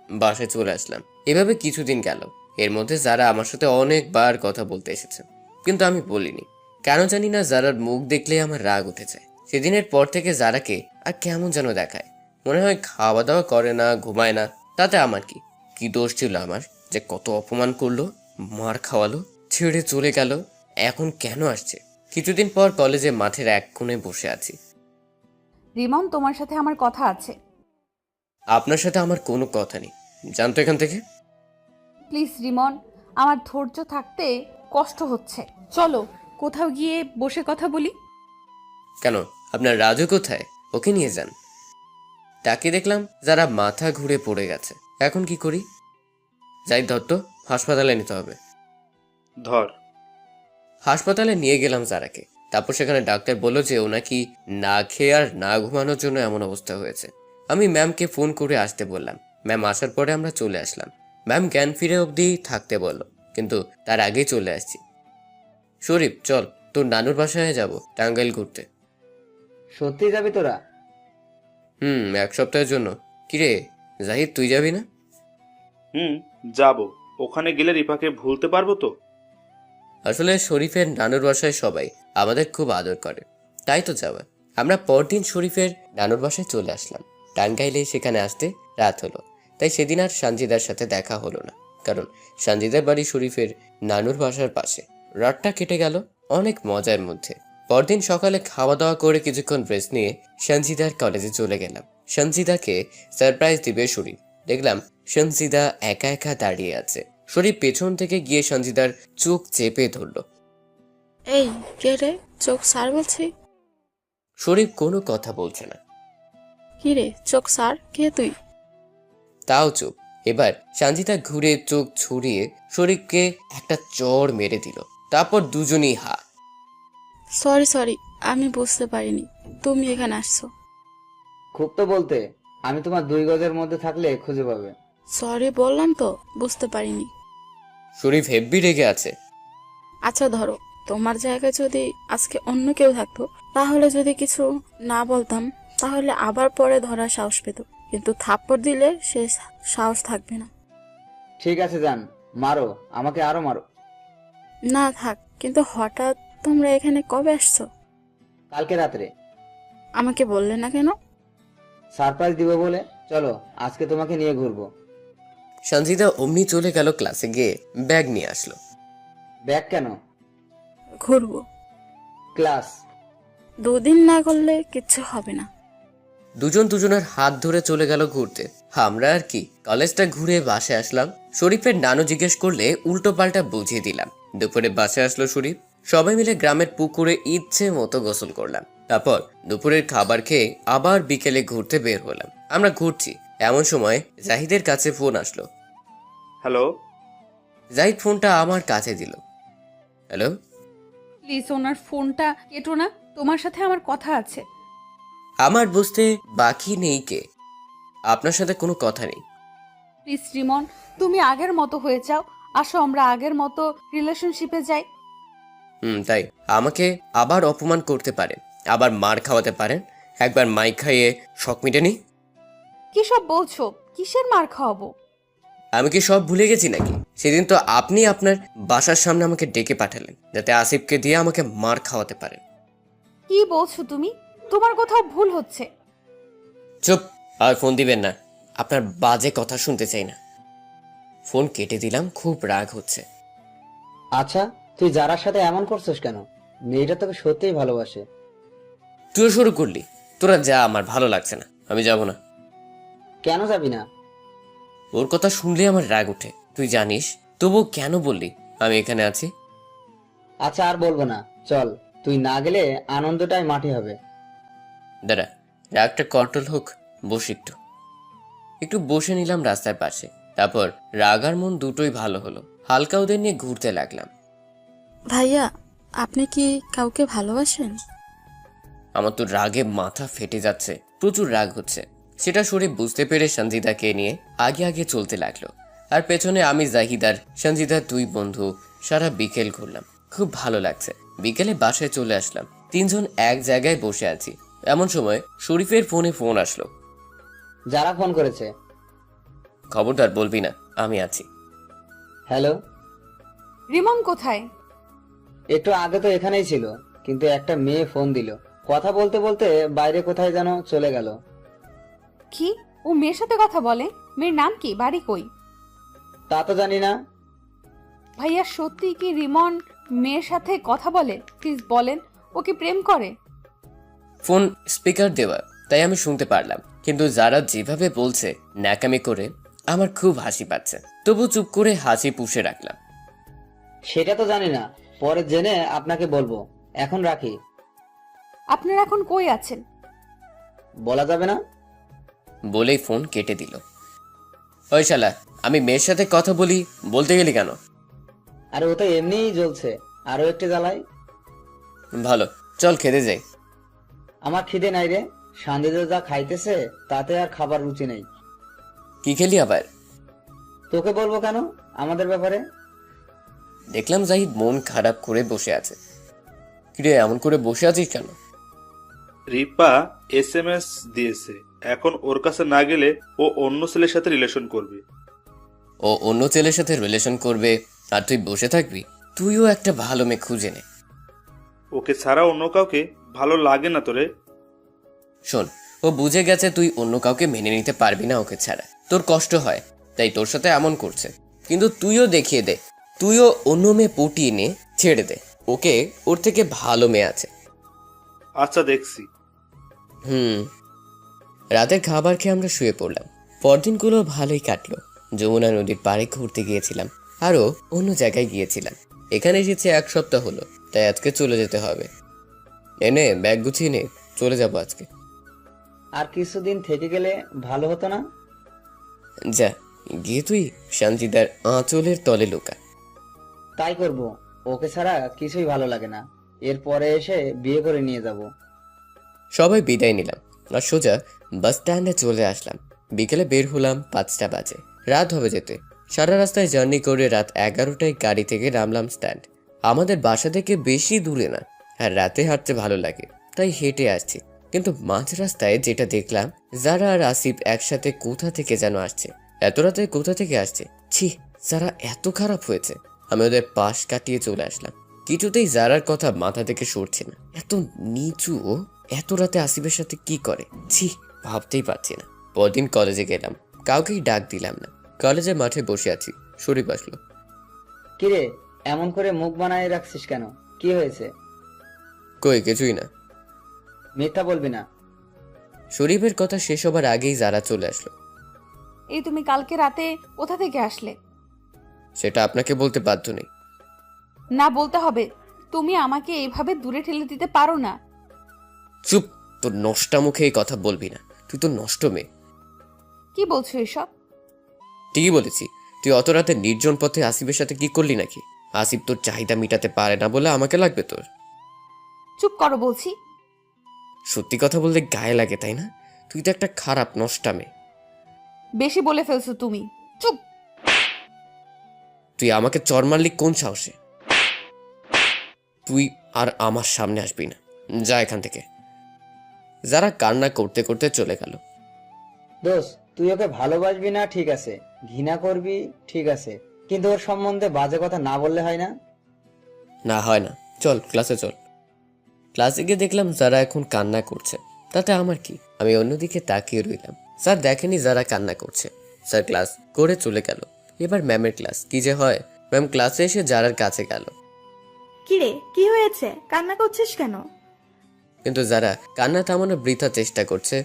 বাসায় চলে আসলাম। এভাবে কিছুদিন গেল। এর মধ্যে যারা আমার সাথে অনেকবার কথা বলতে এসেছে, কিন্তু আমি বলিনি। কেন জানি না, যারার মুখ দেখলেই আমার রাগ উঠে যায়। সেদিনের পর থেকে যারাকে আর কেমন যেন দেখায়, মনে হয় খাওয়া দাওয়া করে না, ঘুমায় না। তাতে আমার কি, কি দোষ ছিল আমার যে কত অপমান করলো, মার খাওয়ালো, ছেড়ে চলে গেল? এখন কেন আসছে? কিছুদিন পর কলেজে মাঠের এক কোণে বসে আছি। রিমন, তোমার সাথে আমার কথা আছে। আপনার সাথে আমার কোনো কথা নেই, জানতো এখান থেকে। প্লিজ রিমন, আমার ধৈর্য থাকতে কষ্ট হচ্ছে। চলো কোথাও গিয়ে বসে কথা বলি। কেন, আপনার রাজু কোথায়? ওকে নিয়ে যান। তাকে দেখলাম যারা মাথা ঘুরে পড়ে গেছে। এখন কি করি? যাই ধর তো, হাসপাতালে নিতে হবে। ধর। হাসপাতালে নিয়ে গেলাম যারাকে। তারপর সেখানে ডাক্তার বলল যে ও নাকি না খেয়ে আর না ঘুমানোর জন্য এমন অবস্থা হয়েছে। আমি ম্যামকে ফোন করে আসতে বললাম। ম্যাম আসার পরে আমরা চলে আসলাম। ম্যাম জ্ঞান ফিরে অবধি থাকতে বলল, কিন্তু তার আগেই চলে আসছি। শরীফ, চল, তোর নানুর বাসায় যাব টাঙ্গাইল ঘুরতে। সত্যি যাবি তোরা? এক সপ্তাহের জন্য। কিরে জাহিদ, তুই যাবি না? যাব। ওখানে গেলে রিপাকে ভুলতে পারবো তো? আসলে শরীফের নানুর বাসায় সবাই আমাদের খুব আদর করে, তাই তো যাওয়া। আমরা পরদিন শরীফের নানুর বাসায় চলে আসলাম। টাঙ্গাইলে সেখানে আসতে রাত হলো, তাই সেদিন আর সঞ্জিদার সাথে দেখা হলো না, কারণ সঞ্জিদার বাড়ি শরীফের নানুর বাসার পাশে। রাতটা কেটে গেল অনেক মজার মধ্যে। পরদিন সকালে খাওয়া দাওয়া করে কিছুক্ষণ রেস্ট নিয়ে সঞ্জিদার কলেজে চলে গেলাম। সঞ্জিদাকে সারপ্রাইজ দিবে শরীফ। দেখলাম সঞ্জিদা একা একা দাঁড়িয়ে আছে। শরীফ পেছন থেকে গিয়ে সঞ্জিদার চোখ চেপে ধরল। এই কে রে? চোখ সার বলছি। শরীফ কোনো কথা বলছে না। কি রে, চোখ সার? কে তুই? তাও চুপ। এবার সঞ্জিদা ঘুরে চোখ ছড়িয়ে শরীফকে একটা চড় মেরে দিল। তারপর দুজনই হা। সরি, আমি বুঝতে পারিনি তুমি এখানে আসছো। খুব তো বলতে, আমি তোমার 2 গজের মধ্যে থাকলে খুঁজে পাবে। সরি বললাম তো, বুঝতে পারিনি। শরীফ হেব্বি রেগে আছে। আচ্ছা ধরো, তোমার জায়গায় যদি আজকে অন্য কেউ থাকতো, তাহলে যদি কিছু না বলতাম, তাহলে আবার পরে ধরার সাহস পেত, কিন্তু থাপ্পড় দিলে সে সাহস থাকবে না। ঠিক আছে যান, মারো, আমাকে আরো মারো। না থাক, কিন্তু হঠাৎ তোমরা এখানে কবে আসছো? কালকে রাত্রে। আমাকে বললে না কেন? সারপ্রাইজ দিব বলে। চলো আজকে তোমাকে নিয়ে ঘুরবো। সঞ্জিদা অমনি চলে গেল ক্লাসে, গিয়ে ব্যাগ নিয়ে আসলো। ব্যাগ কেন? ঘুরবো। ক্লাস 2 দিন না করলে কিচ্ছু হবে না। দুজন দুজনের হাত ধরে চলে গেল ঘুরতে। আমরা আর কি, কলেজটা ঘুরে বাসে আসলাম। শরীফের নানু জিজ্ঞেস করলে উল্টো পাল্টা বুঝিয়ে দিলাম। দুপুরে বাসে আসলো শরীফ। সবাই মিলে গ্রামের পুকুরে ইচ্ছে মতো গোসল করলাম। তারপর দুপুরের খাবার খেয়ে আবার বিকেলে ঘুরতে বের হলাম। আমরা ঘুরছি, এমন সময় জাহিদের কাছে ফোন আসলো। হ্যালো। জাহিদ ফোনটা আমার কাছে দিল। হ্যালো। প্লিজ ওনার ফোনটা কেটো না, তোমার সাথে আমার কথা আছে। আমার বুঝতে বাকি নেই কে, আপনার সাথে কোনো কথা নেই। প্লিজ রিমন, তুমি আগের মতো হয়ে যাও। আসো আমরা আগের মতো রিলেশনশিপে যাই। তাই আমাকে আবার অপমান করতে পারেন, আবার মার খাওয়াতে পারেন। একবার মাইক খাইয়ে শখ মিটেনি। কি সব বলছো? কিসের মার খাওয়াবো? আমি কি সব ভুলে গেছি নাকি? সেদিন তো আপনি আপনার বাসার সামনে আমাকে ডেকে পাঠালেন, যাতে আসিফকে দিয়ে আমাকে মার খাওয়াতে পারেন। কি বলছো তুমি? তোমার কোথাও ভুল হচ্ছে। চুপ, আর ফোন দিবেন না। আপনার বাজে কথা শুনতে চাই না। ফোন কেটে দিলাম, খুব রাগ হচ্ছে। আচ্ছা, তুই যারার সাথে এমন করছিস কেন? মেয়েটা তোকে সত্যিই ভালোবাসে। তুই শুরু করলি। তোরা যা, আমার ভালো লাগছে না, আমি যাব না। কেন যাবি না? ওর কথা শুনলে আমার রাগ উঠে, তুই জানিস। তবু কেন বললি আমি এখানে আছি? আচ্ছা আর বলবো না, চল। তুই না গেলে আনন্দটাই মাটি হবে। দাঁড়া, রাগটা কন্ট্রোল হোক, বস একটু। একটু বসে নিলাম রাস্তার পাশে। তারপর রাগ আর মন দুটোই ভালো হলো। হালকা ওদের নিয়ে ঘুরতে লাগলাম। ভাইয়া, আপনি কি কাউকে ভালোবাসেন? আমার তো রাগে মাথা ফেটে যাচ্ছে, প্রচুর রাগ হচ্ছে। সেটা শরীফ বুঝতে পেরে সঞ্জিদাকে নিয়ে আগে আগে চলতে লাগলো, আর পেছনে আমি, জাহিদার, সঞ্জিদার 2 বন্ধু সারা বিকেল ঘুরলাম। খুব ভালো লাগছে। বিকেলে বাসায় চলে আসলাম, 3 জন এক জায়গায় বসে আছি। এমন সময় শরীফের ফোন আসলো। যারা ফোন করেছে? খবরদার বলবি না, আমি আছি। হ্যালো, রিমন কোথায়? একটু আগে তো এখানেই ছিল, কিন্তু একটা মেয়ে ফোন দিল, কথা বলতে বলতে বাইরে কোথায় যেন চলে গেল। কি? ও মেয়ের সাথে কথা বলে? মেয়ের নাম কি? বাড়ি কই? তা তো জানি না। ভাইয়া সত্যি কি রিমন মেয়ের সাথে কথা বলে? প্লিজ বলেন, ও কি প্রেম করে? ফোন স্পিকার দেওয়া, তাই আমি শুনতে পারলাম, কিন্তু যারা যেভাবে বলছে ন্যাকামি করে আমার খুব হাসি পাচ্ছে। তবু চুপ করে হাসি পুষে রাখলাম। সেটা তো জানি না, পরে জেনে আপনাকে বলবো। এখন রাখি। আপনারা এখন কই আছেন? বলা যাবে না। বলেই ফোন কেটে দিল। ওই শালা, আমি মেয়ের সাথে কথা বলি বলতে গেলি কেন? আরে ও তো এমনিই জ্বলছে, আরো একটু জ্বালাই। ভালো, চল খেতে যাই। আমার খিদে নাই রে, সান্দিদা যা খাইতেছে তাতে আর খাবার রুচি নেই। কি খেলি আবার? তোকে বলবো কেন আমাদের ব্যাপারে? দেখলাম জাহিদ মন খারাপ করে বসে আছে। কিরে, এমন করে বসে আছিস কেন? রিপা SMS দিয়েছে, এখন ওর কাছে না গেলে ও অন্য ছেলের সাথে রিলেশন করবে। ও অন্য ছেলের সাথে রিলেশন করবে আর তুই বসে থাকবি? তুইও একটা ভালো মেয়ে খুঁজে নে। ওকে ছাড়া অন্য কাউকে ভালো লাগে না তোরে? শোন, ও বুঝে গেছে তুই অন্য কাউকে মেনে নিতে পারবি না ওকে ছাড়া। তোর কষ্ট হয়, তাই তোর সাথে এমন করছে। কিন্তু তুইও দেখিয়ে দে, তুইও অন্য মেয়ে পটিয়ে নে, ছেড়ে দে ওকে। ওর থেকে ভালো মেয়ে আছে। আচ্ছা, দেখছি। রাতের খাবার খেয়ে আমরা শুয়ে পড়লাম। পরদিনগুলো ভালোই কাটলো। যমুনা নদীর পাড়ে ঘুরতে গিয়েছিলাম, আরও অন্য জায়গায় গিয়েছিলাম। এখানে এসেছে 1 সপ্তাহ হলো, তাই আজকে চলে যেতে হবে। এনে ব্যাগ গুছিয়ে নে, চলে যাবো আজকে। আর কিছুদিন থেকে গেলে ভালো হতো না? যা, গিয়ে তুই সঞ্জিদার আঁচলের তলে লুকা। তাই করব, ওকে ছাড়া কিছুই ভালো লাগে না। এরপরে এসে বিয়ে করে নিয়ে যাব। সবাই বিদায় নিলাম আর সোজা বাস স্ট্যান্ডে চলে আসলাম। বিকেলে বের হলাম, 5টা বাজে। রাত হবে যেতে। সারা রাস্তায় জার্নি করে রাত 11টায় গাড়ি থেকে নামলাম স্ট্যান্ড। আমাদের বাসা থেকে বেশি দূরে না, আর রাতে হাঁটতে ভালো লাগে, তাই হেঁটে আসছি। কিন্তু মাঝ রাস্তায় যেটা দেখলাম, যারা আর আসিফ একসাথে কোথা থেকে যেন আসছে। এত রাতে কোথা থেকে আসছে? ছি, যারা এত খারাপ হয়েছে। আমি ওদের পাশ কাটিয়ে চলে আসলাম। কিছুতেই জারার কথা মাথা থেকে সরছে না। এত নিচু ও এত রাতে আসিফের সাথে কি করে? ছি, ভাবতেই পারছি না। পরদিন কলেজে গেলাম, কাউকেই ডাক দিলাম না। কলেজের মাঠে বসে আছি, শরীফ আসলো। কিরে, এমন করে মুখ বানায় রাখছিস কেন? কি হয়েছে? কই, কিছুই না। মিথ্যা বলবি না। শরীফের কথা শেষ হবার আগেই যারা চলে আসলো। এই তুমি কালকে রাতে কোথা থেকে আসলে? সেটা আপনাকে বলতে বাধ্য নেই। না, বলতে হবে। তুমি আমাকে এইভাবে দূরে ঠেলে দিতে পারো না। চুপ, তোর নষ্টা মুখে এই কথা বলবি না। তুই তো নষ্ট মেয়ে। কি বলছো এসব? ঠিকই বলেছি। তুই অত রাতে নির্জন পথে আসিফের সাথে কি করলি নাকি? আসিফ তোর চাহিদা মিটাতে পারে না বলে আমাকে লাগবে তোর? চুপ করো বলছি। সত্যি কথা বলতে গায়ে লাগে, তাই না? তুই তো একটা খারাপ নষ্টা মেয়ে। বেশি বলে ফেলছো তুমি। চুপ। তুই আমাকে চর মারলি কোন সাহসে? তুই আর আমার সামনে আসবি না, যা এখান থেকে। যারা কান্না করতে করতে চলে গেল। দোস্ত, তুই ওকে ভালোবাসবি না ঠিক আছে, ঘৃণা করবি ঠিক আছে, কিন্তু ওর সম্বন্ধে বাজে কথা না বললে হয় না? না, হয় না। চল ক্লাসে চল। ক্লাসে গিয়ে দেখলাম যারা এখন কান্না করছে, তাতে আমার কি? আমি অন্যদিকে তাকিয়ে রইলাম। স্যার দেখেনি যারা কান্না করছে, স্যার ক্লাস করে চলে গেল। এবার ম্যামের ক্লাস। কি যে হয়, ম্যাম ক্লাসে এসে যারার কাছে গেল। কিরে, কি হয়েছে? কান্না করছিস কেন? কিন্তু যারা কান্না থামানোর বৃথা চেষ্টা করছে।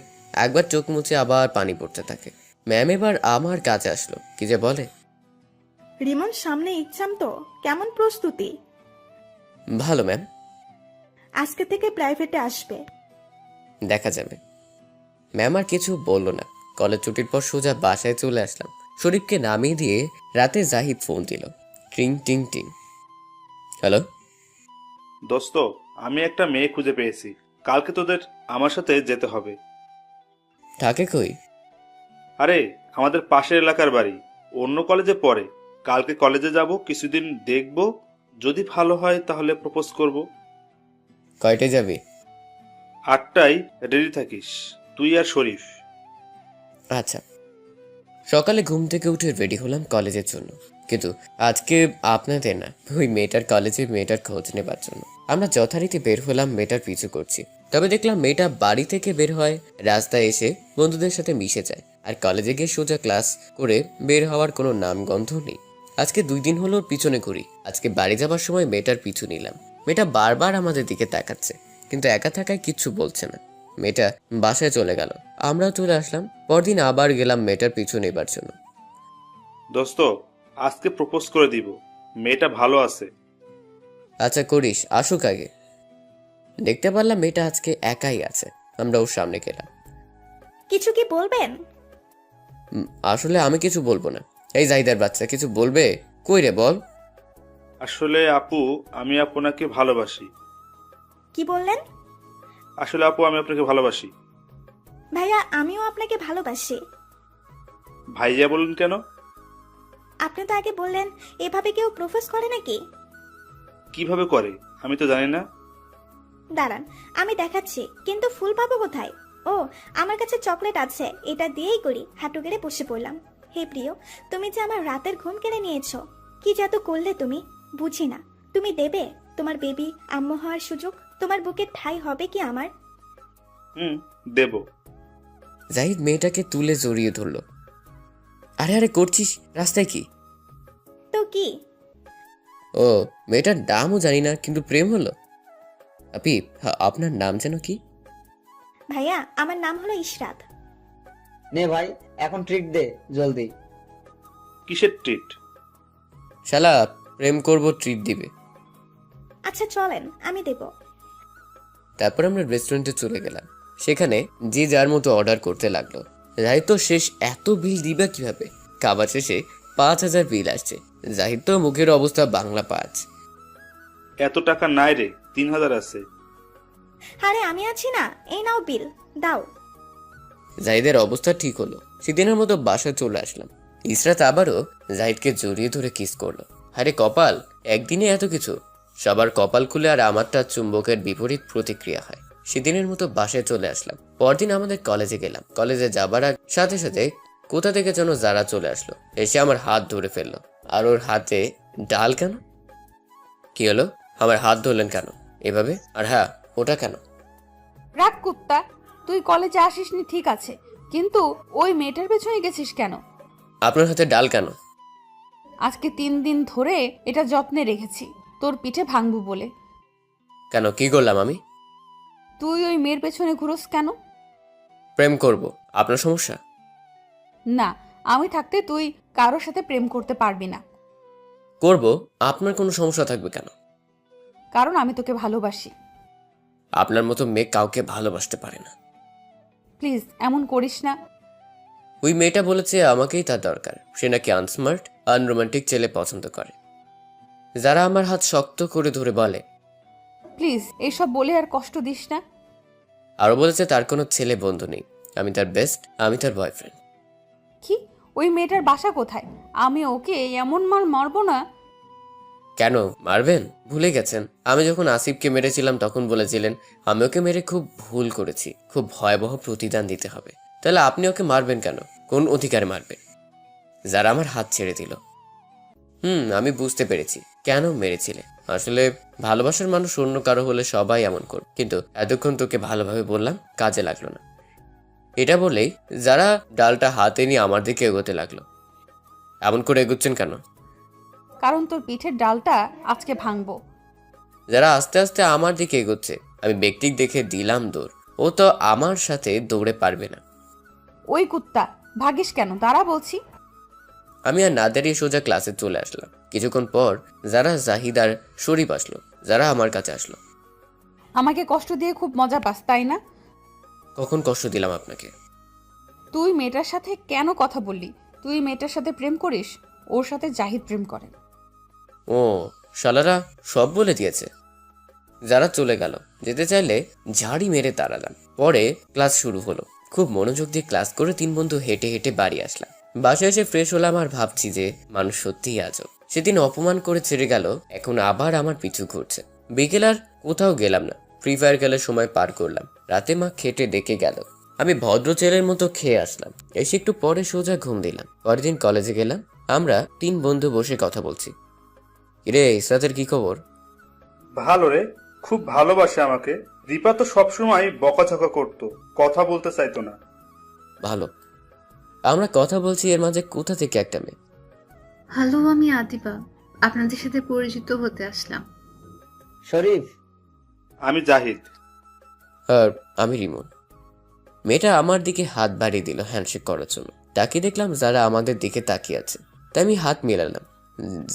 একবার চোখ মুছে আবার পানি পড়তে থাকে। ম্যাম এবার আমার কাছে আসলো। কি যে বলে, রিমন সামনে এক্সাম তো, কেমন প্রস্তুতি? ভালো ম্যাম। আজকে থেকে প্রাইভেটে আসবে। দেখা যাবে। ম্যাম আর কিছু বললো না। কলেজ ছুটির পর সোজা বাসায় চলে আসলাম। শরীফকে নামিয়ে দিয়ে রাতে জাহিদ ফোন দিল। টিং টিং টিং। হ্যালো দোস্ত, আমি একটা মেয়ে খুঁজে পেয়েছি, কালকে তোদের আমার সাথে যেতে হবে। থাকে কই? আরে আমাদের পাশের এলাকার বাড়ি, অন্য কলেজে পড়ে। কালকে কলেজে যাব, কিছুদিন দেখব, যদি ভালো হয় তাহলে প্রপোজ করব। কয়টায় যাবি? 8টায় রেডি থাকিস, তুই আর শরীফ। আচ্ছা। সকালে ঘুম থেকে উঠে রেডি হলাম কলেজের জন্য, কিন্তু আজকে আপনাদের না, ওই মেয়েটার খোঁজ নেবার জন্য। আমরা যথারীতি বের হলাম, মেয়েটার পিছু করছি। তবে দেখলাম মেয়েটা বাড়ি থেকে বের হয়, রাস্তায় এসে বন্ধুদের সাথে মিশে যায়, আর কলেজে গিয়ে সোজা ক্লাস করে বের হওয়ার কোনো নামগন্ধ নেই। আজকে 2 দিন হলো ওর পিছনে ঘুরি। আজকে বাড়ি যাবার সময় মেয়েটার পিছু নিলাম। মেয়েটা বারবার আমাদের দিকে তাকাচ্ছে, কিন্তু একা থাকায় কিচ্ছু বলছে না। মেয়েটা বাসায় চলে গেল, আমরাও চলে আসলাম। পরদিন আবার গেলাম মেয়েটার পিছু নেবার জন্য। দোস্ত, আজকে প্রপোজ করে দিব, মেয়েটা ভালো আছে। আচ্ছা করিস, আসুক আগে। দেখতে পারলাম মেয়েটা আজকে একাই আছে। আমরা ওর সামনে গেলাম। কিছু কি বলবেন? আসলে আমি কিছু বলবো না। এই জাহিদার বাচ্চা, কিছু বলবে? কই রে, বল। আসলে আপু, আমি আপনাকে ভালোবাসি। কি বললেন? আসলে আপু, আমি আপনাকে ভালোবাসি। ভাইয়া, আমিও আপনাকে ভালোবাসি। ভাইয়া বলুন কেন? আপনি তো আগে বললেন এভাবে কেউ প্রপোজ করে নাকি। কিভাবে করে আমি তো জানি না। দাঁড়ান, আমি দেখাচ্ছি, কিন্তু ফুল পাবো কোথায়? ও, আমার কাছে চকলেট আছে, এটা দিয়েই করি। হাঁটু গেড়ে বসে পড়লাম। হে প্রিয়, তুমি যে আমার রাতের ঘুম কেড়ে নিয়েছো। কি জাদু করলে তুমি, বুঝি না। তুমি দেবে তোমার বেবি আম্মু হওয়ার সুযোগ? তোমার বুকে ঠাঁই হবে কি আমার? দেব। জাহিদ মেয়েটাকে তুলে জড়িয়ে ধরলো। আরে আরে করছিস, রাস্তায় কি? তো কি? ও, মেয়েটার নামও জানি না, কিন্তু প্রেম হলো। আপি, আপনার নাম যেন কি? ভাইয়া, আমার নাম হলো ইশরাত। নে ভাই, এখন ট্রিট দে জলদি। কিসের ট্রিট? শালা, প্রেম করব, ট্রিট দিবে। আচ্ছা চলেন, আমি দেব। তারপর আমরা রেস্টুরেন্টে চলে গেলাম। সেখানে যে যার মতো অর্ডার করতে লাগলো। জাহিদ তো শেষ, এত বিল দিবে কিভাবে? খাবার শেষে 5,000 বিল আসছে। জাহিদ তো মুখের অবস্থা বাংলা 5। এত টাকা নাই রে, 3,000 আছে। আরে আমি আছি না, এই নাও বিল, দাও। জাহিদের অবস্থা ঠিক হলো। সেদিনের মতো বাসায় চলে আসলাম। ইসরাত আবারও জাহিদকে জড়িয়ে ধরে কিস করলো। আরে কপাল, একদিনে এত কিছু! সবার কপাল খুলে আর আমারটা চুম্বকের বিপরীত প্রতিক্রিয়া হয়। সেদিনের মতো বাসায় চলে আসলাম। পরদিন আমাদের কলেজে গেলাম। কলেজে যাবার সাথে সাথে কোথা থেকে যেন যারা চলে আসলো, এসে আমার হাত ধরে ফেললো। আর ওর হাতে ডাল কেন? কি হলো? আমার হাত ধরলেন কেন এভাবে? আর হ্যাঁ, ওটা কেন? রাগ কুত্তা, তুই কলেজে আসিসনি ঠিক আছে, কিন্তু ওই মেয়েটার পেছনে গেছিস কেন? আপনার হাতে ডাল কেন? আজকে 3 দিন ধরে এটা যত্নে রেখেছি, তোর পিঠে ভাঙবো বলে। কেন, কি করলাম আমি? তুই ওই মেয়ের পেছনে ঘুরোস কেন? প্রেম করব, আপনার সমস্যা? না, আমি থাকতে তুই কারোর সাথে প্রেম করতে পারবি না। করব, আপনার কোনো সমস্যা থাকবে কেন? কারণ আমি তোকে ভালোবাসি। আপনার মতো মেয়ে কাউকে ভালোবাসতে পারে না। প্লিজ এমন করিস না। ওই মেয়েটা বলেছে আমাকেই তার দরকার। সে নাকি আনস্মার্ট, আনরোমান্টিক ছেলে পছন্দ করে। যারা আমার হাত শক্ত করে ধরে বলে। প্লিজ এসব বলে আর কষ্ট দিস না। আরো বলেছে তার কোনো ছেলে বন্ধু নেই, আমি তার বেস্ট, আমি তার বয়ফ্রেন্ড। কি? ওই মেয়েটার বাসা কোথায়? আমি ওকে এমন মার মারবো না। কেন মারবেন? ভুলে গেছেন আমি যখন আসিফকে মেরেছিলাম তখন বলেছিলেন আমি ওকে মেরে খুব ভুল করেছি, খুব ভয়াবহ প্রতিদান দিতে হবে। তাহলে আপনি ওকে মারবেন কেন? কোন অধিকারে মারবেন? যারা আমার হাত ছেড়ে দিল। আমি বুঝতে পেরেছি কেন মেরেছিলে। আসলে ভালোবাসার মানুষ অন্য কারো হলে সবাই এমন করবে, কিন্তু এতক্ষণ তোকে ভালোভাবে বললাম, কাজে লাগলো না। এটা বলেই যারা ডালটা হাতে নিয়ে আমার দিকে এগোতে লাগলো। এমন করে এগোচ্ছেন কেন? কারণ তোর পিঠের ডালটা আজকে ভাঙবো। যারা আস্তে আস্তে আমার দিকে এগোচ্ছে, আমি ব্যক্তিক দেখে দিলাম দৌড়। ও তো আমার সাথে দৌড়ে পারবে না। ওই কুত্তা, ভাগিস কেন? দাঁড়া বলছি। আমি আর না দাঁড়িয়ে সোজা ক্লাসে চলে আসলাম। কিছুক্ষণ পর যারা জাহিদ আর শরীফ আসলো। যারা আমার কাছে আসলো। আমাকে কষ্ট দিয়ে খুব মজা পাস, তাই না? কখন কষ্ট দিলাম আপনাকে? তুই মেয়েটার সাথে কেন কথা বললি? তুই মেয়েটার সাথে প্রেম করিস, ওর সাথে জাহিদ প্রেম করে। ও, শালারা সব বলে দিয়েছে। যারা চলে গেল। যেতে চাইলে ঝাড়ি মেরে তাড়ালাম। পরে ক্লাস শুরু হলো। খুব মনোযোগ দিয়ে ক্লাস করে 3 বন্ধু হেঁটে হেঁটে বাড়ি আসলাম। বাসায় এসে ফ্রেশ হলাম আর ভাবছি যে মানুষ সত্যিই আজব। সেদিন অপমান করে ছেড়ে গেল, এখন আবার আমার পিছু ঘুরছে। বিকেল আর কোথাও গেলাম না, ফ্রি ফায়ার খেলার সময় পার করলাম। রাতে মা খেটে ডেকে গেল, আমি ভদ্র ছেলের মতো খেয়ে আসলাম। এসে একটু পরে সোজা ঘুম দিলাম। পরের দিন কলেজে গেলাম। আমরা 3 বন্ধু বসে কথা বলছি। কিরে ইসরাতের কি খবর? ভালো রে, খুব ভালোবাসে আমাকে। দীপা তো সবসময় বকাঝকা করতো, কথা বলতে চাইতো না। ভালো। আমরা কথা বলছি, এর মাঝে কোথা থেকে একটা মেয়ে। হ্যালো, আমি আদিবা, আপনাদের সাথে পরিচিত হতে আসলাম। শরীফ। আমি জাহিদ। আর আমি রিমন। মেয়েটা আমার দিকে হাত বাড়িয়ে দিল হ্যান্ডশেক করার জন্য। তাকিয়ে দেখলাম যারা আমাদের দিকে তাকিয়ে আছে, তাই আমি হাত মেলালাম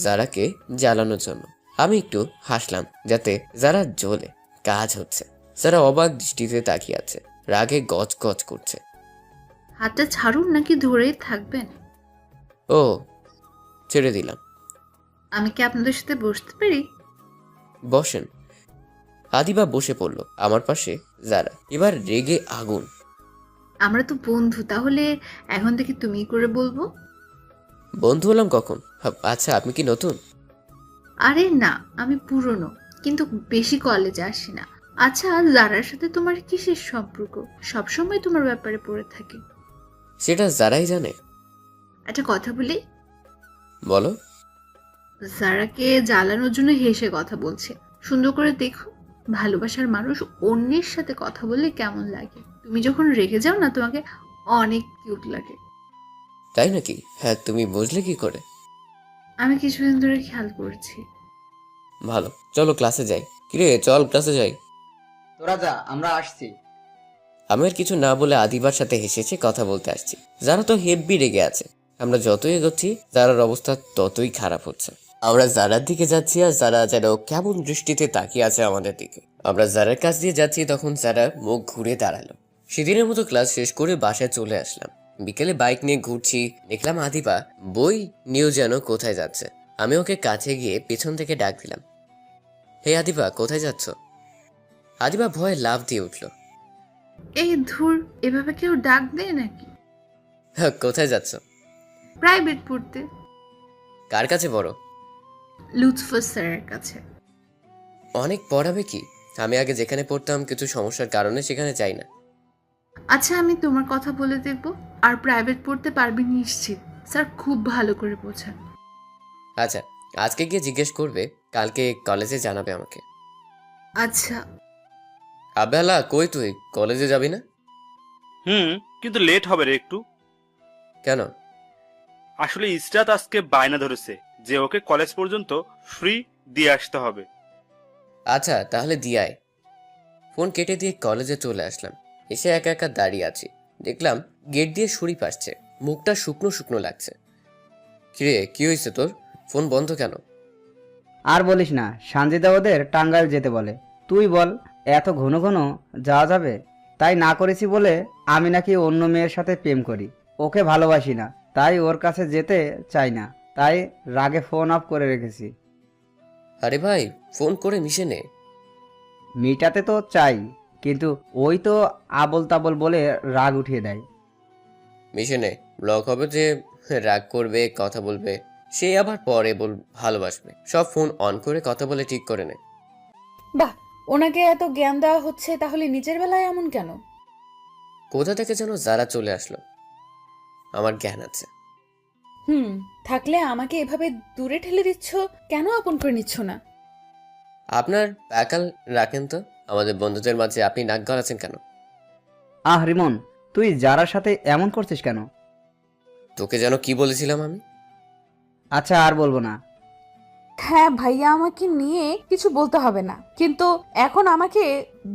যারাকে জ্বালানোর জন্য। আমি একটু হাসলাম যাতে যারা জ্বলে। কাজ হচ্ছে। যারা অবাক দৃষ্টিতে তাকিয়ে আছে, রাগে গজ গজ করছে। হাতটা ছাড়ুন নাকি ধরেই থাকবেন? ও, ছেড়ে দিলাম। আমি কি আপনাদের সাথে বসতে পারি? বসেন। আদিবা বসে পড়ল আমার পাশে। যারা এবার রেগে আগুন। আমরা তো বন্ধু, তাহলে এখন থেকে তুমি করে বলবো। বন্ধু হলাম কখন? আচ্ছা, আপনি কি নতুন? আরে না, আমি পুরনো, কিন্তু বেশি কলেজে আসি না। আচ্ছা, যারার সাথে তোমার কিসের সম্পর্ক? সবসময় তোমার ব্যাপারে পড়ে থাকি। সেটা যারাই জানে। একটা কথা বলি। বলো। যারাকে জ্বালানোর জন্য হেসে কথা বলছে। সুন্দর করে দেখো, ভালোবাসার মানুষ অন্যের সাথে কথা বললে কেমন লাগে। তুমি যখন রেগে যাও না, তোমাকে অনেক কিউট লাগে। তাই নাকি? হ্যাঁ, তুমি বুঝলে কি করে? আমি কিছুদিন ধরে খেয়াল করছি। ভালো, চলো ক্লাসে যাই। কিরে চল ক্লাসে যাই। তোরা যা, আমরা আসছি। আমি আর কিছু না বলে আদিবার সাথে হেসেছে কথা বলতে আসছি। যারা তো হেব্বি রেগে আছে। আমরা যতই এগোচ্ছি যারার অবস্থা ততই খারাপ হচ্ছে। আমরা যারার দিকে যাচ্ছি আর যারা যেন কেমন দৃষ্টিতে তাকিয়ে আছে আমাদের দিকে। আমরা যারার কাছ দিয়ে যাচ্ছি তখন যারা মুখ ঘুরে দাঁড়ালো। সেদিনের মতো ক্লাস শেষ করে বাসায় চলে আসলাম। বিকেলে বাইক নিয়ে ঘুরছি, দেখলাম আদিবা বই নিয়েও যেন কোথায় যাচ্ছে। আমি ওকে কাছে গিয়ে পেছন থেকে ডাক দিলাম, হে আদিবা কোথায় যাচ্ছ? আদিবা ভয়ে লাফ দিয়ে উঠল। এই ধুর, এভাবে কেউ ডাক দেয় নাকি? হ্যাঁ, কোথায় যাচ্ছ? প্রাইভেট পড়তে। কার কাছে পড়ো? লুৎফর স্যারের কাছে। অনেক পড়াবে কি? আমি আগে যেখানে পড়তাম কিছু সমস্যার কারণে সেখানে যাই না। আচ্ছা, আমি তোমার কথা বলে দেখব। আর প্রাইভেট পড়তে পারবি নিশ্চিত, স্যার খুব ভালো করে বোঝান। আচ্ছা, আজকে গিয়ে জিজ্ঞেস করবে, কালকে কলেজে জানাবে আমাকে। আচ্ছা। আবেলা কই তুই কলেজে যাবি না? কিন্তু লেট হবে রে একটু। কেন? আসলে ইসরাত আজকে বায়না ধরেছে যে ওকে কলেজ পর্যন্ত ফ্রি দিয়ে আসতে হবে। আচ্ছা তাহলে দিয়ে আয়। ফোন কেটে দিয়ে কলেজে চলে আসলাম। এসে একা একা দাঁড়িয়ে আছি। দেখলাম গেট দিয়ে সুরি পাচ্ছে, মুখটা শুকনো শুকনো লাগছে। কিরে কি হয়েছে তোর? ফোন বন্ধ কেন? আর বলিস না, সানজিদা ওদের টাঙ্গাইল যেতে বলে। তুই বল, এত ঘন ঘন যাওয়া যাবে? তাই না করেছি বলে আমি নাকি অন্য মেয়ের সাথে প্রেম করি, ওকে ভালোবাসি না, তাই ওর কাছে যেতে চাই না, তাই রাগে ফোন অফ করে রেখেছি। আরে ভাই ফোন করে মিশে নে। মিটাতে তো চাই, কিন্তু ওই তো আবল তাবল বলে রাগ উঠিয়ে দেয়। মিশে নে, ব্লক হবে যে রাগ করবে, কথা বলবে, সে আবার পরে ভালোবাসবে। সব ফোন অন করে কথা বলে ঠিক করে নে। বাহ, ওনাকে এত জ্ঞান দেওয়া হচ্ছে, তাহলে নিজের বেলায় এমন কেন? কোথা থেকে যেন যারা চলে আসলো। আমার জ্ঞান আছে। থাকলে আমাকে এভাবে দূরে ঠেলে দিচ্ছ কেন? আপন করে নিচ্ছ না? আপনার প্যাকাল রাখেন তো, আমাদের বন্ধুদের মাঝে আপনি নাক গলাচ্ছেন কেন? আহ রিমন, তুই যারার সাথে এমন করছিস কেন? তোকে যেন কি বলেছিলাম আমি? আচ্ছা আর বলবো না। হ্যাঁ ভাইয়া, আমাকে নিয়ে কিছু বলতে হবে না, কিন্তু এখন আমাকে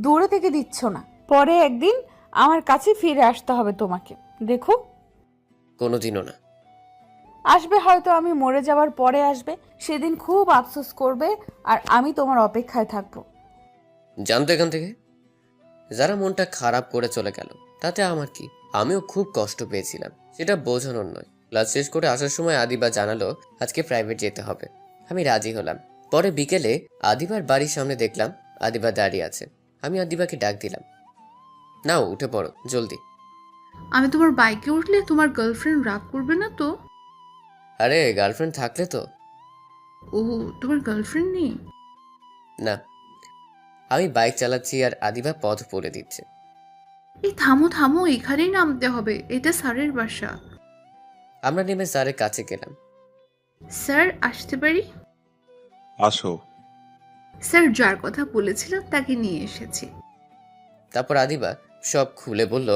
দূরে থেকে দিচ্ছ না। পরে একদিন আমার কাছে ফিরে আসতে হবে তোমাকে, দেখো। কোনোদিনও না। আসবে হয়তো, আমি মরে যাওয়ার পরে আসবে, সেদিন খুব আফসোস করবে আর আমি তোমার অপেক্ষায় থাকবো। জানতো এখান থেকে। যারা মনটা খারাপ করে চলে গেল তাতে আমার কি? আমিও খুব কষ্ট পেয়েছিলাম, সেটা বোঝানোর নয়। ক্লাস শেষ করে আসার সময় আদিবা জানালো আজকে প্রাইভেট যেতে হবে। আমি রাজি হলাম। পরে বিকেলে আদিবার বাড়ির সামনে দেখলাম আদিবা দাঁড়িয়ে আছে। আমি আদিবাকে ডাক দিলাম, নাও উঠে পড়ো জলদি। আমি তোমার বাইকে উঠলে তোমার গার্লফ্রেন্ড রাগ করবে না তো? আরে গার্লফ্রেন্ড থাকলে তো। ও, তোমার গার্লফ্রেন্ড নেই? না, আমি বাইক চালাচ্ছি আর আদিবা পথ বলে দিচ্ছে। এই থামো থামো, এখানেই নামতে হবে, এটা স্যারের বাসা। আমরা নেমে স্যারের কাছে গেলাম। স্যার, আসতে পারি? আসো। স্যার, যার কথা বলেছিলাম তাকে নিয়ে এসেছি। তারপর আদিবা সব খুলে বলল।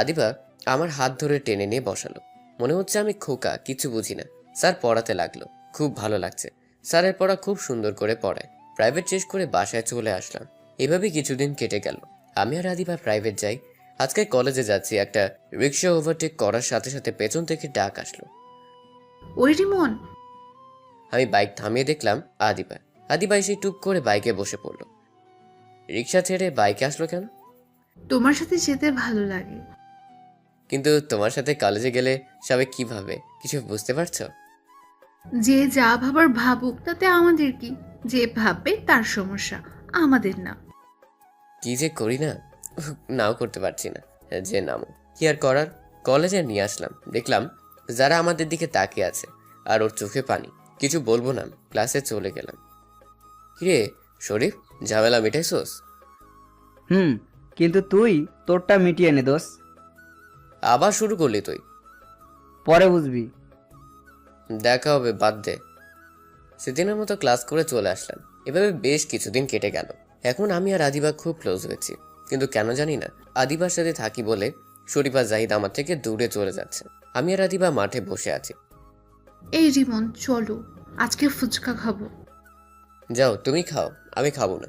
আদিবা আমার হাত ধরে টেনে নিয়ে বসালো। মনে হচ্ছে আমি খোকা, কিছু বুঝি না। স্যার পড়াতে লাগলো, খুব ভালো লাগছে। স্যারের পড়া খুব সুন্দর করে পড়ায়। প্রাইভেট শেষ করে বাসায় চলে আসলাম। এভাবে কিছুদিন কেটে গেল। আমি আর আদিবা প্রাইভেট যাই। আজকে কলেজে যাচ্ছি, একটা রিক্সা ওভারটেক করার সাথে সাথে পেছন থেকে ডাক আসলো। ওই রিমন। আমি বাইক থামিয়ে দেখলাম আদিবা। আদিবা এসে টুপ করে বাইকে বসে পড়লো। রিক্সা ছেড়ে বাইকে আসলো কেন? তোমার সাথে যেতে ভালো লাগে। কিন্তু তোমার সাথে কলেজে গেলে সবাই কি ভাবে কিছু বুঝতে পারছো? যে যা ভাবার ভাবুক, তাতে আমাদের কি? যে ভাববে তার সমস্যা, আমাদের না। কি যে করি না, নাও করতে পারছি না। যে নামো, কি আর করার। কলেজে নিয়ে আসলাম, দেখলাম যারা আমাদের দিকে তাকিয়ে আছে আর ওর চোখে পানি। কিছু বলবো না, ক্লাসে চলে গেলাম। কিরে শরীফ, ঝামেলা মিটাইছোস? কিন্তু তুই তোরটা মিটিয়ে নে দোষ। আবার শুরু করলি তুই? পরে বুঝবি। দেখা হবে, বাদ দে। সেদিনের মতো ক্লাস করে চলে আসলাম। এভাবে বেশ কিছুদিন কেটে গেল। এখন আমি আর আদিবা খুব ক্লোজ হয়েছি, কিন্তু কেন জানি না আদিবার সাথে থাকি বলে শরীফ আর জাহিদ আমার থেকে দূরে চলে যাচ্ছে। আমি আর আদিবা মাঠে বসে আছি। এই রিমন, চলো আজকে ফুচকা খাবো। যাও, তুমি খাও, আমি খাবো না।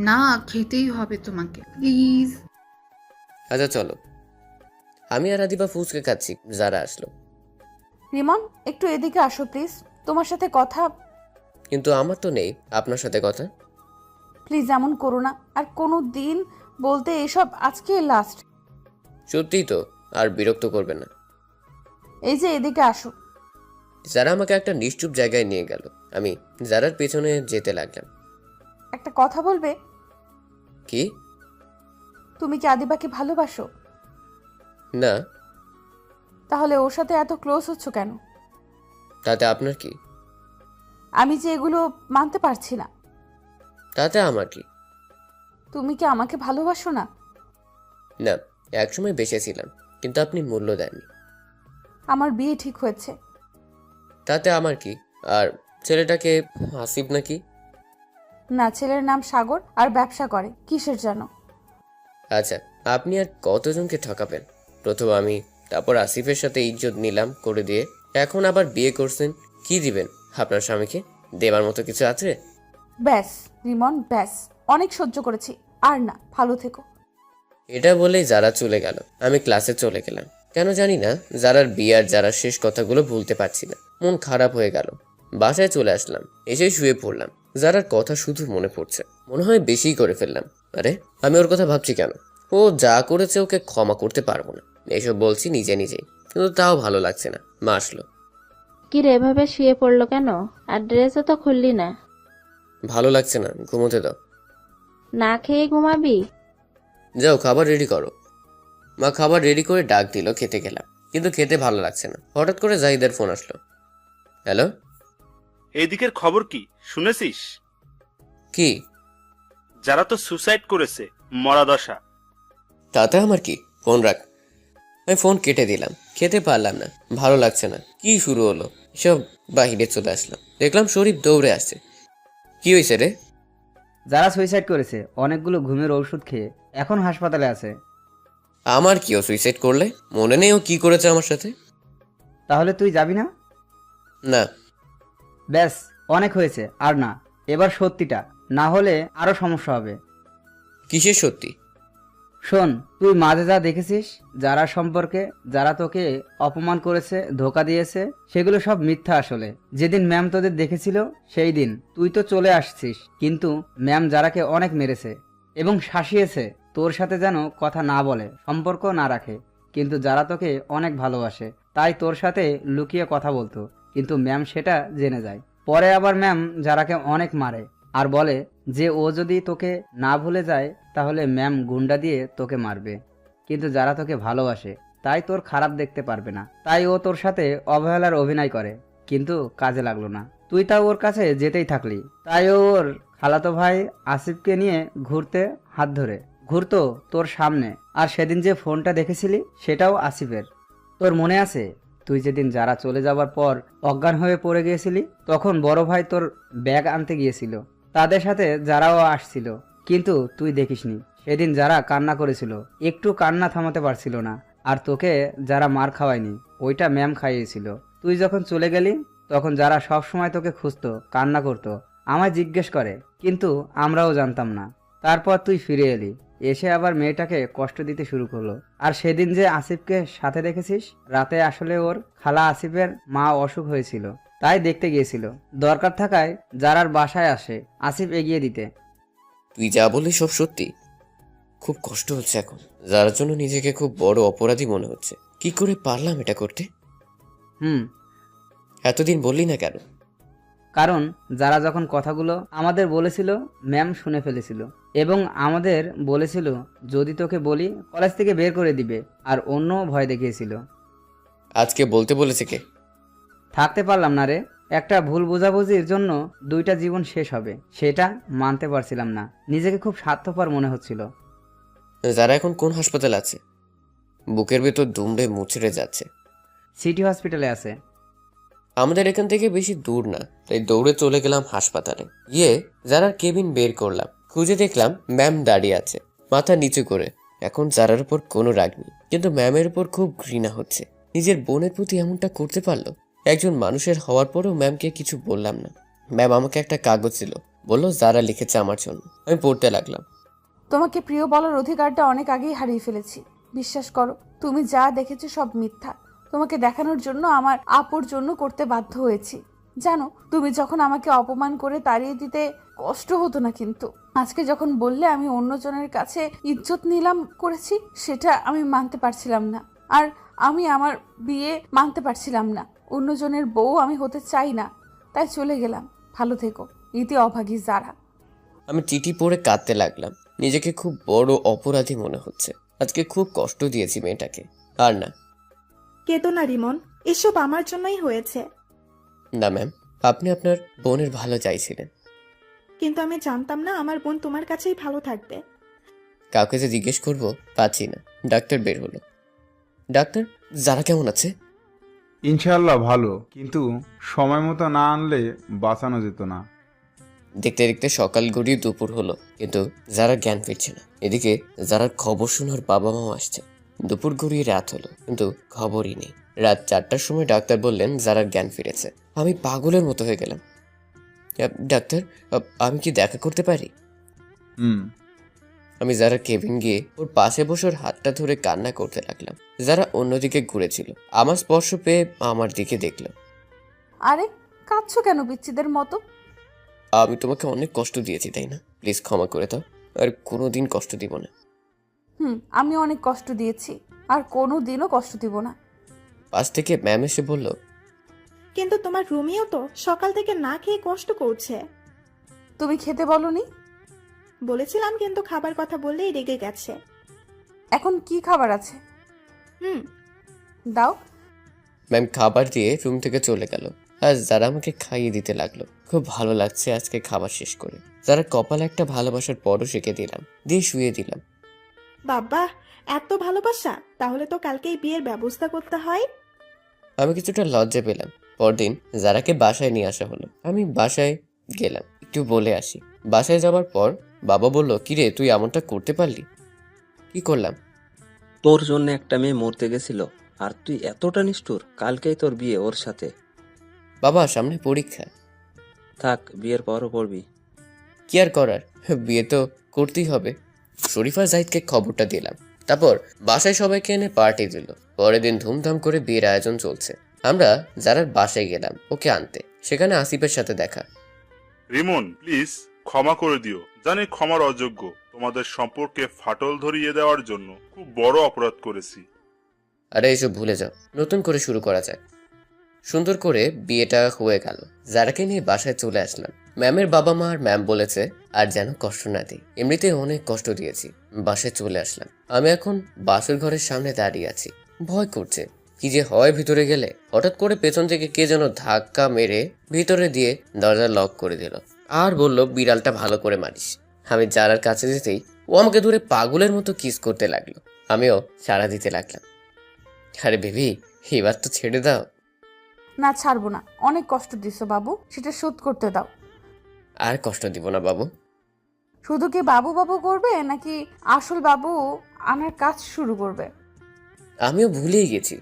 না, খেতেই হবে তোমাকে, প্লিজ। আচ্ছা চলো। আমি আর আদিবা ফুচকা খাচ্ছি, যারা আসলো। রিমন, একটু এদিকে আসো প্লিজ, তোমার সাথে কথা। কিন্তু আমার তো নেই আপনার সাথে কথা। প্লিজ এমন করো না, আর কোনো দিন বলতে এসব আজকে লাস্ট। সত্যিই তো, আর বিরক্ত করবে না। এই যে এদিকে আসো। যারা আমাকে একটা নিশ্চুপ জায়গায় নিয়ে গেল। আমি যারার পেছনে যেতে লাগলাম। একটা কথা বলবে? কি? তুমি কি আদিবাকে ভালোবাসো? না। তাহলে ওর সাথে এত ক্লোজ হচ্ছ কেন? তাতে আপনার কি? আমি যে এগুলো মানতে পারছি না। তাতে আমার কি? তুমি কি আমাকে ভালোবাসো না? না, একসময় বেঁচেছিলাম, কিন্তু আপনি মূল্য দেননি। আমার বিয়ে ঠিক হয়েছে। তাতে আমার কি? আর ছেলেটাকে আসিফ নাকি? না, ছেলের নাম সাগর আর ব্যবসা করে কিসের জানো? আচ্ছা, আপনি আর কতজনকে ঠকাবেন? প্রথম আমি, তারপর আসিফের সাথে ইজ্জত নিলাম করে দিয়ে, এখন আবার বিয়ে করছেন। কি দিবেন আপনার স্বামীকে? দেবার মতো কিছু আছে? ব্যাস রিমন, ব্যাস, অনেক সহ্য করেছি, আর না, ভালো থেকো। এটা বলেই যারা চলে গেল। আমি ক্লাসে চলে গেলাম। কেন জানি না যারার বিয়ে আর যারা শেষ কথাগুলো ভুলতে পারছি না। মন খারাপ হয়ে গেল। বাসায় চলে আসলাম, এসে শুয়ে পড়লাম। যারার কথা শুধু মনে পড়ছে। মনে হয় বেশি করে ফেললাম। আরে আমি ওর কথা ভাবছি কেন? ও যা করেছে ওকে ক্ষমা করতে পারবো না, এসব বলছি নিজে নিজেই, কিন্তু তাও ভালো লাগছে না। মা আসলো। কি রে, এভাবে শুয়ে পড়লো কেন? আর ড্রেসও তো খুললি না। ভালো লাগছে না, ঘুমোতে দাও। না খেয়ে ঘুমাবি? যাও খাবার রেডি করো। মা খাবার রেডি করে ডাক দিল, খেতে গেলাম, কিন্তু খেতে ভালো লাগছে না। হঠাৎ করে জাহিদের ফোন আসলো। হ্যালো। এইদিকের খবর কি শুনেছিস? কি? যারা তো সুসাইড করেছে, মরা দশা। তাতে আমার কি? ফোন রাখ। আমি ফোন কেটে দিলাম। খেতে পারলাম না, ভালো লাগছে না। কি শুরু হলো সব? বাহিরে চলে আসলাম, দেখলাম শরীফ দৌড়ে আসছে। কি হয়েছে রে? যারা সুইসাইড করেছে অনেকগুলো ঘুমের ঔষধ খেয়ে এখন হাসপাতালে আছে। আমার কি? ও সুইসাইড করলে? মনে নেই ও কি করেছে আমার সাথে? তাহলে তুই যাবি না? না। ব্যাস, অনেক হয়েছে, আর না। এবার সত্যিটা, না হলে আরো সমস্যা হবে। কিসের সত্যি? শোন, তুই মাঝে যা দেখেছিস যারা সম্পর্কে, যারা তোকে অপমান করেছে, ধোকা দিয়েছে, সেগুলো সব মিথ্যা। আসলে যেদিন ম্যাম তোদের দেখেছিল সেই দিন তুই তো চলে আসছিস, কিন্তু ম্যাম যারাকে অনেক মেরেছে এবং শাসিয়েছে তোর সাথে যেন কথা না বলে, সম্পর্ক না রাখে। কিন্তু যারা তোকে অনেক ভালোবাসে, তাই তোর সাথে লুকিয়ে কথা বলতো, কিন্তু ম্যাম সেটা জেনে যায়। পরে আবার ম্যাম যারাকে অনেক মারে, আর বলে যে ও যদি তোকে না ভুলে যায় তাহলে ম্যাম গুন্ডা দিয়ে তোকে মারবে, কিন্তু যারা তোকে ভালোবাসে তাই তোর খারাপ দেখতে পারবে না, তাই ও তোর সাথে অবহেলার অভিনয় করে, কিন্তু কাজে লাগলো না। তুই তাও ওর কাছে যেতেই থাকলি, তাই ও ওর খালাতো ভাই আসিফকে নিয়ে ঘুরতে হাত ধরে ঘুরতো তোর সামনে। আর সেদিন যে ফোনটা দেখেছিলি সেটাও আসিফের। তোর মনে আছে তুই যেদিন যারা চলে যাবার পর অজ্ঞান হয়ে পড়ে গিয়েছিলি, তখন বড় ভাই তোর ব্যাগ আনতে গিয়েছিল, তাদের সাথে যারাও আসছিল, কিন্তু তুই দেখিসনি। সেদিন যারা কান্না করেছিল, একটু কান্না থামাতে পারছিল না, আর তোকে যারা মার খাওয়ায়নি, ওইটা ম্যাম খাইয়েছিল। তুই যখন চলে গেলি তখন যারা সব সময় তোকে খুঁজতো, কান্না করতো, আমায় জিজ্ঞেস করে, কিন্তু আমরাও জানতাম না। তারপর তুই ফিরে এলি, এসে আবার মেয়েটাকে কষ্ট দিতে শুরু করলো। আর সেদিন যে আসিফকে সাথে দেখেছিস, রাতে আসলে ওর খালা আসিফের মা অসুখ হয়েছিল, তাই দেখতে গিয়েছিল। দরকার থাকায় যারার বাসায় আসে আসিফ এগিয়ে দিতে। তুই যা বললি সব সত্যি। খুব কষ্ট হচ্ছে এখন, যার জন্য নিজেকে খুব বড় অপরাধী মনে হচ্ছে। কি করে পারলাম এটা করতে? এতদিন বললি না কেন? কারণ যারা যখন কথাগুলো আমাদের বলেছিল ম্যাম শুনে ফেলেছিল, এবং আমাদের বলেছিল যদি তোকে বলি কলেজ থেকে বের করে দিবে, আর অন্য ভয় দেখিয়েছিল। আজকে বলতে বলেছে কে? থাকতে পারলাম না রে, একটা ভুল বোঝাবুঝির জন্য 2টা জীবন শেষ হবে, সেটা মানতে পারছিলাম না। নিজেকে খুব স্বার্থপর মনে হচ্ছিল। যারা এখন কোন হাসপাতাল আছে? বুকের ভেতর দুমড়ে মুচড়ে যাচ্ছে। সিটি হসপিটালে আছে। আমাদের এখান থেকে বেশি দূর না, তাই দৌড়ে চলে গেলাম হাসপাতালে। গিয়ে যারার কেবিন বের করলাম, খুঁজে দেখলাম ম্যাম দাঁড়িয়ে আছে মাথা নিচু করে। এখন যারার উপর কোনো রাগ নেই, কিন্তু ম্যামের উপর খুব ঘৃণা হচ্ছে। নিজের বোনের প্রতি এমনটা করতে পারলো? একজন মানুষের হওয়ার পরেও ম্যামকে কিছু বললাম না। ম্যাম আমাকে একটা কাগজ ছিল, বললো যারা লিখেছে আমার জন্য। আমি পড়তে লাগলাম। তোমাকে প্রিয় বলার অধিকারটা অনেক আগেই হারিয়ে ফেলেছি। বিশ্বাস করো, তুমি যা দেখেছো সব মিথ্যা। তোমাকে দেখানোর জন্য আমার আপুর জন্য করতে বাধ্য হয়েছি। জানো, তুমি যখন আমাকে অপমান করে তাড়িয়ে দিতে কষ্ট হতো না, কিন্তু আজকে যখন বললে আমি অন্যজনের কাছে ইজ্জত নিলাম করেছি, সেটা আমি মানতে পারছিলাম না। আর আমি আমার বিয়ে মানতে পারছিলাম না। অন্যজনের বউ আমি হতে চাই না, তাই চলে গেলাম। ভালো থেকো, ইতি অভাগী যারা। আমি চিঠি পড়ে কাঁদতে লাগলাম। নিজেকে খুব বড় অপরাধী মনে হচ্ছে। আজকে খুব কষ্ট দিয়েছি মেয়েটাকে। আর না। কেঁদো না রিমন, এসব আমার জন্যই হয়েছে। না ম্যাম, আপনি আপনার বোনের ভালো চাইছিলেন। কিন্তু আমি জানতাম না আমার বোন তোমার কাছেই ভালো থাকবে। কাউকে যে জিজ্ঞেস করবো পাচ্ছি না। ডাক্তার বের হলো। ডাক্তার, যারা কেমন আছে? ইনশাআল্লাহ ভালো, কিন্তু সময় মতো না আনলে বাঁচানো যেত না। দেখতে দেখতে সকাল গড়িয়ে দুপুর হলো, কিন্তু যারা জ্ঞান ফিরছে না। এদিকে যারা খবর শোনার বাবা মাও আসছে। দুপুর গড়িয়ে রাত হলো, কিন্তু খবরই নেই। রাত 4টার সময় ডাক্তার বললেন যারা জ্ঞান ফিরেছে। আমি পাগলের মতো হয়ে গেলাম। ডাক্তার, আমি কি দেখা করতে পারি? আমি যারা কেবিন গিয়ে ওর পাশে বসে ওর হাতটা ধরে কান্না করতে লাগলাম। যারা অন্যদিকে ঘুরেছিল, আমার স্পর্শ পেয়ে আমার দিকে দেখলো। আরে কাঁদছো কেন বিচ্ছিদের মতো? আমি তোমাকে অনেক কষ্ট দিয়েছি, তাই না? প্লিজ ক্ষমা করে দাও, আর কোনোদিন কষ্ট দিব না। আমি অনেক কষ্ট দিয়েছি, আর কোনো দিনও কষ্ট দিব না। পাশ থেকে ম্যাম এসে বলল, কিন্তু তোমার রুমিও তো সকাল থেকে না খেয়ে কষ্ট করছে। তুমি খেতে বলনি? বলেছিলাম, কিন্তু খাবার কথা বললেই রেগে গেছে। এখন কি খাবার আছে? দাও। ম্যাম খাবার দিয়ে রুম থেকে চলে গেল, আর যারা আমাকে খাইয়ে দিতে লাগলো। খুব ভালো লাগছে আজকে খাবার শেষ করে। যারা কপালে একটা ভালোবাসার পরও শিখে দিলাম, দিয়ে শুয়ে দিলাম। বাবা, এত ভালোবাসা! তাহলে তো কালকেই বিয়ের ব্যবস্থা করতে হয়। আমি কিছুটা লজ্জা পেলাম। পরদিন যারাকে বাসায় নিয়ে আসা হলো। আমি বাসায় গেলাম, একটু বলে আসি। বাসায় যাওয়ার পর বাবা বলল, কিরে তুই এমনটা করতে পারলি? কি করলাম? তোর জন্য একটা মেয়ে মরতে গেছিল, আর তুই এতটা নিষ্ঠুর। কালকেই তোর বিয়ে ওর সাথে। বাবা, সামনে পরীক্ষা। থাক, বিয়ের পরও পড়বি। কি আর করার, বিয়ে তো করতেই হবে। শরীফা জাহিদকে খবরটা দিলাম। তারপর বাসায় সবাইকে এনে পার্টি দিল। পরের দিন ধুমধাম করে বিয়ের আয়োজন চলছে। আমরা যারার বাসায় গেলাম ওকে আনতে। সেখানে আসিফের সাথে দেখা। রিমন, প্লিজ ক্ষমা করে দিও। জানি ক্ষমার অযোগ্য। তোমাদের সম্পর্কে ফাটল ধরিয়ে দেওয়ার জন্য খুব বড় অপরাধ করেছি। আরে এসব ভুলে যাও, নতুন করে শুরু করা যায়। সুন্দর করে বিয়েটা হয়ে গেল। যারাকে নিয়ে বাসায় চলে আসলাম। ম্যামের বাবা মা আর ম্যাম বলেছে আর যেন কষ্ট না দিই, এমনিতে অনেক কষ্ট দিয়েছি। বাসায় চলে আসলাম। আমি এখন বাসর ঘরের সামনে দাঁড়িয়ে আছি, ভয় করছে কি যে হয় ভিতরে গেলে। হঠাৎ করে পেছন থেকে কে যেন ধাক্কা মেরে ভিতরে দিয়ে দরজা লক করে দিল আর বলল, বিড়ালটা ভালো করে মারিস। আমি যারার কাছে যেতেই ও আমাকে ধরে পাগলের মতো কিস করতে লাগলো। আমিও সাড়া দিতে লাগলাম। আরে বেবি, এবার তো ছেড়ে দাও। না, ছাড়বো না। অনেক কষ্ট দিছো বাবু, সেটা শোধ করতে দাও। আর কষ্ট দিব না বাবু। শুধু কি বাবু বাবু করবে নাকি আসল বাবু আনার কাজ শুরু করবে? আমিও ভুলেই গেছি